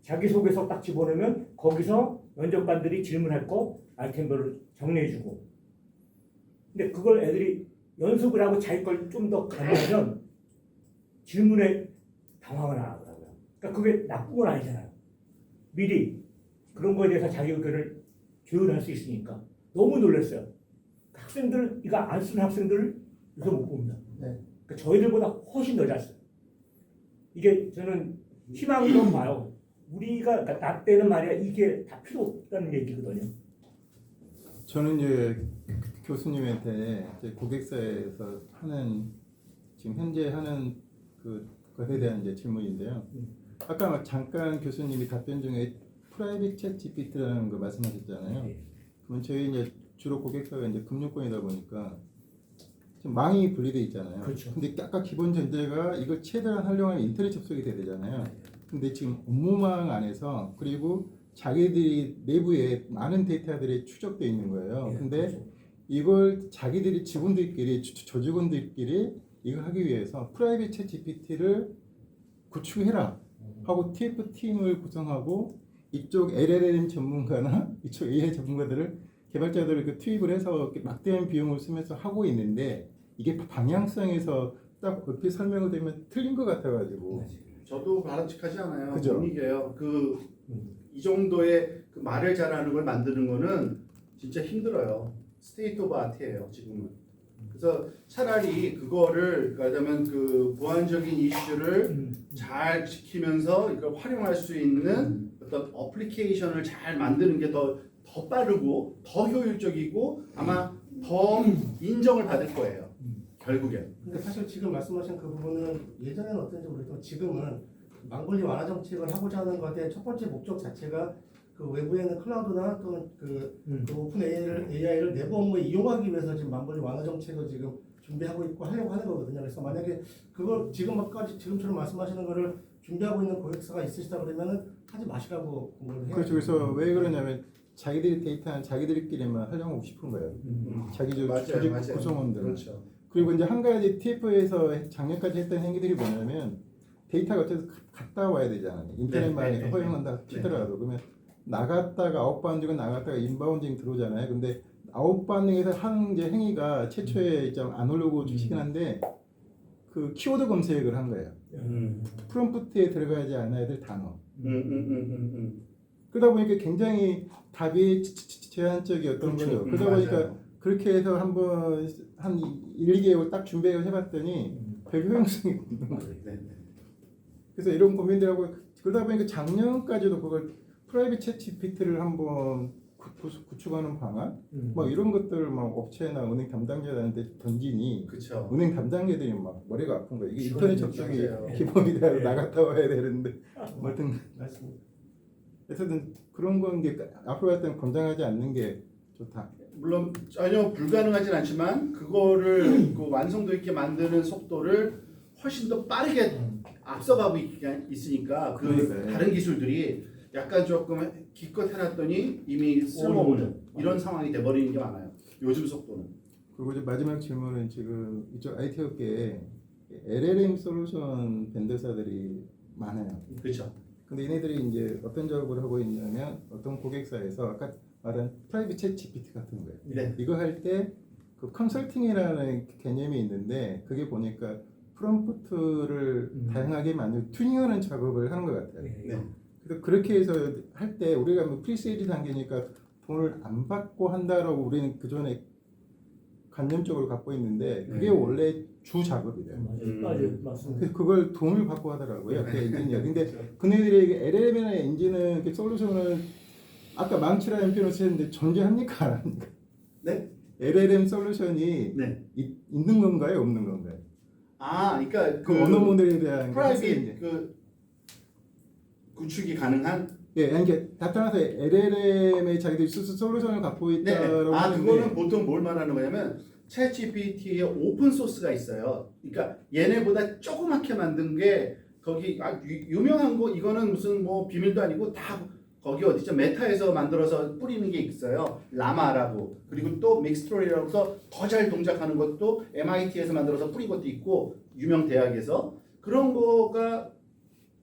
자기소개서 딱 집어넣으면 거기서 면접관들이 질문할 거 아이템별로 정리해주고 근데 그걸 애들이 연습을 하고 자기 걸 좀 더 가능하면 질문에 당황을 안 하더라고요. 그러니까 그게 나쁜 건 아니잖아요. 미리 그런 거에 대해서 자기 의견을 조율할 수 있으니까 너무 놀랐어요. 학생들 이거 안 쓰는 학생들을 요새 못 봅니다. 네. 그러니까 저희들보다 훨씬 더 잘 써요. 이게 저는 희망으로 봐요. 우리가 그러니까 나 때는 말이야 이게 다 필요 없다는 얘기거든요. 저는 이제 교수님한테 이제 고객사에서 하는 지금 현재 하는 그것에 대한 이제 질문인데요. 아까 잠깐 교수님이 답변 중에 프라이빗 챗 GPT라는 거 말씀하셨잖아요. 그러면 저희 이제 주로 고객사가 이제 금융권이다 보니까 지금 망이 분리돼 있잖아요. 그렇죠. 근데 아까 기본 전제가 이걸 최대한 하려면 인터넷 접속이 돼야 되잖아요. 근데 지금 업무망 안에서 그리고 자기들이 내부에 많은 데이터들이 추적돼 있는 거예요. 근데 이걸 자기들이 직원들끼리 조직원들끼리 이걸 하기 위해서 프라이빗 챗 GPT를 구축해라 하고 TF 팀을 구성하고 이쪽 LLM 전문가나 이쪽 AI 전문가들을 개발자들을 그 투입을 해서 막대한 비용을 쓰면서 하고 있는데 이게 방향성에서 딱 그렇게 설명을 되면 틀린 것 같아가지고 저도 바람직하지 않아요. 그죠? 못 이겨요. 이 정도의 그 말을 잘하는 걸 만드는 거는 진짜 힘들어요. 스테이트 오브 아트예요 지금은. 그래서 차라리 그거를 말하자면 그 보안적인 이슈를 잘 지키면서 이걸 활용할 수 있는 어떤 어플리케이션을 잘 만드는 게 더 빠르고 더 효율적이고 아마 더 인정을 받을 거예요. 결국엔. 근데 사실 지금 말씀하신 그 부분은 예전에는 어떤지 모르겠지만 지금은 망골리 완화 정책을 하고자 하는 것의 첫 번째 목적 자체가 그 외부에 있는 클라우드나 또는 그 오픈 AI를 내부 업무에 이용하기 위해서 지금 망골리 완화 정책을 지금 준비하고 있고 하려고 하는 거거든요. 그래서 만약에 그걸 지금처럼 말씀하시는 거를 준비하고 있는 고객사가 있으시다 그러면은 하지 마시라고 공부를 해요. 그렇죠. 그래서 왜 그러냐면 자기들이 데이터는 자기들끼리만 하려고 싶은 거예요. 자기 조직 구성원들. 그렇죠. 그리고 이제 한 가지 TF에서 작년까지 했던 행위들이 뭐냐면 데이터가 어쨌든 갔다 와야 되잖아요. 인터넷망에서 허용한다 치더라도 그러면 나갔다가 아웃바운딩은 나갔다가 인바운딩 들어오잖아요. 근데 아웃바운딩에서 하는 이제 행위가 최초에 좀 안 오려고 주시긴 한데 그 키워드 검색을 한 거예요. 프롬프트에 들어가지 않아야 될 단어. 그러다 보니까 굉장히 답이 제한적이었던 그렇죠. 거죠. 그러다 보니까 맞아요. 그렇게 해서 한번 한 1, 2개월 딱 준비해 해봤더니 별 효용성이 없는 거예요. 네, 네. 그래서 이런 고민들하고 그러다 보니까 작년까지도 그걸 프라이빗 챗 GPT를 한번 구축하는 방안, 뭐 이런 것들을 막 업체나 은행 담당자들한테 던지니 그렇죠. 은행 담당자들이 막 머리가 아픈 거예요. 이게 인터넷 접속이 맞아요. 기본이 돼서 네. 나갔다 와야 되는데 뭐 하여튼 맞습니다. 어쨌든 그런 건 이제 앞으로 할 때는 권장하지 않는 게 좋다. 물론 전혀 불가능하진 않지만 그거를 그 완성도 있게 만드는 속도를 훨씬 더 빠르게 앞서가고 있으니까 그 그러니까요. 다른 기술들이 약간 조금 기껏 해놨더니 이미 쓸모없는 이런 상황이 돼버리는 게 많아요. 요즘 속도는. 그리고 이제 마지막 질문은 지금 이쪽 IT 업계에 LLM 솔루션 벤더사들이 많아요. 그렇죠. 근데 얘네들이 이제 어떤 작업을 하고 있냐면 어떤 고객사에서 아까 말한 프라이빗 챗 GPT 같은 거예요. 네. 이거 할 때 그 컨설팅이라는 개념이 있는데 그게 보니까 프롬프트를 다양하게 만들 튜닝하는 작업을 하는 것 같아요. 네. 그래서 그렇게 해서 할 때 우리가 뭐 프리세일즈 단계니까 돈을 안 받고 한다라고 우리는 그 전에 관념적으로 갖고 있는데 그게 원래 주 작업이래요. 맞아요. 맞습니다. 그래서 그걸 돈을 받고 하더라고요. 그 엔지니어. 근데 그네들이 LLM이나 엔진은 그 솔루션을 아까 망치라는 표현을 쓰는데 존재합니까 안 합니까? 네? LLM 솔루션이 네. 있는 건가요, 없는 건가요? 아, 그러니까 그 언어 모델에 대한 프라이빗 그 구축이 가능한. 예, 아니 이게 나타나서 LLM의 자기들이 솔루션을 갖고 네. 있다라고 아, 하는데 그거는 보통 뭘 말하는 거냐면 챗GPT의 오픈 소스가 있어요. 그러니까 얘네보다 조그맣게 만든 게 거기 유명한 거 이거는 무슨 뭐 비밀도 아니고 다 거기 어디죠? 메타에서 만들어서 뿌리는 게 있어요. 라마라고. 그리고 또 믹스트로리라고 해서 더 잘 동작하는 것도 MIT에서 만들어서 뿌린 것도 있고 유명 대학에서 그런 거가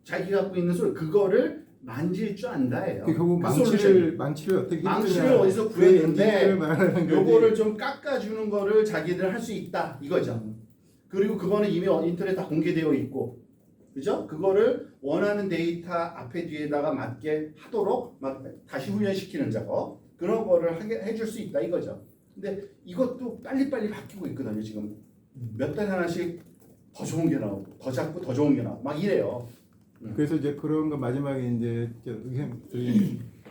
자기 갖고 있는 소리 그거를 만질 줄 안다예요. 그 결국 그 솔루션이. 망치를 어떻게 망치를 했느냐, 어디서 그 구했는데 엔지니어를 말하는 거지. 요거를 좀 깎아주는 거를 자기들 할 수 있다 이거죠. 그리고 그거는 이미 인터넷 다 공개되어 있고, 그죠? 그거를 원하는 데이터 앞에 뒤에다가 맞게 하도록 막 다시 훈련시키는 작업 그런 거를 하게 해줄 수 있다 이거죠. 근데 이것도 빨리빨리 바뀌고 있거든요. 지금 몇 달 하나씩 더 좋은 게 나오고 더 작고 더 좋은 게 나오고 막 이래요. 그래서 이제 그런 거 마지막에 이제 의견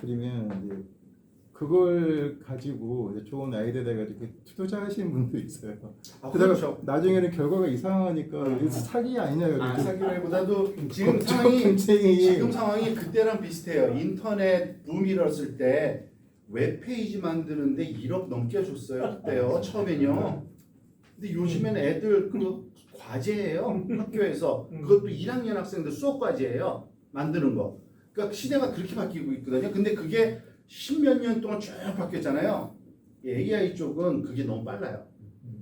드리면 이제 그걸 가지고 이제 좋은 아이디어다 가지고 투자하시는 분도 있어요. 아, 그러다가 그렇죠. 나중에는 결과가 이상하니까 이거 사기 아니냐 아, 그러고 사기라기보다도 지금 걱정, 상황이 분쟁이 지금 상황이 그때랑 비슷해요. 인터넷 붐이 일었을 때 웹페이지 만드는데 1억 넘게 줬어요. 그때요. 처음엔요. 근데 요즘엔 애들 그 과제예요. 학교에서. 그것도 1학년 학생들 수업 과제예요. 만드는 거. 그러니까 시대가 그렇게 바뀌고 있거든요. 근데 그게 10몇 년 동안 쭉 바뀌었잖아요. 이 AI 쪽은 그게 너무 빨라요.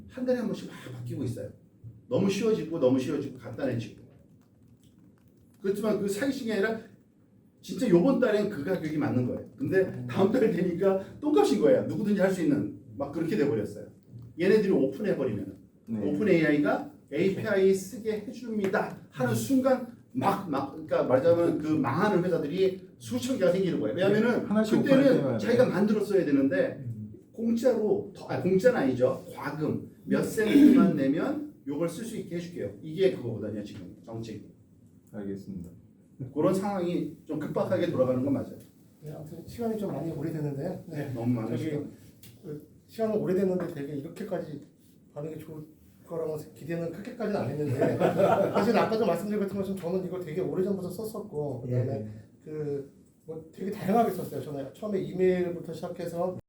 한 달에 한 번씩 막 바뀌고 있어요. 너무 쉬워지고 너무 쉬워지고 간단해지고. 그렇지만 그 사기식이 아니라 진짜 요번 달엔 그 가격이 맞는 거예요. 근데 다음 달 되니까 똥값인 거예요. 누구든지 할 수 있는 막 그렇게 돼버렸어요. 얘네들이 오픈해버리면 네. 오픈 AI가 API 쓰게 해줍니다 하는 순간 그러니까 말하자면 그 망하는 회사들이 수천 개가 생기는 거예요. 왜냐하면은 하나씩 오픈할 그때는 때마다. 자기가 만들었어야 되는데 공짜로 공짜는 아니죠. 과금 몇 센트만 내면 요걸 쓸 수 있게 해줄게요. 이게 그거거든요. 지금 정책이. 알겠습니다. 그런 상황이 좀 급박하게 돌아가는 건 맞아요. 네, 아무튼 시간이 좀 많이 오래됐는데 네. 너무 많은 저기 시간. 시간은 오래됐는데 되게 이렇게까지 반응이 좋을 거라고 기대는 그렇게까지는 안 했는데 사실 아까도 말씀드린 것처럼 저는 이걸 되게 오래전부터 썼었고 그다음에 그 뭐 되게 다양하게 썼어요. 저는 처음에 이메일부터 시작해서